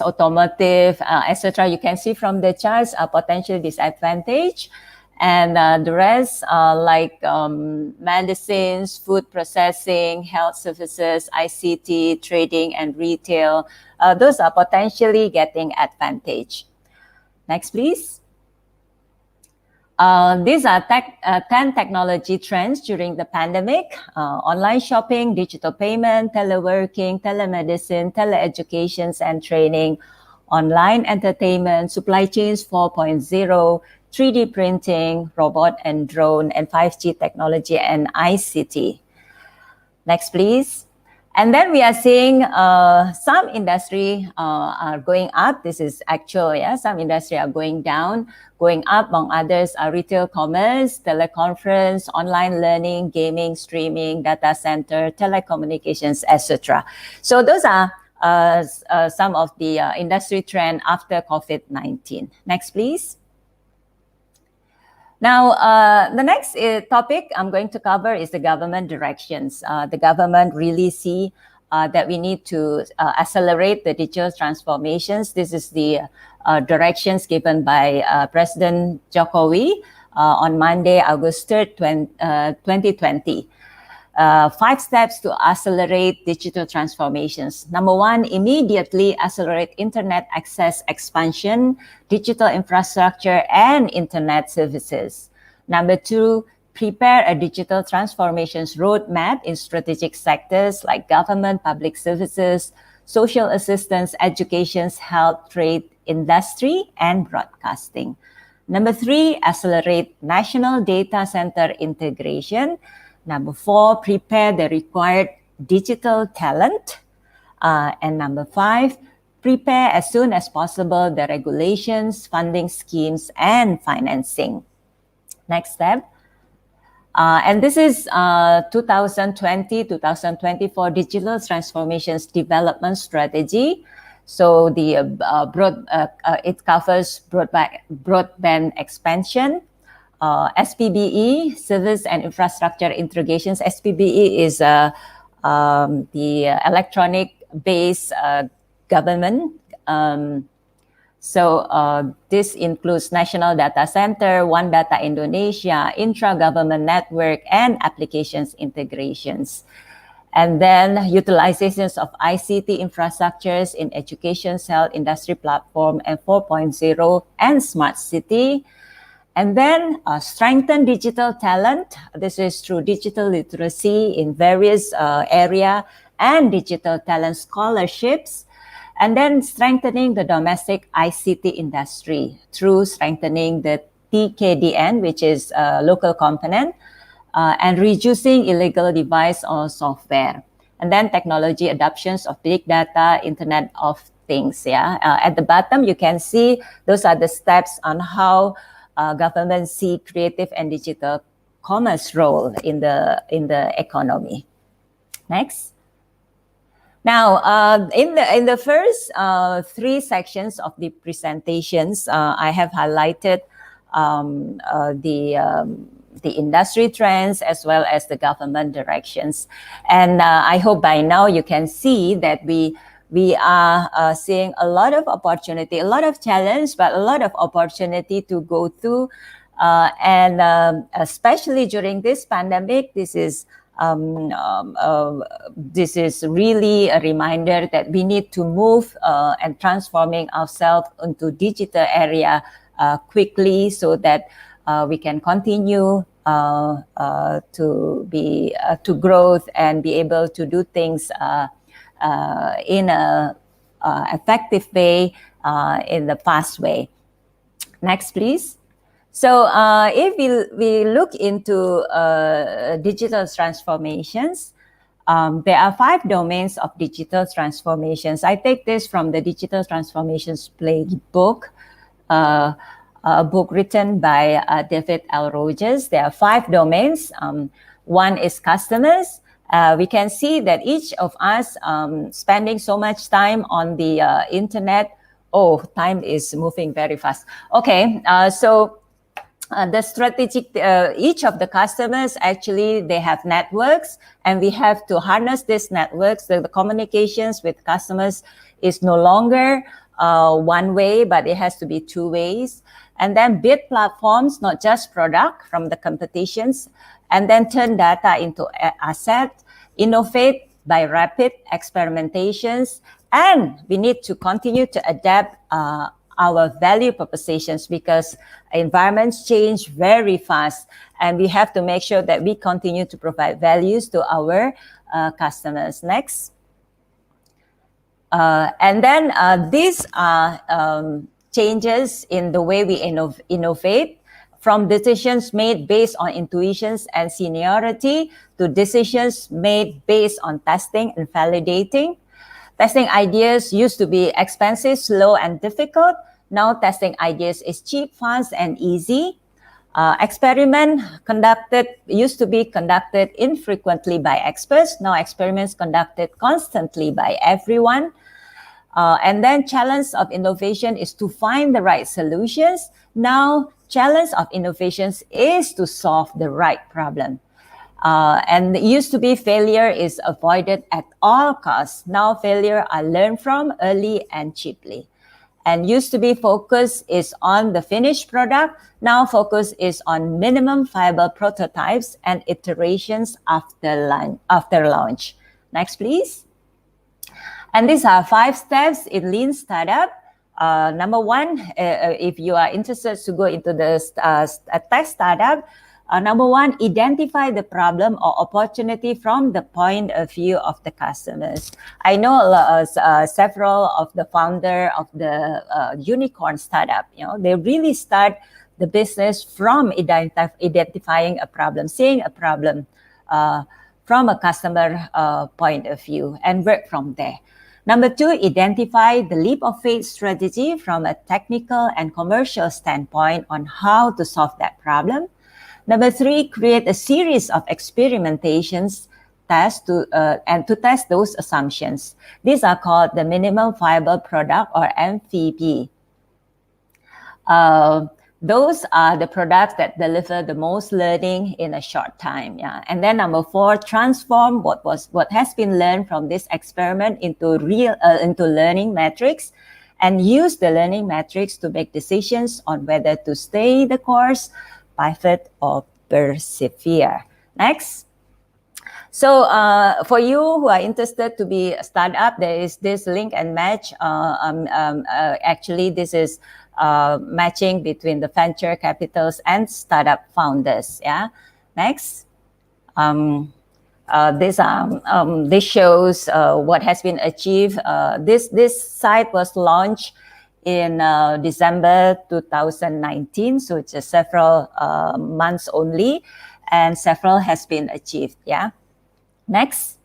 automotive, etc. You can see from the charts are potentially disadvantaged. And the rest like medicines, food processing, health services, ICT, trading, and retail. Those are potentially getting advantage. Next, please. These are 10 technology trends during the pandemic. Online shopping, digital payment, teleworking, telemedicine, teleeducation and training, online entertainment, supply chains 4.0, 3D printing, robot and drone, and 5G technology and ICT. Next, please. And then we are seeing some industry are going up. This is actual, yeah. Some industry are going down. Going up, among others, are retail commerce, teleconference, online learning, gaming, streaming, data center, telecommunications, etc. So those are some of the industry trend after COVID-19. Next, please. Now, the next topic I'm going to cover is the government directions. The government really see that we need to accelerate the digital transformations. This is the directions given by President Jokowi on Monday, August 3rd, 2020. 5 steps to accelerate digital transformations. Number 1, immediately accelerate internet access expansion, digital infrastructure, and internet services. Number 2, prepare a digital transformations roadmap in strategic sectors like government, public services, social assistance, education, health, trade, industry, and broadcasting. Number 3, accelerate national data center integration. Number 4, prepare the required digital talent. And number 5, prepare as soon as possible the regulations, funding schemes, and financing. Next step. And this is 2020-2024 Digital Transformations Development Strategy. So the it covers broadband expansion, SPBE, service and infrastructure integrations. SPBE is the electronic-based government. This includes National Data Center, One Data Indonesia, intra-government network, and applications integrations. And then utilizations of ICT infrastructures in education, health, industry platform, and 4.0, and smart city. And then strengthen digital talent. This is through digital literacy in various area and digital talent scholarships. And then strengthening the domestic ICT industry through strengthening the TKDN, which is a local component, and reducing illegal device or software. And then technology adoptions of big data, Internet of Things. At the bottom, you can see those are the steps on how government see creative and digital commerce role in the economy. Next. Now, in the first 3 sections of the presentations, I have highlighted the industry trends as well as the government directions. And I hope by now you can see that we are seeing a lot of opportunity, a lot of challenge, but a lot of opportunity to go through. And especially during this pandemic, this is really a reminder that we need to move and transforming ourselves into digital area quickly so that we can continue to growth and be able to do things in a effective way, in the fast way. Next, please. So if we look into digital transformations, there are 5 domains of digital transformations. I take this from the Digital Transformations Playbook, a book written by David L. Rogers. There are 5 domains. One is customers. We can see that each of us spending so much time on the internet. Oh, time is moving very fast. Okay, the strategic, each of the customers, actually, they have networks, and we have to harness these networks. The communications with customers is no longer one way, but it has to be 2 ways. And then build platforms, not just product from the competitions, and then turn data into asset, innovate by rapid experimentations, and we need to continue to adapt our value propositions because environments change very fast, and we have to make sure that we continue to provide values to our customers. Next. And then these are changes in the way we innovate, from decisions made based on intuitions and seniority to decisions made based on testing and validating. Testing ideas used to be expensive, slow, and difficult. Now testing ideas is cheap, fast, and easy. Experiment used to be conducted infrequently by experts. Now experiments conducted constantly by everyone. And then challenge of innovation is to find the right solutions. Now challenge of innovations is to solve the right problem. And it used to be failure is avoided at all costs. Now failure are learned from early and cheaply. And used to be focus is on the finished product. Now focus is on minimum viable prototypes and iterations after launch. Next, please. And these are 5 steps in lean startup. Number 1, if you are interested to go into the tech startup, number 1, identify the problem or opportunity from the point of view of the customers. I know several of the founder of the unicorn startup, they really start the business from identifying a problem, seeing a problem from a customer point of view, and work from there. Number 2, identify the leap of faith strategy from a technical and commercial standpoint on how to solve that problem. Number 3, create a series of experimentations to test those assumptions. These are called the minimum viable product or MVP. Those are the products that deliver the most learning in a short time. Yeah. And then number 4, transform what has been learned from this experiment into learning metrics, and use the learning metrics to make decisions on whether to stay the course, pivot, or persevere. Next. So for you who are interested to be a startup, there is this link and match. Actually, this is matching between the venture capitals and startup founders. Yeah. Next. This shows what has been achieved. This site was launched in December 2019, so it's several months only, and several has been achieved. Yeah. Next.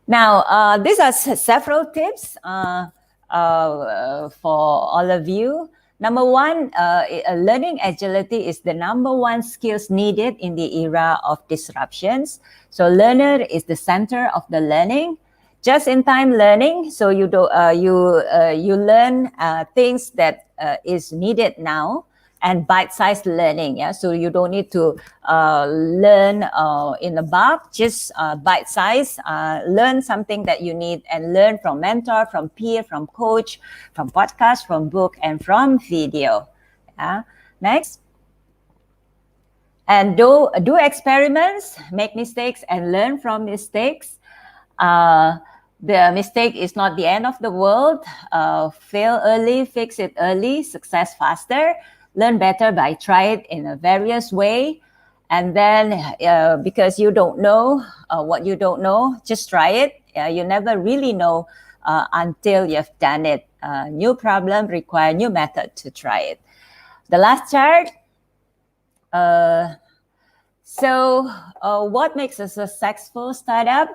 Now, these are several tips for all of you. Number 1, learning agility is the number 1 skills needed in the era of disruptions. So learner is the center of the learning. Just-in-time learning, so you learn things that is needed now, and bite-sized learning. Yeah, so you don't need to learn in a bulk, just bite-sized. Learn something that you need, and learn from mentor, from peer, from coach, from podcast, from book, and from video. Yeah. Next. And do experiments, make mistakes, and learn from mistakes. The mistake is not the end of the world. Fail early, fix it early, success faster. Learn better by try it in a various way. And then because you don't know what you don't know, just try it. You never really know until you've done it. New problem require new method to try it. The last chart. What makes a successful startup?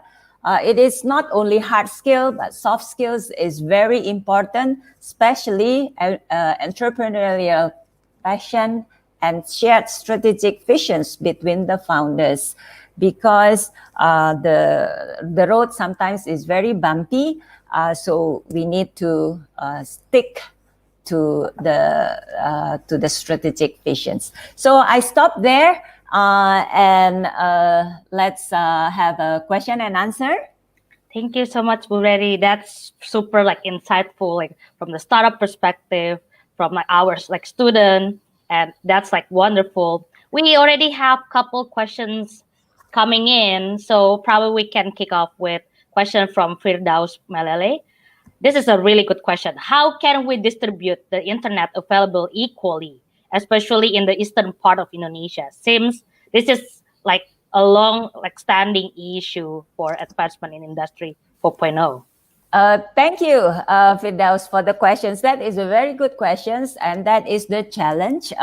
It is not only hard skill, but soft skills is very important, especially entrepreneurial passion and shared strategic visions between the founders, because the road sometimes is very bumpy. So we need to stick to the strategic visions. So I stop there. And let's have a question and answer. Thank you so much, Bureri. That's super insightful, from the startup perspective, from our student, and that's wonderful. We already have a couple questions coming in, so probably we can kick off with question from Firdaus Melele. This is a really good question. How can we distribute the internet available equally, especially in the eastern part of Indonesia? Seems this is a long standing issue for advancement in Industry 4.0. Thank you, Firdaus, for the questions. That is a very good question, and that is the challenge.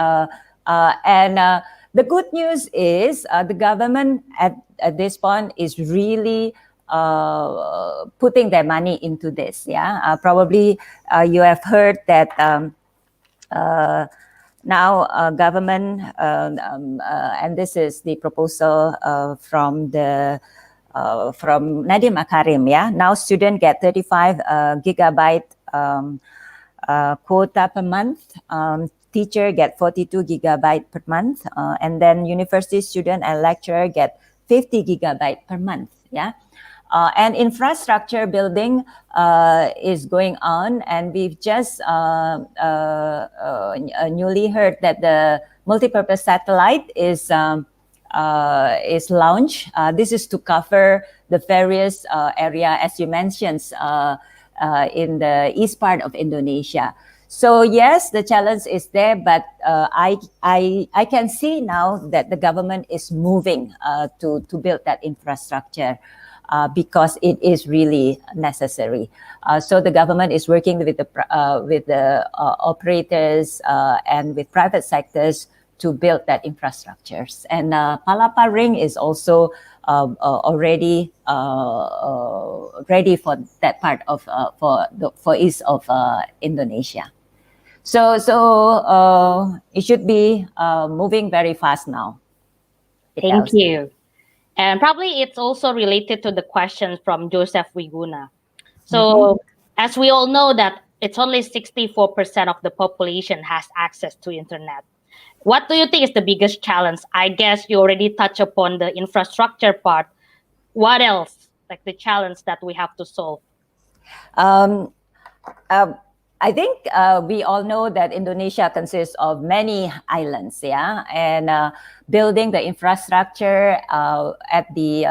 The good news is the government at this point is really putting their money into this. Yeah, probably you have heard that now government, and this is the proposal from Nadiem Makarim. Yeah, now students get 35 gigabyte quota per month. Teacher get 42 gigabyte per month, and then university student and lecturer get 50 gigabyte per month. Yeah. And infrastructure building is going on, and we've just newly heard that the multipurpose satellite is launched. This is to cover the various area, as you mentioned, in the east part of Indonesia. So yes, the challenge is there, but I can see now that the government is moving to build that infrastructure because it is really necessary. So the government is working with the operators and with private sectors to build that infrastructures. And Palapa Ring is also already ready for that part of for east of Indonesia. So it should be moving very fast now. Thank you. And probably it's also related to the question from Joseph Wiguna. So as we all know that it's only 64% of the population has access to internet. What do you think is the biggest challenge? I guess you already touched upon the infrastructure part. What else, like the challenge that we have to solve? I think we all know that Indonesia consists of many islands, yeah, and building the infrastructure at the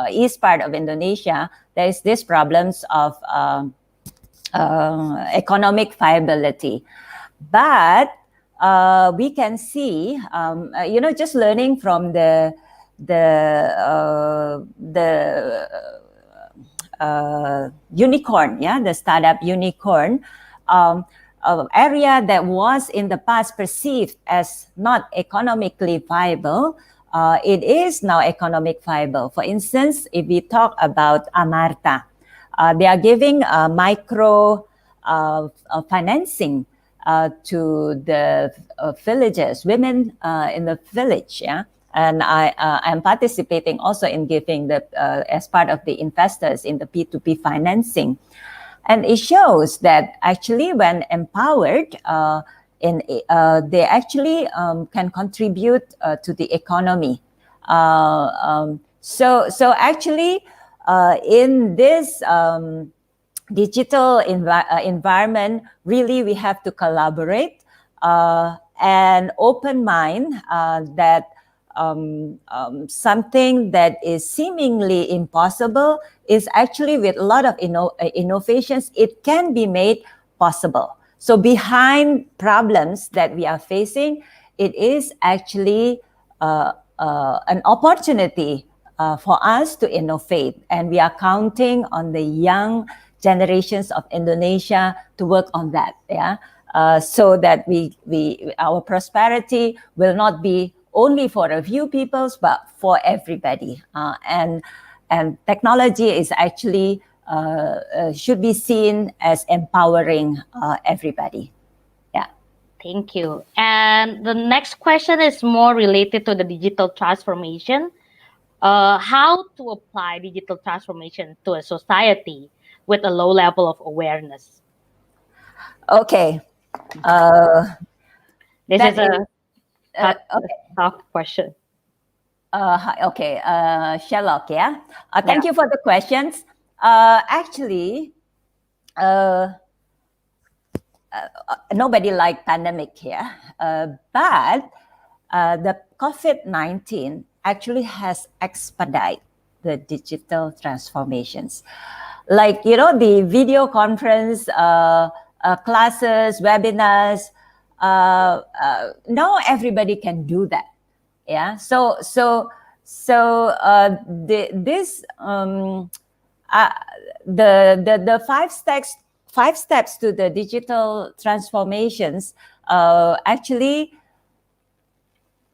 east part of Indonesia, there is this problems of economic viability. But we can see, just learning from the unicorn, yeah, the startup unicorn, area that was in the past perceived as not economically viable, it is now economic viable. For instance, if we talk about Amarta, they are giving micro financing to the villagers, women in the village, yeah. And I'm participating also in giving as part of the investors in the P2P financing. And it shows that actually when empowered, they actually can contribute to the economy. So actually in this digital environment, really we have to collaborate and open mind that something that is seemingly impossible is actually, with a lot of innovations, it can be made possible. So behind problems that we are facing, it is actually an opportunity for us to innovate. And we are counting on the young generations of Indonesia to work on that, yeah, so that our prosperity will not be only for a few peoples, but for everybody. And technology is actually should be seen as empowering everybody. Yeah. Thank you. And the next question is more related to the digital transformation. How to apply digital transformation to a society with a low level of awareness? Okay. This is a okay. tough question. Okay, Sherlock, yeah. Thank you for the questions. Actually, nobody liked pandemic here, but the COVID-19 actually has expedited the digital transformations. Like, the video conference, classes, webinars, now everybody can do that. Yeah. So the five steps to the digital transformations actually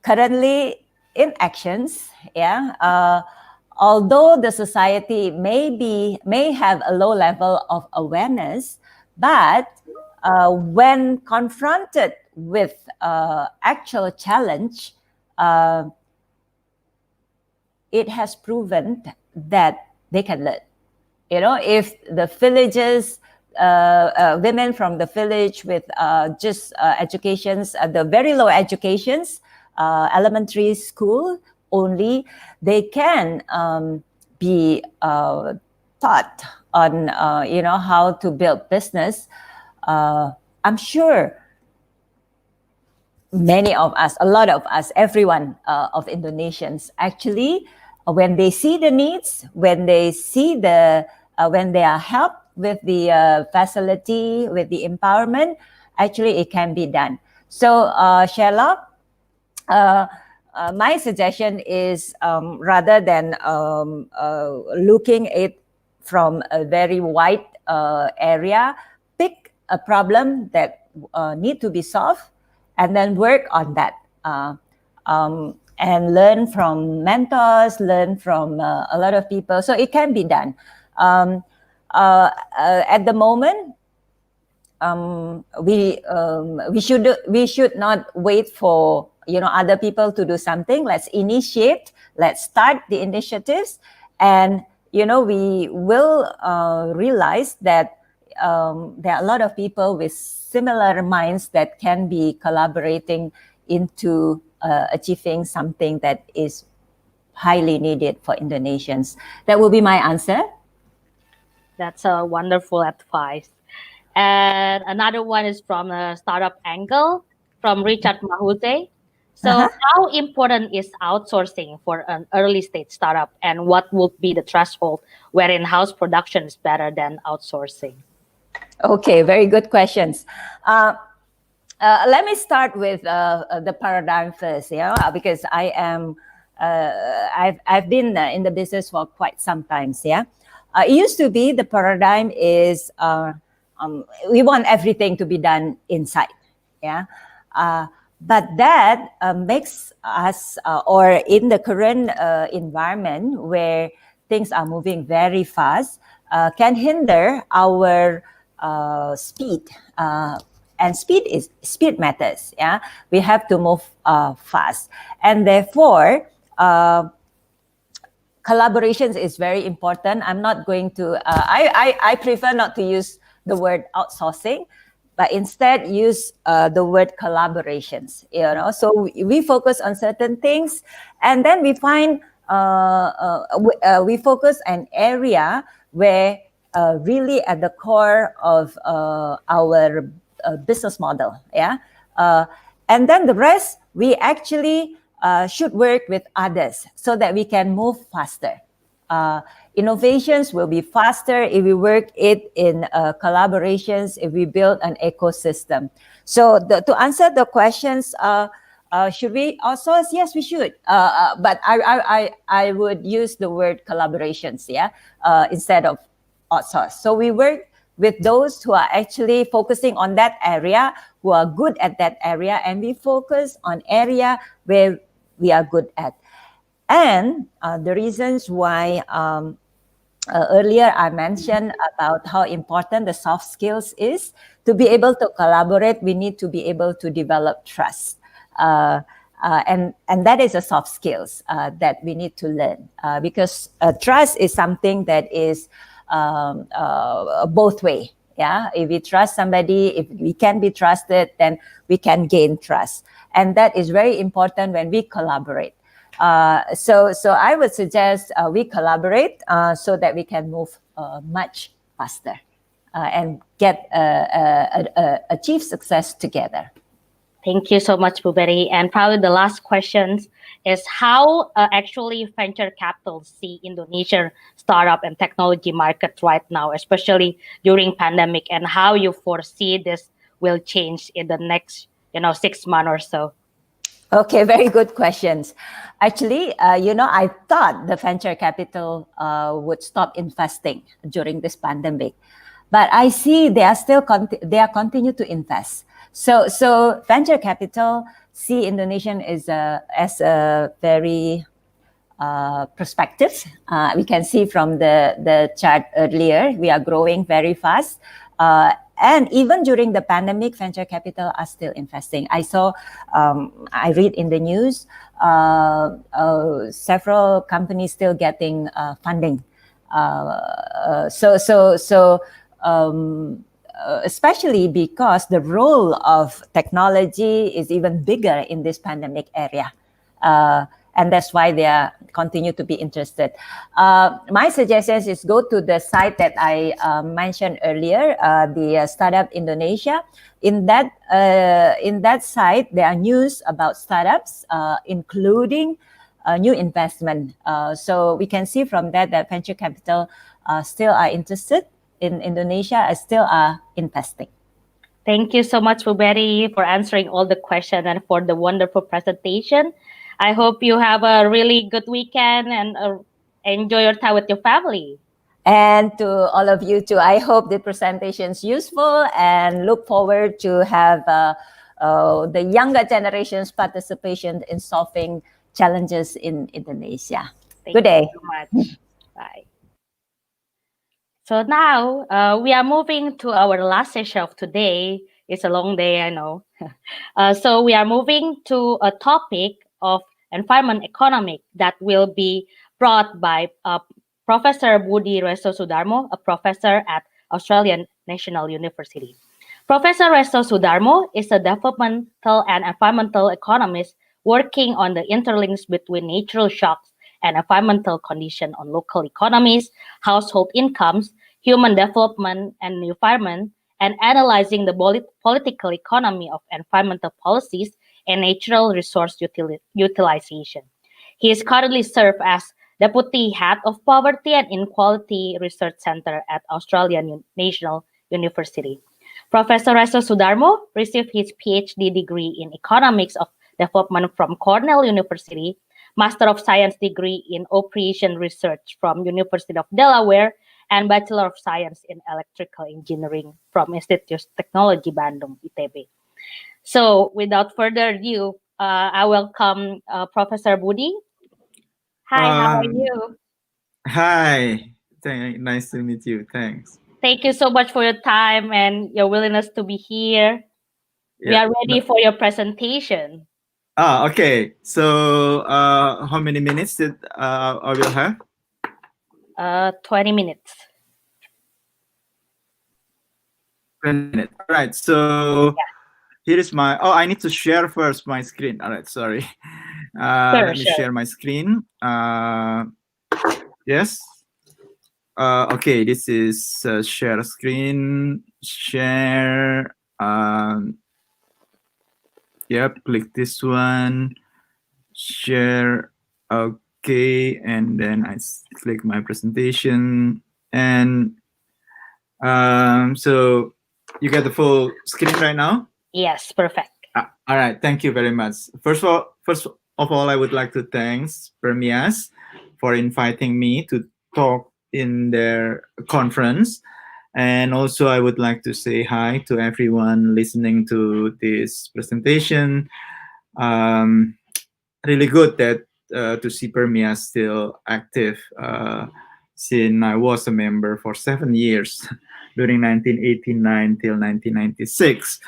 currently in actions. Yeah. Although the society may have a low level of awareness, but when confronted with actual challenge, it has proven that they can learn. If the villages, women from the village with just educations, the very low educations, elementary school only, they can be taught on how to build business, I'm sure many of us, a lot of us, everyone of Indonesians actually, when they see the needs, when they see when they are helped with the facility, with the empowerment, actually it can be done. So Sherlock, my suggestion is rather than looking at it from a very wide area, pick a problem that need to be solved and then work on that. And learn from mentors, learn from a lot of people. So it can be done. At the moment, we should not wait for other people to do something. Let's initiate. Let's start the initiatives, and we will realize that there are a lot of people with similar minds that can be collaborating into achieving something that is highly needed for Indonesians. That will be my answer. That's a wonderful advice. And another one is from a startup angle from Richard Mahute. So how important is outsourcing for an early stage startup, and what would be the threshold where in-house production is better than outsourcing? Okay, very good questions. Let me start with the paradigm first, because I am, I've been in the business for quite some time, It used to be the paradigm is we want everything to be done inside, but that makes us, or in the current environment where things are moving very fast, can hinder our speed. And speed matters. We have to move fast, and therefore collaborations is very important. I'm not going to. I prefer not to use the word outsourcing, but instead use the word collaborations. So we focus on certain things, and then we find we focus an area where really at the core of our business model, and then the rest we actually should work with others so that we can move faster. Innovations will be faster if we work it in collaborations, if we build an ecosystem. So to answer the questions, should we outsource? Yes, we should. But I would use the word collaborations, instead of outsource. So we work with those who are actually focusing on that area, who are good at that area, and we focus on area where we are good at. And the reasons why earlier I mentioned about how important the soft skills is. To be able to collaborate, we need to be able to develop trust. And that is a soft skills that we need to learn, because trust is something that is both way. If we trust somebody, if we can be trusted, then we can gain trust, and that is very important when we collaborate. So I would suggest we collaborate so that we can move much faster and get achieve success together. Thank you so much, Buberi. And probably the last question is how actually venture capital see Indonesian startup and technology market right now, especially during pandemic, and how you foresee this will change in the next 6 months or so. Okay, very good questions. Actually, I thought the venture capital would stop investing during this pandemic, but I see they are still continue to invest. So venture capital see Indonesian as a very perspective. We can see from the chart earlier, we are growing very fast. And even during the pandemic, venture capital are still investing. I read in the news, several companies still getting funding. Especially because the role of technology is even bigger in this pandemic area. And that's why they are continue to be interested. My suggestion is go to the site that I mentioned earlier, the Startup Indonesia. In that site, there are news about startups, including new investment. So we can see from that venture capital still are interested in Indonesia, still are investing. Thank you so much, Fuberi, for answering all the questions and for the wonderful presentation. I hope you have a really good weekend and enjoy your time with your family. And to all of you too, I hope the presentation is useful and look forward to have the younger generation's participation in solving challenges in Indonesia. Good day. Thank you so much. Bye. So now we are moving to our last session of today. It's a long day, I know. So we are moving to a topic of environment economics that will be brought by Professor Budi Resto Sudarmo, a professor at Australian National University. Professor Resto Sudarmo is a developmental and environmental economist working on the interlinks between natural shocks and environmental conditions on local economies, household incomes, human development and environment, and analyzing the political economy of environmental policies and natural resource utilization. He is currently served as Deputy Head of Poverty and Inequality Research Center at Australian National University. Professor Resto Sudarmo received his PhD degree in Economics of Development from Cornell University, Master of Science degree in Operation Research from University of Delaware, and Bachelor of Science in Electrical Engineering from Institute of Technology Bandung, ITB. So without further ado, I welcome Professor Budi. Hi, how are you? Hi, nice to meet you. Thanks. Thank you so much for your time and your willingness to be here. We are ready for your presentation. Okay. So how many minutes did I will have? 20 minutes. 20 minutes. All right. So here is my. Oh, I need to share first my screen. All right. Sorry. Let me share my screen. Yes. Okay. This is share screen. Share. Yep. Click this one. Share. Okay, and then I click my presentation, and so you get the full screen right now? Yes, perfect. All right, thank you very much. First of all, I would like to thank PERMIAS for inviting me to talk in their conference, and also I would like to say hi to everyone listening to this presentation. Really good that to see PERMIAS still active since I was a member for 7 years during 1989 till 1996.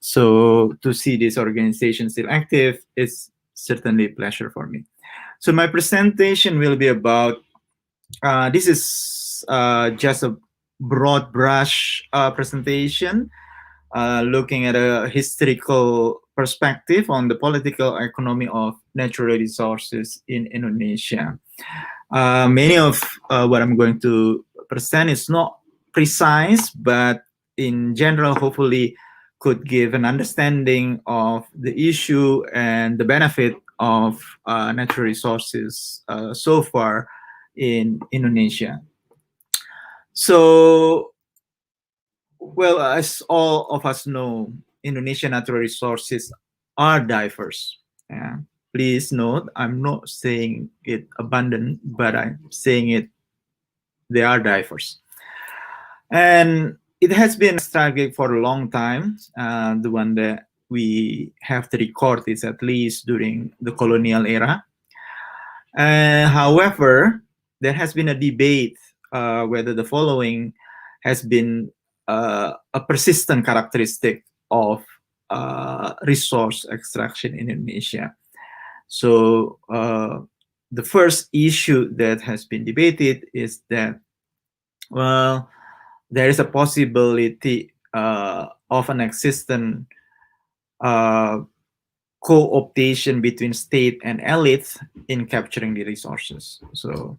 So to see this organization still active is certainly a pleasure for me. So my presentation will be about, this is just a broad brush presentation looking at a historical perspective on the political economy of natural resources in Indonesia. Many of what I'm going to present is not precise, but in general, hopefully could give an understanding of the issue and the benefit of natural resources so far in Indonesia. So, well, as all of us know, Indonesian natural resources are diverse. Please note, I'm not saying it abundant, but I'm saying it, they are diverse. And it has been a struggle for a long time. The one that we have to record is at least during the colonial era. However, there has been a debate whether the following has been a persistent characteristic of resource extraction in Indonesia. So the first issue that has been debated is that, well, there is a possibility of an existent co-optation between state and elites in capturing the resources. So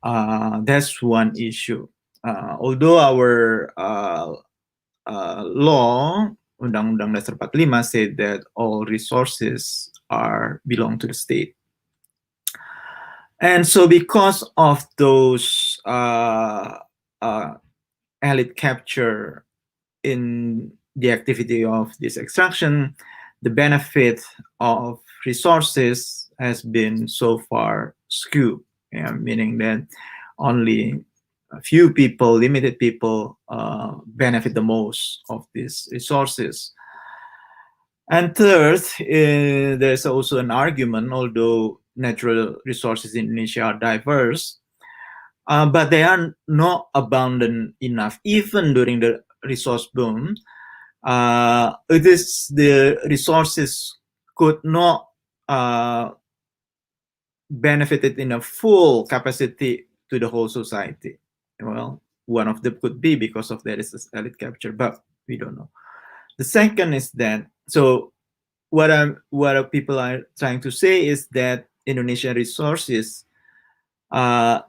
that's one issue. Although our law, Undang-Undang Dasar 45, said that all resources belong to the state. And so because of those elite capture in the activity of this extraction, the benefit of resources has been so far skewed, meaning that only a few people, limited people, benefit the most of these resources. And third, there's also an argument, although natural resources in Indonesia are diverse, but they are not abundant enough, even during the resource boom. The resources could not benefit it in a full capacity to the whole society. Well, one of them could be because of that is elite capture, but we don't know. The second is that, so what people are trying to say is that Indonesian resources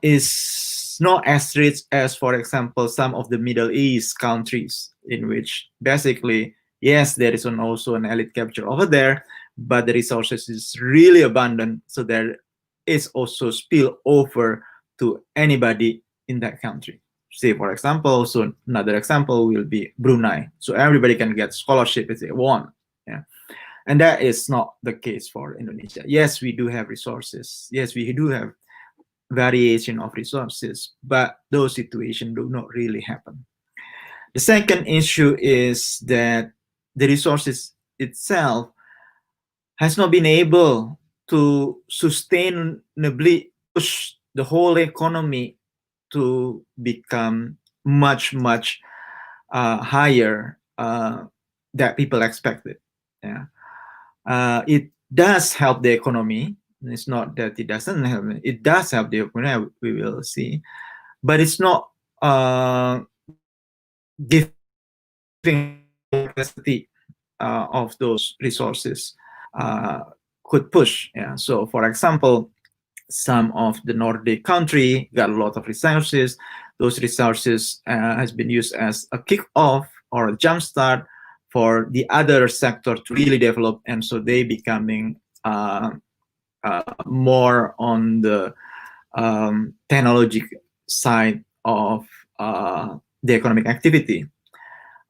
is not as rich as, for example, some of the Middle East countries, in which basically, yes, there is also an elite capture over there, but the resources is really abundant, so there is also spill over to anybody in that country. Say, for example, so another example will be Brunei. So everybody can get scholarship if they want. Yeah. And that is not the case for Indonesia. Yes, we do have resources. Yes, we do have variation of resources, but those situations do not really happen. The second issue is that the resources itself has not been able to sustainably push the whole economy to become much higher that people expected. Yeah, it does help the economy. It's not that it doesn't help. It does help the economy. We will see, but it's not giving capacity of those resources could push. Yeah. So, for example, some of the Nordic country got a lot of resources. Those resources has been used as a kick-off or a jumpstart for the other sector to really develop, and so they becoming more on the technology side of the economic activity.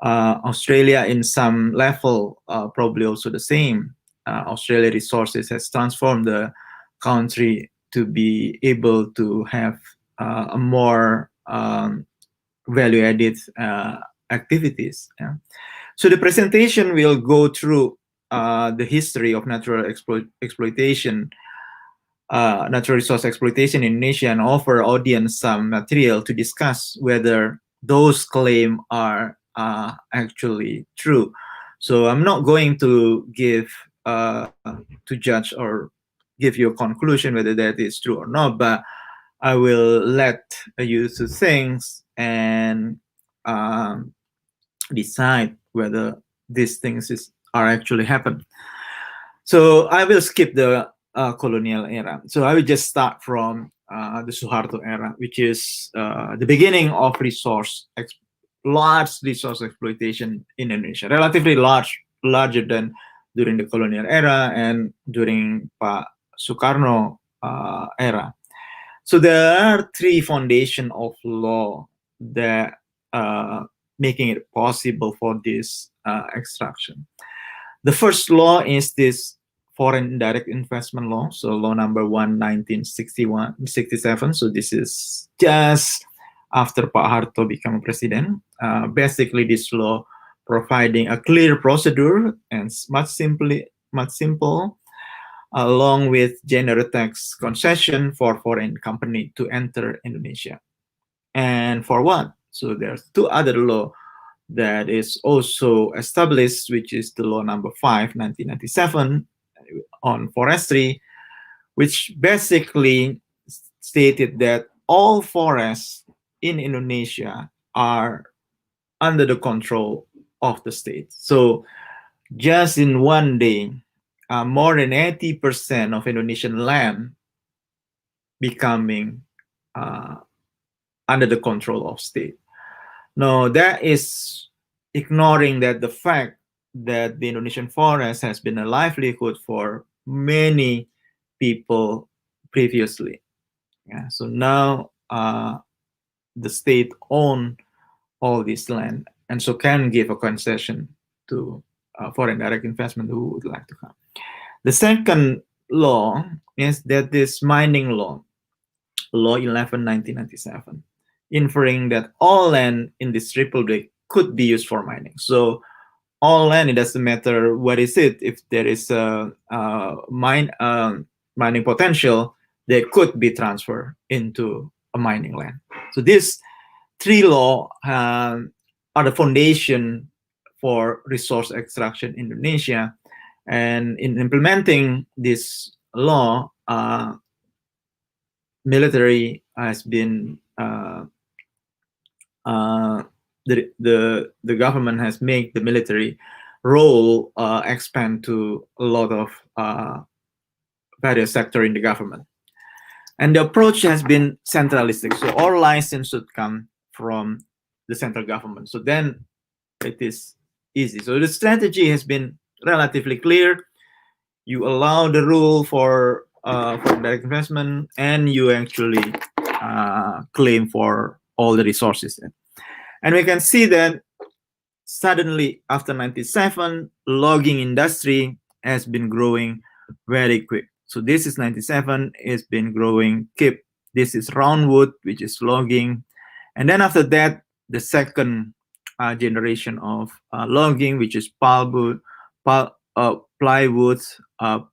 Australia, in some level, probably also the same. Australia resources has transformed the country to be able to have a more value-added activities. Yeah. So the presentation will go through the history of natural exploitation, natural resource exploitation in Indonesia, and offer audience some material to discuss whether those claims are actually true. So I'm not going to give to judge or give you a conclusion whether that is true or not, but I will let you to think and decide whether these things are actually happen. So I will skip the colonial era. So I will just start from the Suharto era, which is the beginning of large resource exploitation in Indonesia, relatively larger than during the colonial era and during Pak Sukarno era. So there are three foundations of law that making it possible for this extraction. The first law is this foreign direct investment law. So law number 1, 1967. So this is just after Pak Harto became president. Basically, this law providing a clear procedure and much simple, along with general tax concession for foreign company to enter Indonesia. And for what? So there's two other law that is also established, which is the law number 5, 1997 on forestry, which basically stated that all forests in Indonesia are under the control of the state. So just in one day, more than 80% of Indonesian land becoming under the control of state. Now, that is ignoring that the fact that the Indonesian forest has been a livelihood for many people previously. Yeah, so now the state own all this land and so can give a concession to foreign direct investment who would like to come. The second law is that this mining law, Law 11, 1997, inferring that all land in this republic could be used for mining. So all land, it doesn't matter what is it, if there is a mining potential, they could be transferred into a mining land. So these three laws are the foundation for resource extraction in Indonesia. And in implementing this law, military has been the government has made the military role expand to a lot of various sectors in the government. And the approach has been centralistic. So all license should come from the central government. So then it is easy. So the strategy has been relatively clear. You allow the rule for direct investment, and you actually claim for all the resources. And we can see that suddenly after 97, logging industry has been growing very quick. So this is 97, it's been growing, keep. This is roundwood, which is logging. And then after that, the second generation of logging, which is plywood,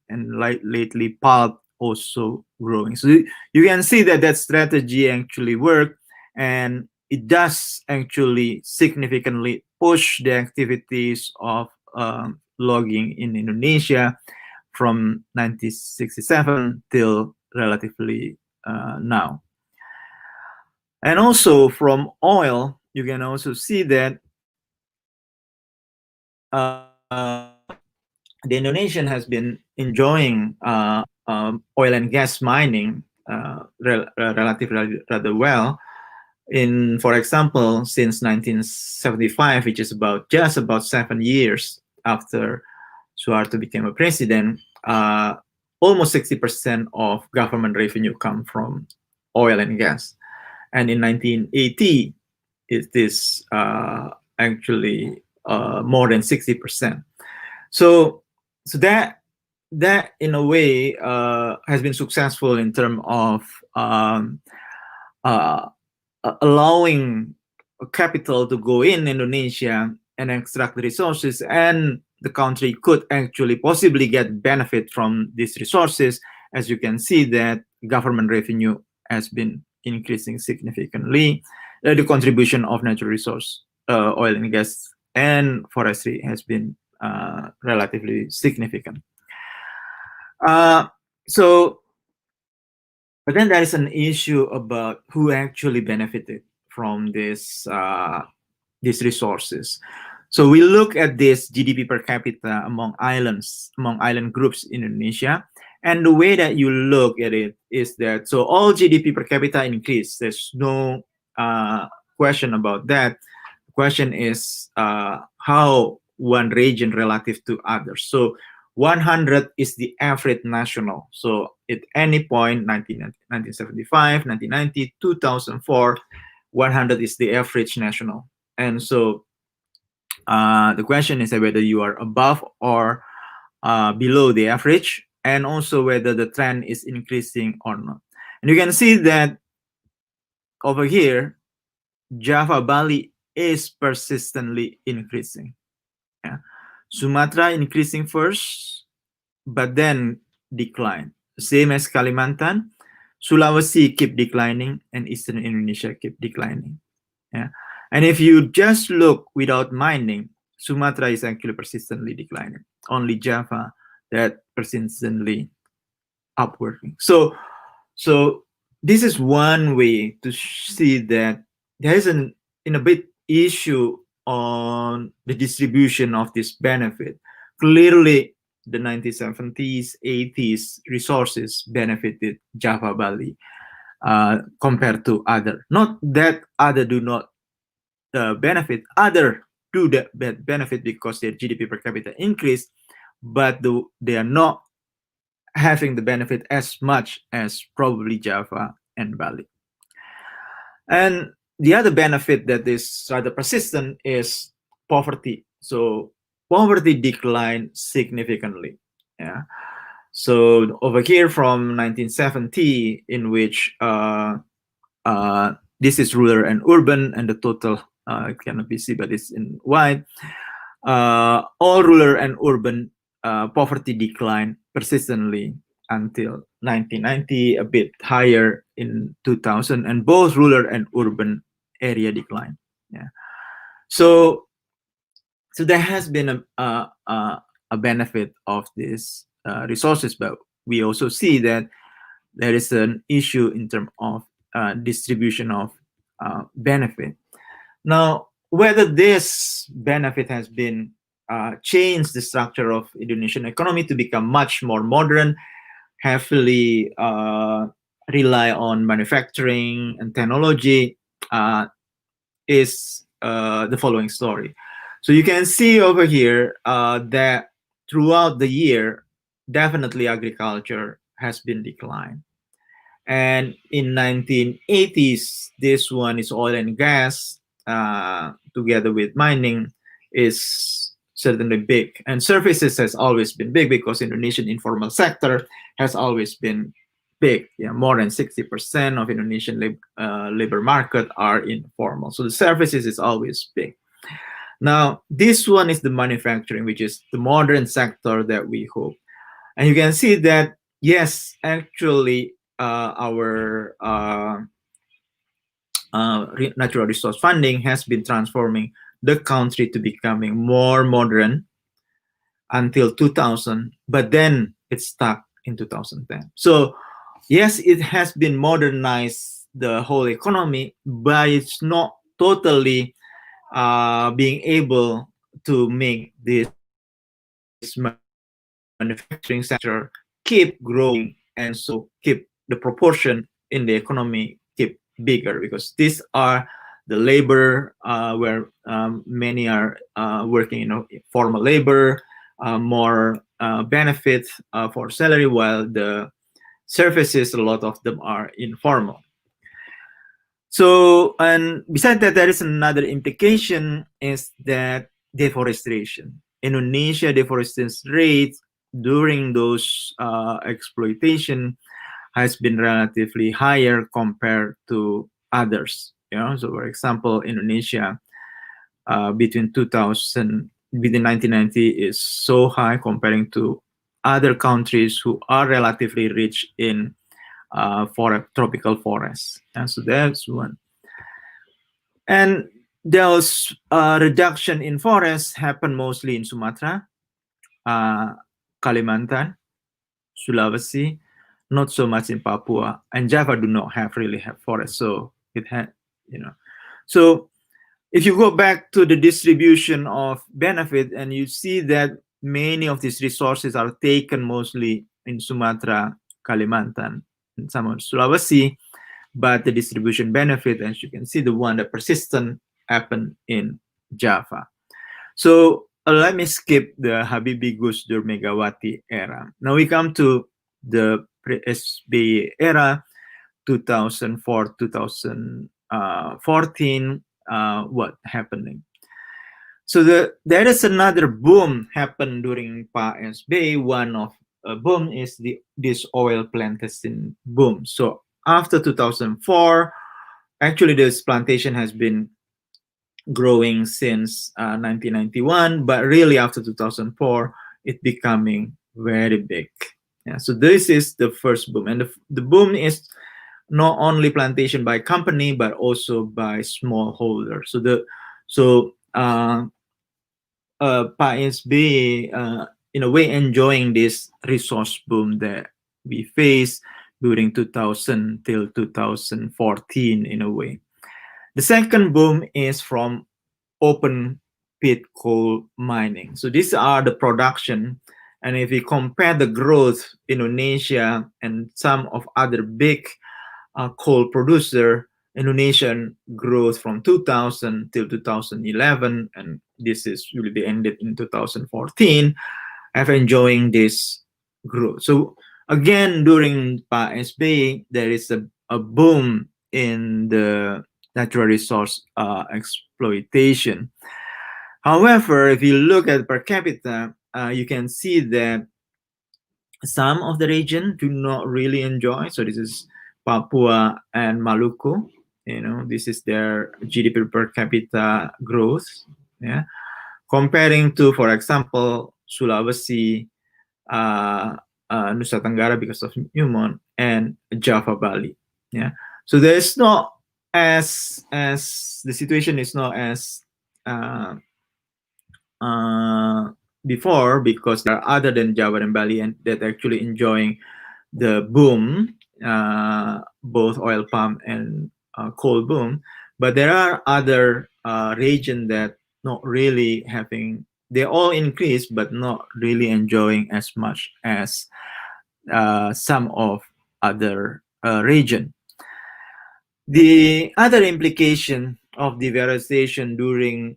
and lately pulp also growing. So you can see that that strategy actually worked, and it does actually significantly push the activities of logging in Indonesia from 1967 till relatively now. And also from oil, you can also see that the Indonesian has been enjoying oil and gas mining relatively rather well. For example, since 1975, which is just about 7 years after Suharto became a president, almost 60% of government revenue come from oil and gas. And in 1980, it is actually more than 60%. So that in a way has been successful in terms of allowing capital to go in Indonesia and extract the resources, and the country could actually possibly get benefit from these resources. As you can see, that government revenue has been increasing significantly. The contribution of natural resource, oil and gas, and forestry has been relatively significant. But then there is an issue about who actually benefited from these resources. So we look at this GDP per capita among island groups in Indonesia, and the way that you look at it is that so all GDP per capita increased. There's no question about that. The question is how one region relative to others. So 100 is the average national. So at any point, 1975, 1990, 2004, 100 is the average national. And so the question is whether you are above or below the average, and also whether the trend is increasing or not. And you can see that over here, Java, Bali is persistently increasing. Yeah. Sumatra increasing first, but then decline. Same as Kalimantan, Sulawesi keep declining, and Eastern Indonesia keep declining. Yeah. And if you just look without mining, Sumatra is actually persistently declining. Only Java that persistently upwarding. So this is one way to see that there is a bit issue on the distribution of this benefit. Clearly, the 1970s, 80s resources benefited Java Bali compared to other. Not that other do not benefit, other do that benefit because their GDP per capita increased, but they are not having the benefit as much as probably Java and Bali. And the other benefit that is rather persistent is poverty. So poverty declined significantly. Yeah. So over here from 1970, in which this is rural and urban, and the total cannot be seen, but it's in white. All rural and urban poverty declined persistently until 1990, a bit higher in 2000, and both rural and urban area decline. Yeah. So there has been a benefit of these resources, but we also see that there is an issue in terms of distribution of benefit. Now, whether this benefit has been changed the structure of Indonesian economy to become much more modern, heavily rely on manufacturing and technology, is the following story. So you can see over here that throughout the year, definitely agriculture has been declined. And in 1980s, this one is oil and gas, together with mining, is certainly big. And services has always been big because Indonesian informal sector has always been big. Yeah, more than 60% of Indonesian labor market are informal. So the services is always big. Now, this one is the manufacturing, which is the modern sector that we hope. And you can see that, yes, actually, our natural resource funding has been transforming the country to becoming more modern until 2000, but then it stuck in 2010. So yes, it has been modernized the whole economy, but it's not totally being able to make this manufacturing sector keep growing, and so keep the proportion in the economy keep bigger, because these are the labor where many are working in formal labor, more benefits for salary, while the services, a lot of them are informal. So, and besides that, there is another implication, is that deforestation. Indonesia deforestation rate during those exploitation has been relatively higher compared to others. So for example, Indonesia between 1990 is so high comparing to other countries who are relatively rich in tropical forests. And so that's one. And those reduction in forests happen mostly in Sumatra, Kalimantan, Sulawesi, not so much in Papua, and Java do not really have forests. So it had, So if you go back to the distribution of benefit, and you see that many of these resources are taken mostly in Sumatra, Kalimantan, and some of Sulawesi, but the distribution benefit, as you can see, the one that persistent happened in Java. So let me skip the Habibie Gus Dur Megawati era. Now we come to the SBY era, 2004, 2014. What happening? So there is another boom happened during Pak SBY. One of boom is this oil plantation boom. So after 2004, actually this plantation has been growing since 1991, but really after 2004, it becoming very big. Yeah, so this is the first boom, and the boom is not only plantation by company but also by smallholder. So Pak SBY in a way enjoying this resource boom that we faced during 2000 till 2014 in a way. The second boom is from open pit coal mining. So these are the production And if we compare the growth Indonesia and some of other big coal producer, Indonesian growth from 2000 till 2011, and this is will be ended in 2014, have enjoying this growth. So again, during Pak SBY, there is a boom in the natural resource exploitation. However, if you look at per capita, you can see that some of the region do not really enjoy. So this is Papua and Maluku. You know, this is their GDP per capita growth. Yeah, comparing to, for example, Sulawesi, Nusa Tenggara because of Newmont, and Java, Bali. Yeah, so there's not as the situation is not as before, because there are other than Java and Bali and that actually enjoying the boom, both oil palm and coal boom. But there are other regions that not really having, they all increase but not really enjoying as much as some of other region. The other implication of the variation during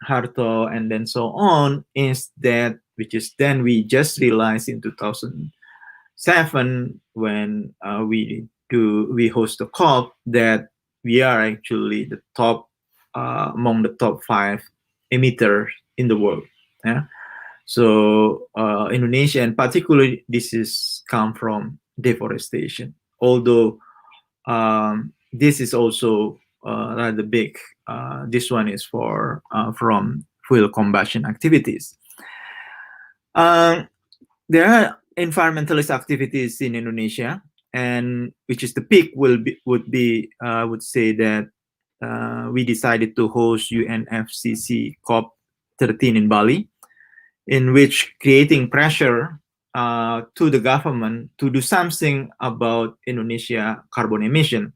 Harto and then so on is that, which is then we just realized in 2007 when we host the COP, that we are actually the top among the top 5 emitters in the world. Yeah? So Indonesia, and particularly this is come from deforestation, although this is also rather big. This one is for from fuel combustion activities. There are environmentalist activities in Indonesia, and which is the peak would be I would say that we decided to host UNFCCC COP 13 in Bali, in which creating pressure to the government to do something about Indonesia carbon emission.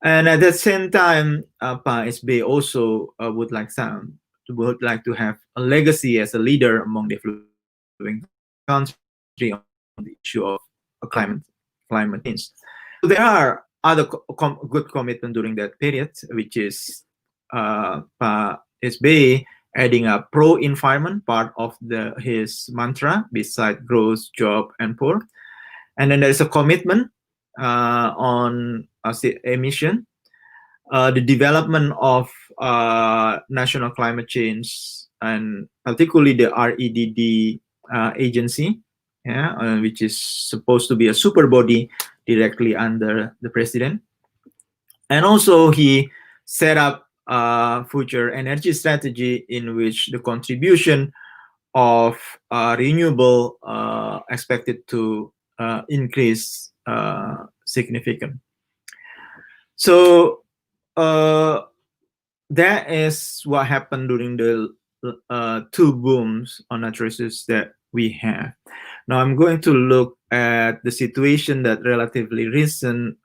And at the same time, Pak SBY also would like to have a legacy as a leader among developing countries on the issue of climate change. So there are other good commitment during that period, which is Pak SBY adding a pro-environment part of his mantra beside growth, job, and poor. And then there's a commitment on emission, the development of national climate change, and particularly the REDD agency, yeah, which is supposed to be a super body directly under the president. And also he set up a future energy strategy in which the contribution of renewable expected to increase significant. So that is what happened during the 2 booms on natural resources that we have. Now I'm going to look at the situation that relatively recent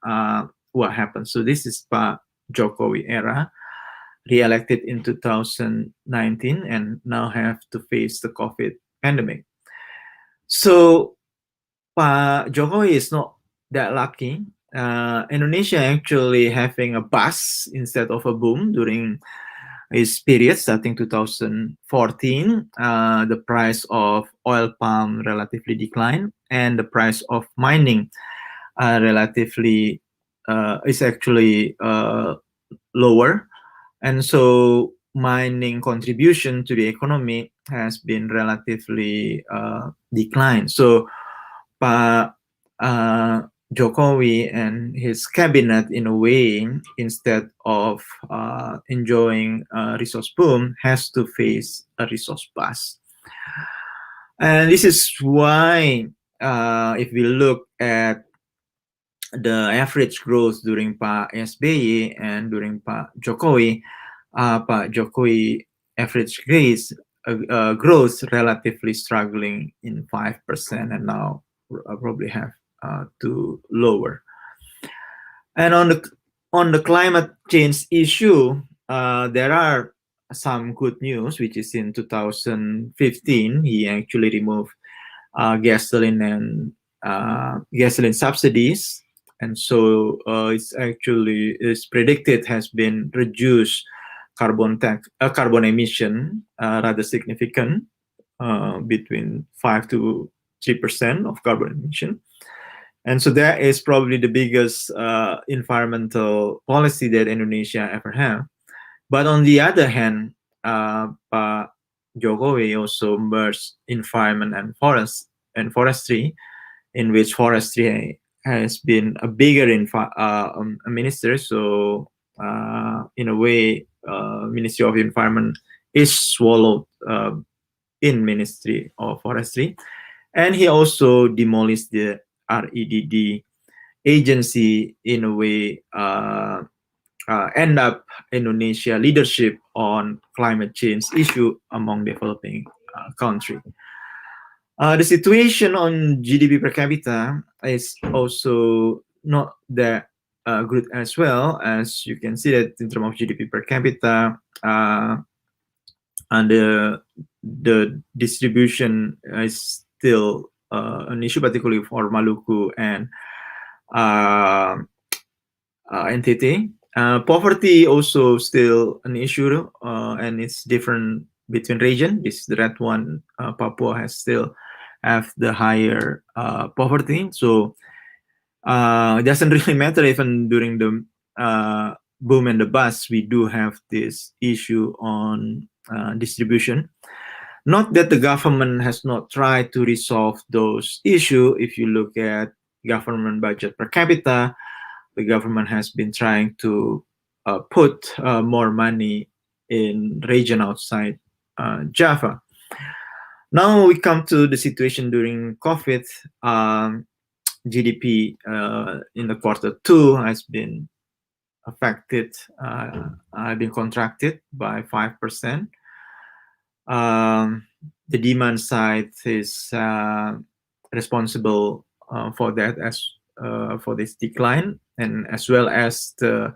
what happened. So this is Pak Jokowi era, re-elected in 2019 and now have to face the COVID pandemic. So Pak Jokowi is not that lucky. Indonesia actually having a bust instead of a boom during his period starting 2014. The price of oil palm relatively declined, and the price of mining relatively is actually lower, and so mining contribution to the economy has been relatively declined. So Pak Jokowi and his cabinet, in a way, instead of enjoying a resource boom, has to face a resource bust. And this is why, if we look at the average growth during Pak SBY and during Pak Jokowi average growth relatively struggling in 5%, and now probably have to lower. And on the climate change issue, there are some good news, which is in 2015, he actually removed gasoline and gasoline subsidies, and so it's predicted has been reduced carbon emission rather significant, between 5 to 3% of carbon emission. And so that is probably the biggest environmental policy that Indonesia ever had. But on the other hand, Pak Jokowi also merged environment and forestry, in which forestry has been a bigger minister. So in a way, Ministry of Environment is swallowed in Ministry of Forestry. And he also demolished the REDD agency, in a way, end up Indonesia leadership on climate change issue among developing country. The situation on GDP per capita is also not that good as well. As you can see that in terms of GDP per capita, and the distribution is still an issue, particularly for Maluku and NTT. Poverty also still an issue, and it's different between region. This the red one, Papua has still have the higher poverty. So it doesn't really matter even during the boom and the bust, we do have this issue on distribution. Not that the government has not tried to resolve those issues. If you look at government budget per capita, the government has been trying to put more money in region outside Java. Now we come to the situation during COVID. GDP in the Q2 has been affected, been contracted by 5%. The demand side is responsible for that, as for this decline, and as well as the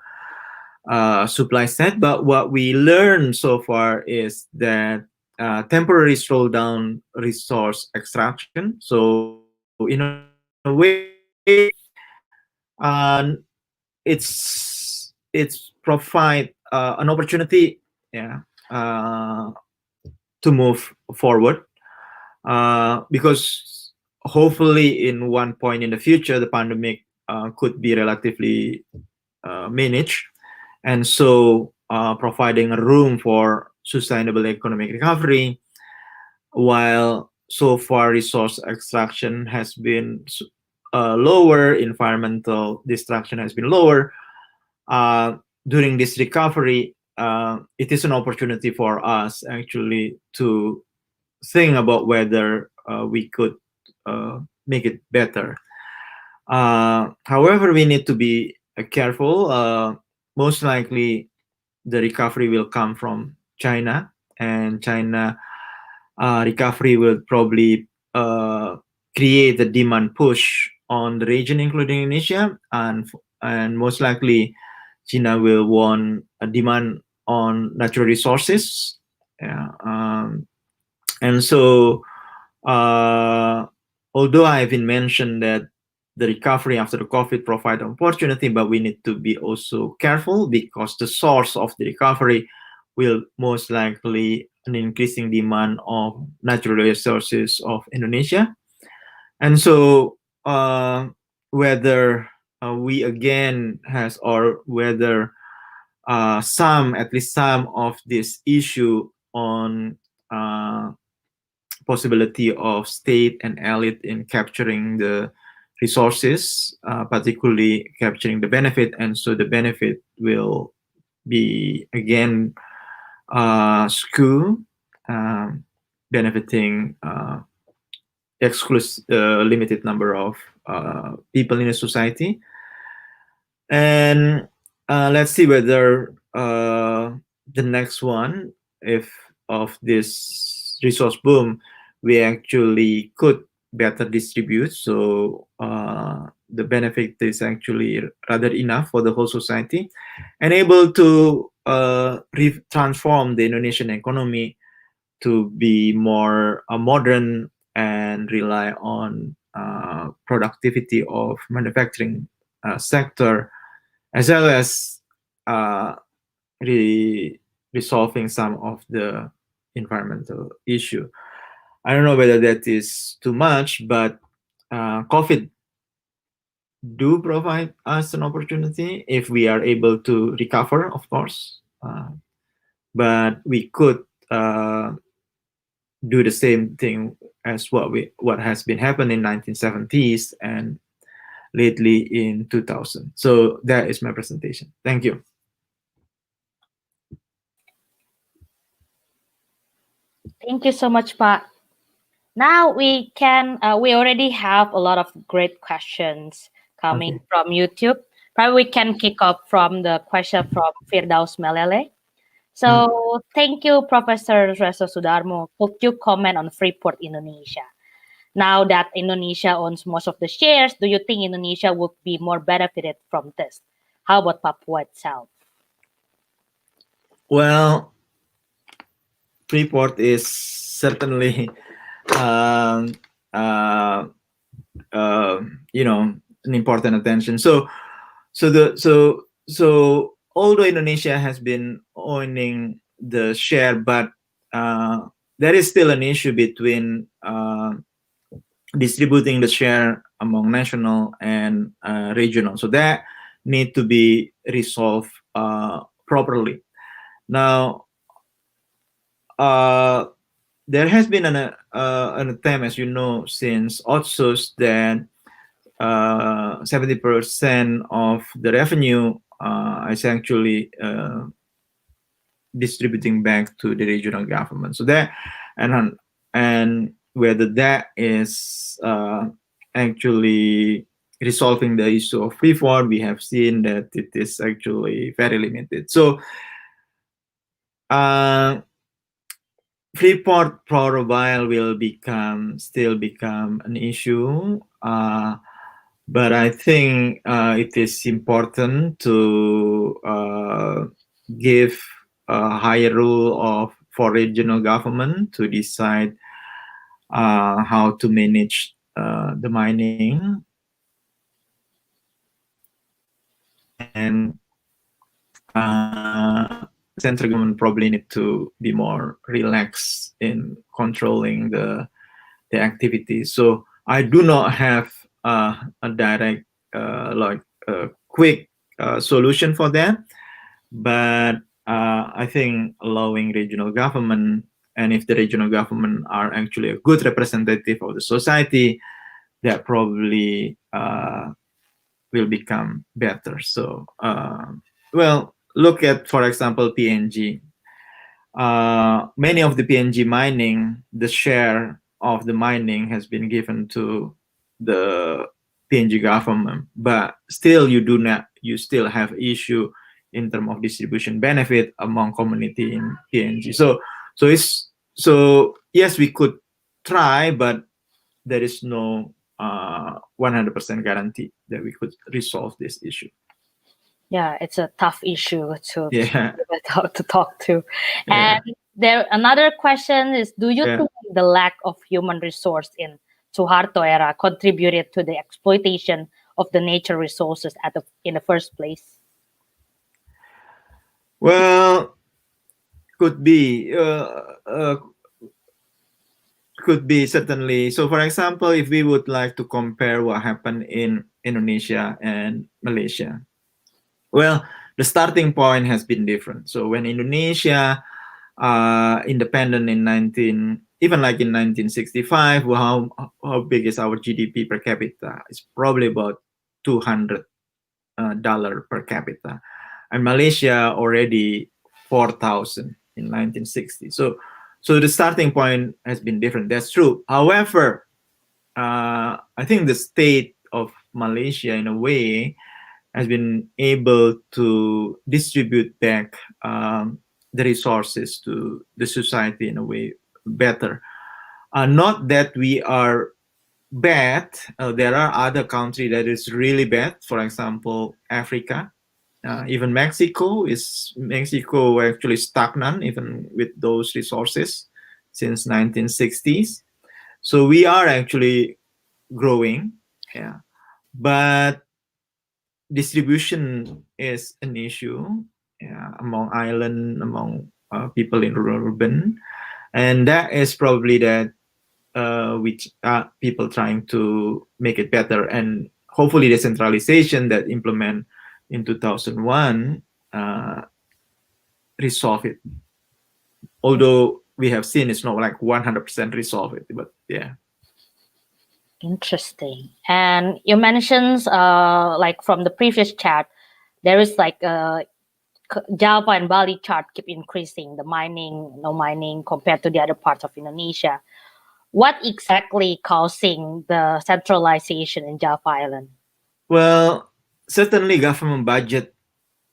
supply side. But what we learned so far is that temporary slowdown resource extraction. So in a way, it's provide an opportunity, to move forward, because hopefully in one point in the future the pandemic could be relatively managed, and so providing a room for sustainable economic recovery, while so far resource extraction has been lower, environmental destruction has been lower. During this recovery, it is an opportunity for us actually to think about whether we could make it better. However, we need to be careful. Most likely the recovery will come from China, and China recovery will probably create a demand push on the region, including Indonesia, and most likely China will want a demand on natural resources. And so although I've been mentioned that the recovery after the COVID provide opportunity, but we need to be also careful, because the source of the recovery will most likely an increasing demand of natural resources of Indonesia. And so whether we again has, or whether at least some of this issue on possibility of state and elite in capturing the resources, particularly capturing the benefit, and so the benefit will be again skewed, benefiting exclusive limited number of people in a society. And let's see whether the next one, if of this resource boom, we actually could better distribute, so the benefit is actually rather enough for the whole society, and able to transform the Indonesian economy to be more modern and rely on productivity of manufacturing sector, as well as resolving some of the environmental issue. I don't know whether that is too much, but COVID do provide us an opportunity if we are able to recover, of course. But we could do the same thing as what has been happening in 1970s and lately in 2000. So that is my presentation. Thank you. Thank you so much, Pak. Now we already have a lot of great questions coming from YouTube. Probably we can kick off from the question from Firdaus Melele. So thank you, Professor Reso Sudarmo. Could you comment on Freeport Indonesia? Now that Indonesia owns most of the shares, do you think Indonesia would be more benefited from this? How about Papua itself? Well, Freeport is certainly, an important attention. So although Indonesia has been owning the share, but there is still an issue between distributing the share among national and regional. So that need to be resolved properly. Now, there has been an attempt, as you know, since Otsus that 70% of the revenue is actually distributing back to the regional government. So that and whether that is actually resolving the issue of Freeport, we have seen that it is actually very limited. So Freeport for a while will still become an issue, but I think it is important to give a higher role for regional government to decide how to manage the mining, and central government probably need to be more relaxed in controlling the activities. So I do not have a direct quick solution for that, but I think allowing regional government, and if the regional government are actually a good representative of the society, that probably will become better. So well, look at, for example, PNG. Many of the PNG mining, the share of the mining has been given to the PNG government, but still you still have issue in terms of distribution benefit among community in PNG. So yes, we could try, but there is no 100% guarantee that we could resolve this issue. Yeah, it's a tough issue to talk to. Yeah. And another question is, do you think the lack of human resource in Suharto era contributed to the exploitation of the nature resources in the first place? Well, could be certainly. So, for example, if we would like to compare what happened in Indonesia and Malaysia, well, the starting point has been different. So when Indonesia independent in 1965, well, how big is our GDP per capita? It's probably about $200 per capita, and Malaysia already 4,000 in 1960. So the starting point has been different. That's true. However, I think the state of Malaysia, in a way, has been able to distribute back the resources to the society in a way better. Not that we are bad. There are other countries that is really bad. For example, Africa. Even Mexico actually stagnant even with those resources since 1960s. So we are actually growing, yeah, but distribution is an issue, yeah, among island, among people in urban, and that is probably that which people trying to make it better, and hopefully decentralization that implement in 2001 resolve it. Although we have seen it's not like 100% resolve it, but yeah. Interesting. And you mentioned, like from the previous chat, there is like Java and Bali chart keep increasing, the mining, no mining compared to the other parts of Indonesia. What exactly causing the centralization in Java Island? Well, certainly government budget.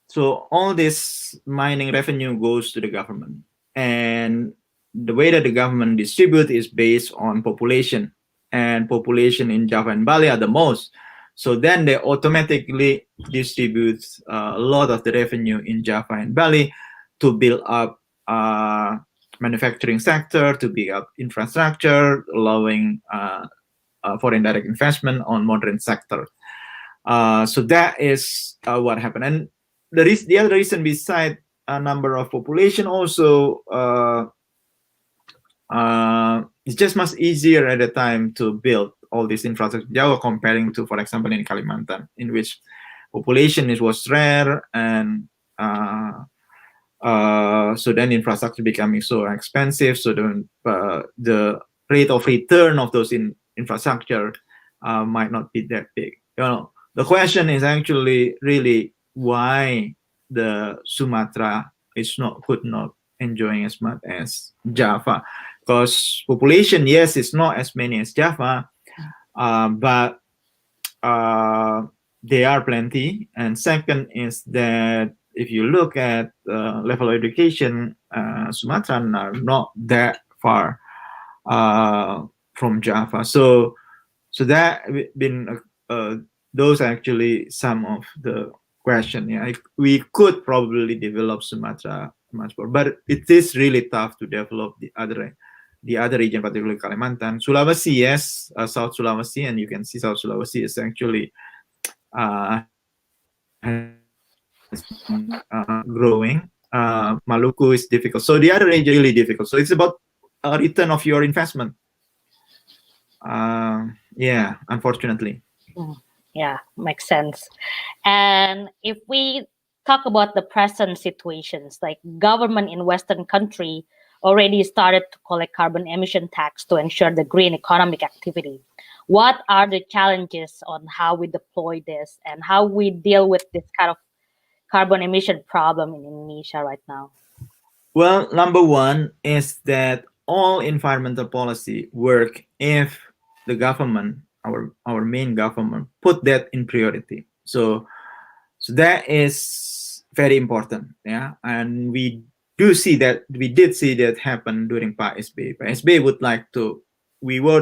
So all this mining revenue goes to the government, and the way that the government distribute is based on population, and population in Java and Bali are the most. So then they automatically distribute a lot of the revenue in Java and Bali to build up manufacturing sector, to build up infrastructure, allowing foreign direct investment on modern sector. So that is what happened. And the other reason beside a number of population also it's just much easier at the time to build all this infrastructure Java comparing to, for example, in Kalimantan, in which population was rare, and so then infrastructure becoming so expensive. So then the rate of return of those infrastructure might not be that big. The question is actually really why the Sumatra could not enjoying as much as Java, because population, yes, it's not as many as Java, but they are plenty. And second is that if you look at level of education, Sumatra are not that far from Java. So that been those are actually some of the question. Yeah, we could probably develop Sumatra much more, but it is really tough to develop the other region, particularly Kalimantan. Sulawesi, yes, South Sulawesi, and you can see South Sulawesi is actually growing. Maluku is difficult. So the other region is really difficult. So it's about a return of your investment. Yeah, unfortunately. Yeah, makes sense. And if we talk about the present situations, like government in Western country already started to collect carbon emission tax to ensure the green economic activity. What are the challenges on how we deploy this and how we deal with this kind of carbon emission problem in Indonesia right now? Well, number one is that all environmental policy work if the government, our main government, put that in priority. So that is very important. Yeah, and we did see that happen during Pak SBY. Pak SBY would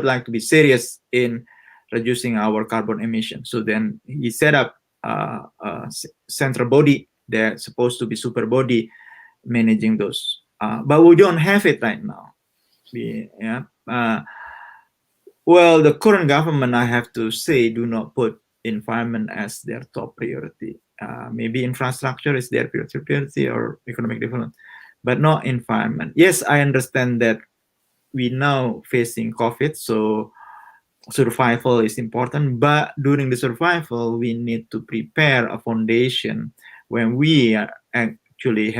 like to be serious in reducing our carbon emissions. So then he set up a central body that's supposed to be super body managing those, but we don't have it right now. Well, the current government, I have to say, do not put environment as their top priority. Maybe infrastructure is their priority or economic development, but not environment. Yes, I understand that we now facing COVID, so survival is important, but during the survival, we need to prepare a foundation. When we are actually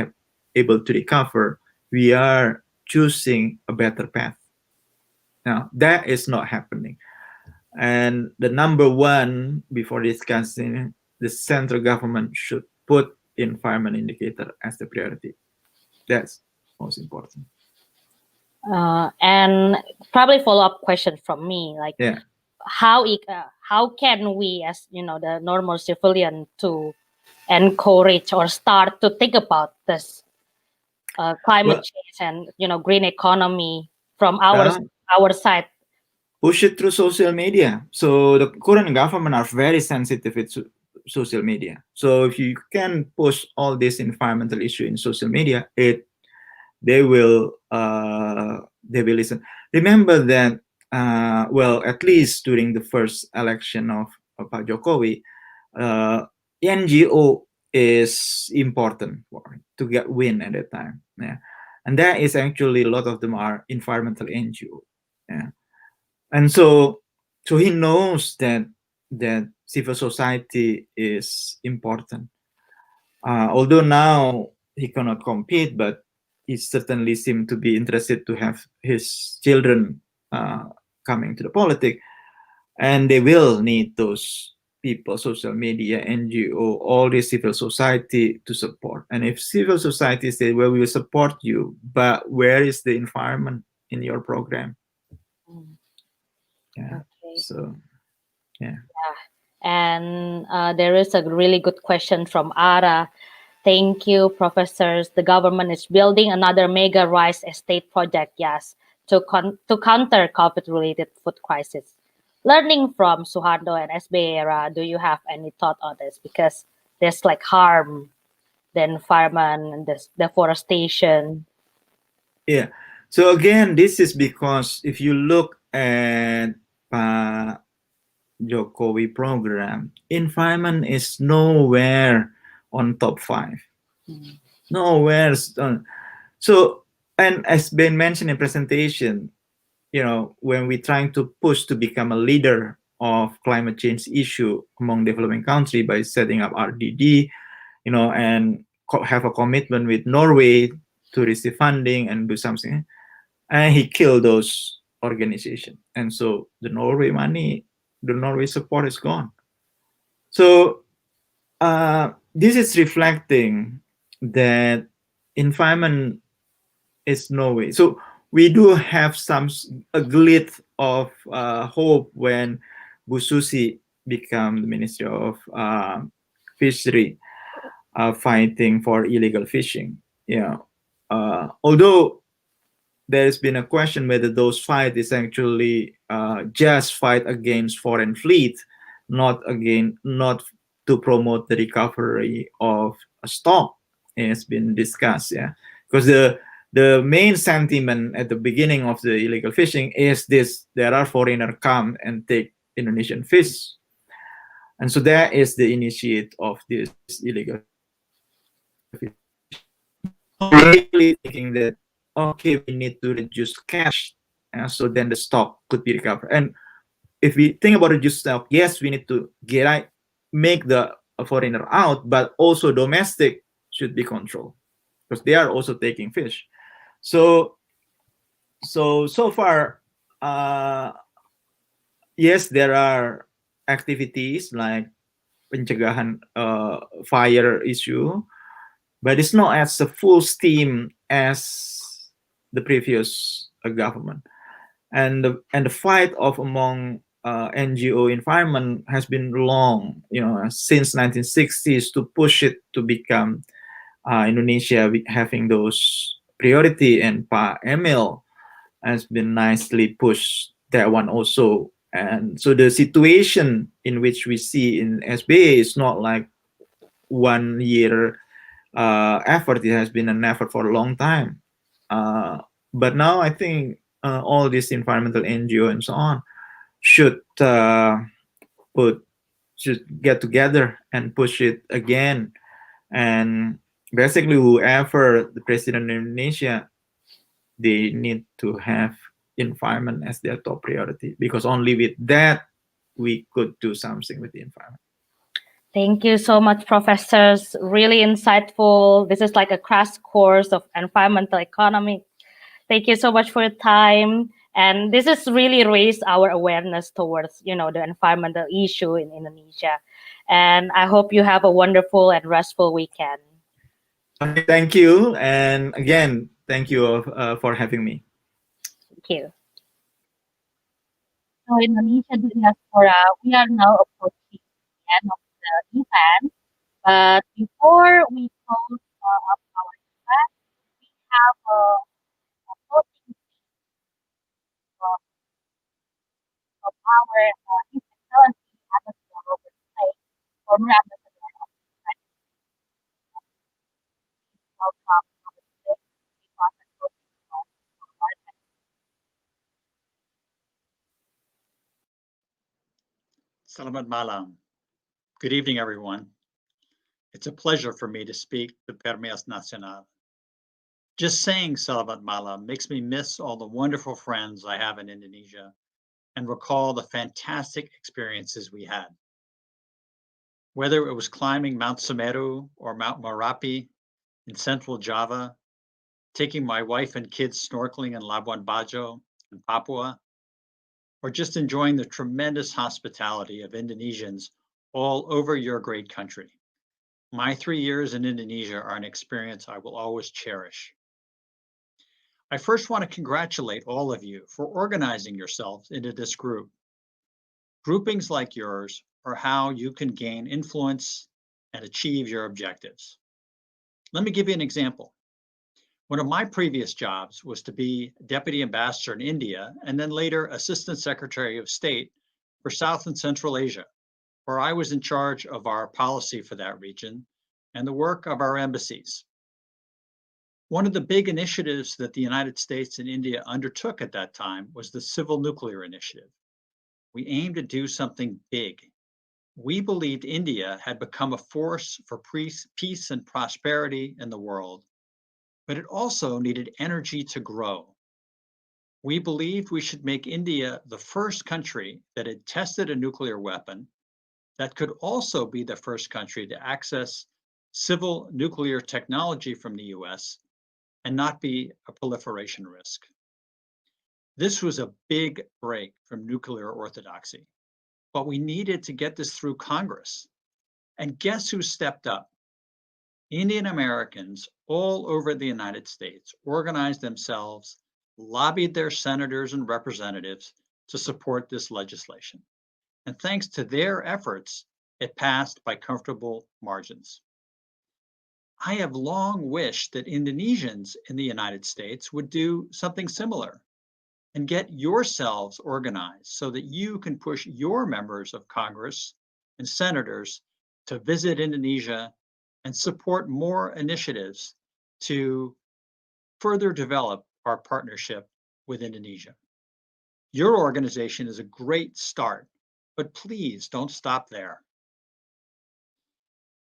able to recover, we are choosing a better path. Now, that is not happening. And the number one, before discussing, the central government should put environment indicator as the priority. That's most important. And probably follow-up question from me, like, yeah. How can we, as the normal civilian, to encourage or start to think about this climate change and green economy from our side? Push it through social media. So the current government are very sensitive to social media. So if you can push all this environmental issue in social media, they will listen. Remember that well, at least during the first election of Pak Jokowi, NGO is important to get win at that time. Yeah, and that is actually a lot of them are environmental NGO. Yeah, and so he knows that civil society is important. Although now he cannot compete, but he certainly seemed to be interested to have his children coming to the politics, and they will need those people, social media, NGO, all the civil society to support. And if civil society say, well, we will support you, but where is the environment in your program? Yeah. Okay. So, yeah. And there is a really good question from Ara. Thank you, professors. The government is building another mega rice estate project, yes, to counter COVID-related food crisis. Learning from Suharto and SB era, do you have any thought on this? Because there's like harm, the environment, and this deforestation. Yeah. So again, this is because if you look at Jokowi program, environment is nowhere on top 5. Nowhere. So, and as been mentioned in presentation, you know, when we're trying to push to become a leader of climate change issue among developing country by setting up RDD, you know, and have a commitment with Norway to receive funding and do something, and he killed those organizations, and so the Norway money, the Norway support is gone. So this is reflecting that environment is Norway. So we do have a glint of hope when Bu Susi became the Ministry of Fishery, fighting for illegal fishing. Yeah, although there's been a question whether those fight is actually just fight against foreign fleet, not to promote the recovery of a stock. It's been discussed, yeah, because the main sentiment at the beginning of the illegal fishing is this: there are foreigners come and take Indonesian fish, and so that is the initiate of this illegal fishing. Really thinking that okay, we need to reduce cash, so then the stock could be recovered. And if we think about reduced stock, yes, we need to make the foreigner out, but also domestic should be controlled because they are also taking fish. So far, yes, there are activities like pencegahan fire issue, but it's not as a full steam as the previous government. And the fight of among NGO environment has been long, you know, since 1960s to push it to become Indonesia having those priority, and Pak Emil has been nicely pushed that one also. And so the situation in which we see in SBA is not like 1 year effort. It has been an effort for a long time. But now I think all these environmental NGO and so on should get together and push it again. And basically, whoever the president of Indonesia, they need to have environment as their top priority, because only with that we could do something with the environment. Thank you so much, professors. Really insightful. This is like a crash course of environmental economy. Thank you so much for your time. And this has really raised our awareness towards, you know, the environmental issue in Indonesia. And I hope you have a wonderful and restful weekend. Thank you. And again, thank you for having me. Thank you. So Indonesia diaspora, we are now approaching the end of the event. But before we close up our event, we have a closing from, our His Excellency Ambassador Robert Slade, former Ambassador Selamat malam. Good evening, everyone. It's a pleasure for me to speak to PERMIAS Nasional. Just saying Selamat malam makes me miss all the wonderful friends I have in Indonesia and recall the fantastic experiences we had. Whether it was climbing Mount Semeru or Mount Merapi in central Java, taking my wife and kids snorkeling in Labuan Bajo in Papua, or just enjoying the tremendous hospitality of Indonesians all over your great country. My 3 years in Indonesia are an experience I will always cherish. I first want to congratulate all of you for organizing yourselves into this group. Groupings like yours are how you can gain influence and achieve your objectives. Let me give you an example. One of my previous jobs was to be Deputy Ambassador in India and then later Assistant Secretary of State for South and Central Asia, where I was in charge of our policy for that region and the work of our embassies. One of the big initiatives that the United States and India undertook at that time was the Civil Nuclear Initiative. We aimed to do something big. We believed India had become a force for peace and prosperity in the world, but it also needed energy to grow. We believed we should make India the first country that had tested a nuclear weapon that could also be the first country to access civil nuclear technology from the US and not be a proliferation risk. This was a big break from nuclear orthodoxy, but we needed to get this through Congress. And guess who stepped up? Indian Americans all over the United States organized themselves, lobbied their senators and representatives to support this legislation. And thanks to their efforts, it passed by comfortable margins. I have long wished that Indonesians in the United States would do something similar and get yourselves organized so that you can push your members of Congress and senators to visit Indonesia and support more initiatives to further develop our partnership with Indonesia. Your organization is a great start, but please don't stop there.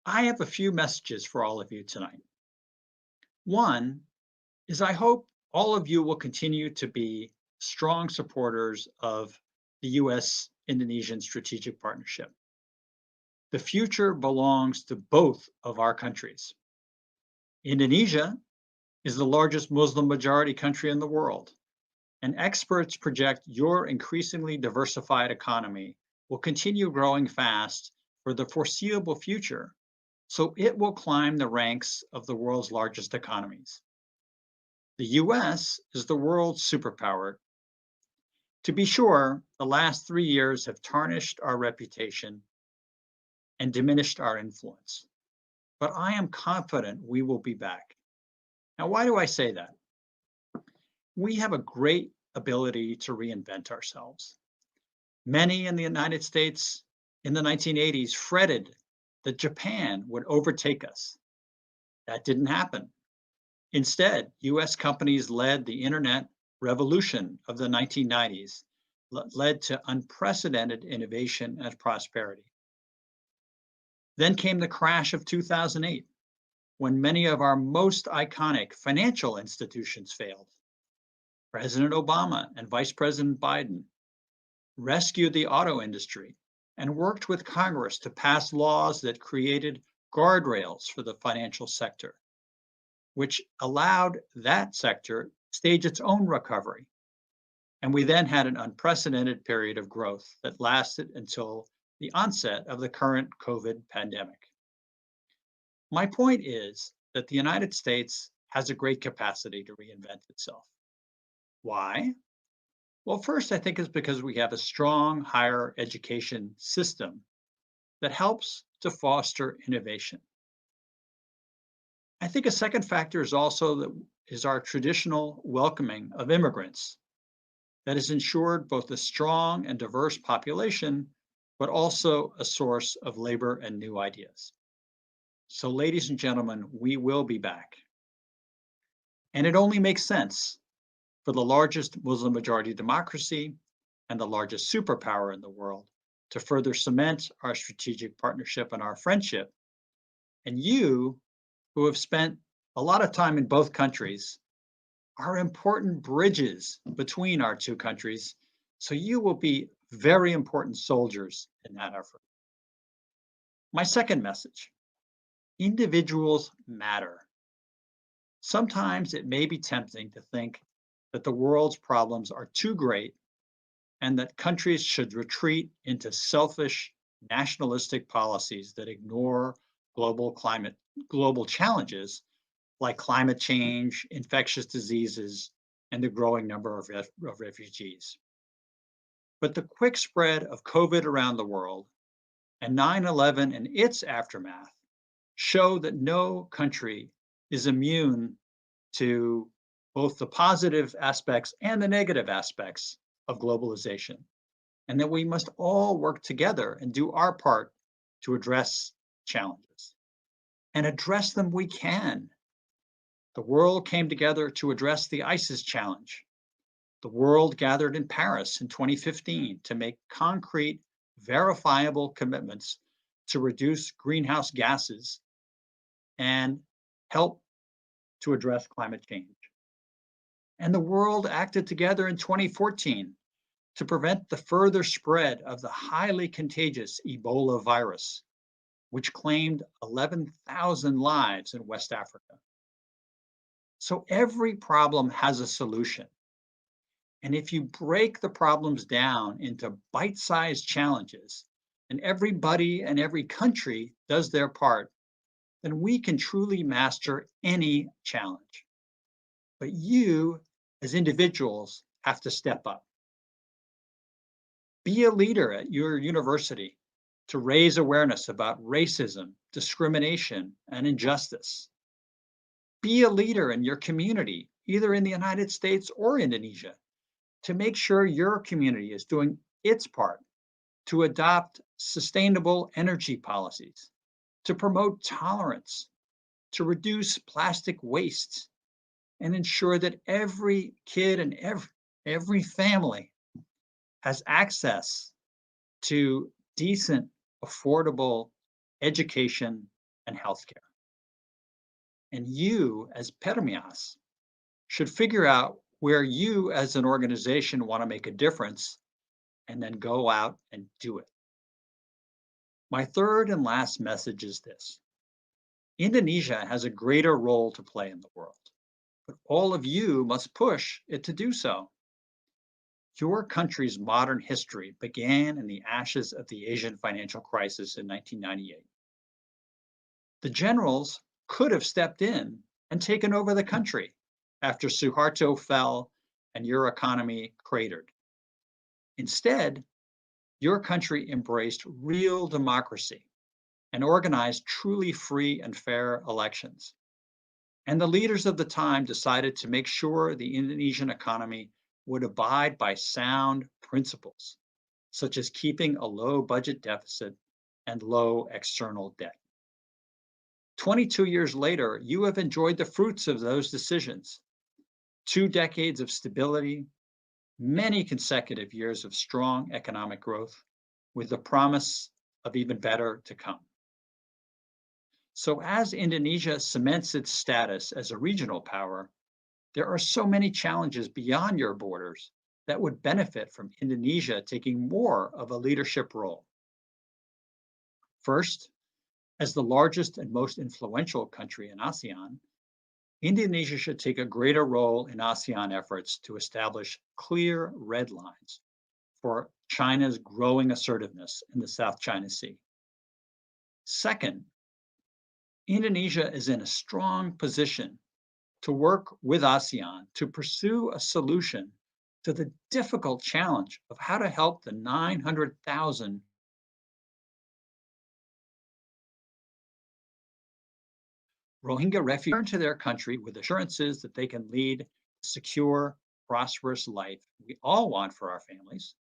I have a few messages for all of you tonight. One is I hope all of you will continue to be strong supporters of the US-Indonesian strategic partnership. The future belongs to both of our countries. Indonesia is the largest Muslim majority country in the world, and experts project your increasingly diversified economy will continue growing fast for the foreseeable future, so it will climb the ranks of the world's largest economies. The US is the world's superpower. To be sure, the last 3 years have tarnished our reputation and diminished our influence, but I am confident we will be back. Now, why do I say that? We have a great ability to reinvent ourselves. Many in the United States in the 1980s fretted that Japan would overtake us. That didn't happen. Instead, US companies led the internet revolution of the 1990s, led to unprecedented innovation and prosperity. Then came the crash of 2008, when many of our most iconic financial institutions failed. President Obama and Vice President Biden rescued the auto industry and worked with Congress to pass laws that created guardrails for the financial sector, which allowed that sector to stage its own recovery. And we then had an unprecedented period of growth that lasted until the onset of the current COVID pandemic. My point is that the United States has a great capacity to reinvent itself. Why? Well, first, I think it's because we have a strong higher education system that helps to foster innovation. I think a second factor is also our traditional welcoming of immigrants that has ensured both a strong and diverse population, but also a source of labor and new ideas. So, ladies and gentlemen, we will be back. And it only makes sense for the largest Muslim majority democracy and the largest superpower in the world to further cement our strategic partnership and our friendship. And you, who have spent a lot of time in both countries, are important bridges between our two countries. So you will be very important soldiers in that effort. My second message, individuals matter. Sometimes it may be tempting to think that the world's problems are too great and that countries should retreat into selfish, nationalistic policies that ignore global challenges like climate change, infectious diseases, and the growing number of refugees. But the quick spread of COVID around the world and 9/11 and its aftermath show that no country is immune to both the positive aspects and the negative aspects of globalization, and that we must all work together and do our part to address challenges. And address them we can. The world came together to address the ISIS challenge. The world gathered in Paris in 2015 to make concrete, verifiable commitments to reduce greenhouse gases and help to address climate change. And the world acted together in 2014 to prevent the further spread of the highly contagious Ebola virus, which claimed 11,000 lives in West Africa. So every problem has a solution. And if you break the problems down into bite-sized challenges, and everybody and every country does their part, then we can truly master any challenge. But you, as individuals, have to step up. Be a leader at your university to raise awareness about racism, discrimination, and injustice. Be a leader in your community, either in the United States or Indonesia, to make sure your community is doing its part to adopt sustainable energy policies, to promote tolerance, to reduce plastic waste, and ensure that every kid and every family has access to decent, affordable education and healthcare. And you, as PERMIAS, should figure out where you as an organization want to make a difference and then go out and do it. My third and last message is this. Indonesia has a greater role to play in the world, but all of you must push it to do so. Your country's modern history began in the ashes of the Asian financial crisis in 1998. The generals could have stepped in and taken over the country after Suharto fell and your economy cratered. Instead, your country embraced real democracy and organized truly free and fair elections. And the leaders of the time decided to make sure the Indonesian economy would abide by sound principles, such as keeping a low budget deficit and low external debt. 22 years later, you have enjoyed the fruits of those decisions. 2 decades of stability, many consecutive years of strong economic growth, with the promise of even better to come. So as Indonesia cements its status as a regional power, there are so many challenges beyond your borders that would benefit from Indonesia taking more of a leadership role. First, as the largest and most influential country in ASEAN, Indonesia should take a greater role in ASEAN efforts to establish clear red lines for China's growing assertiveness in the South China Sea. Second, Indonesia is in a strong position to work with ASEAN to pursue a solution to the difficult challenge of how to help the 900,000 Rohingya refugees return to their country with assurances that they can lead a secure, prosperous life we all want for our families,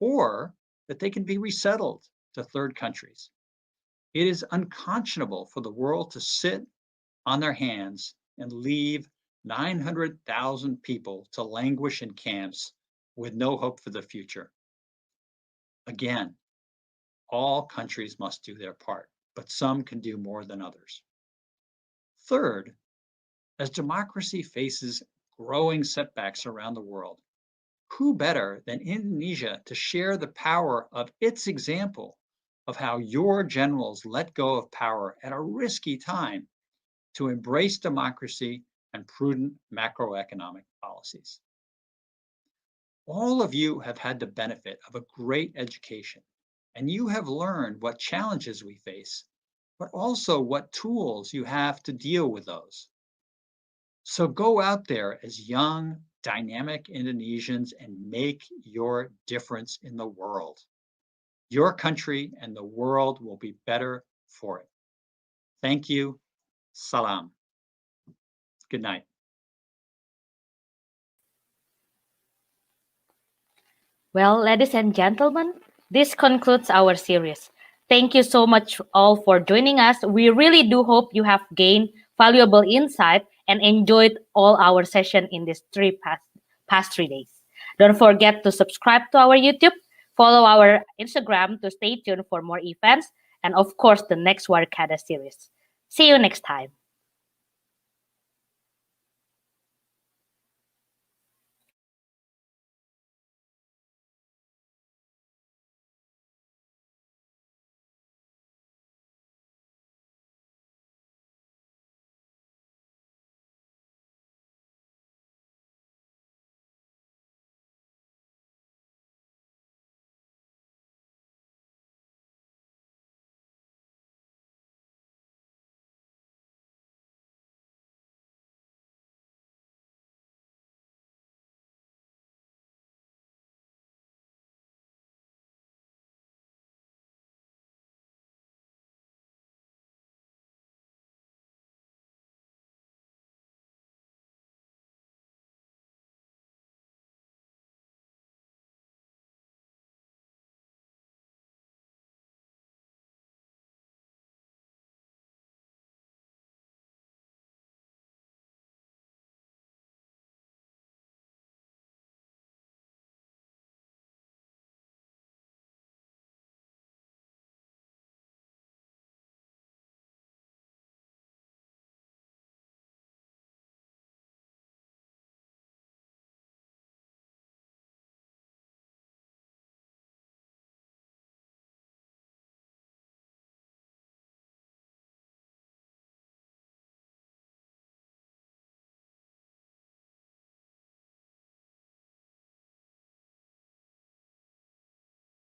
or that they can be resettled to third countries. It is unconscionable for the world to sit on their hands and leave 900,000 people to languish in camps with no hope for the future. Again, all countries must do their part, but some can do more than others. Third, as democracy faces growing setbacks around the world, who better than Indonesia to share the power of its example of how your generals let go of power at a risky time to embrace democracy and prudent macroeconomic policies. All of you have had the benefit of a great education, and you have learned what challenges we face, but also what tools you have to deal with those. So go out there as young, dynamic Indonesians and make your difference in the world. Your country and the world will be better for it. Thank you. Salam. Good night. Well, ladies and gentlemen, this concludes our series. Thank you so much all for joining us. We really do hope you have gained valuable insight and enjoyed all our session in these past 3 days. Don't forget to subscribe to our YouTube, follow our Instagram to stay tuned for more events, and of course, the next Warekada series. See you next time.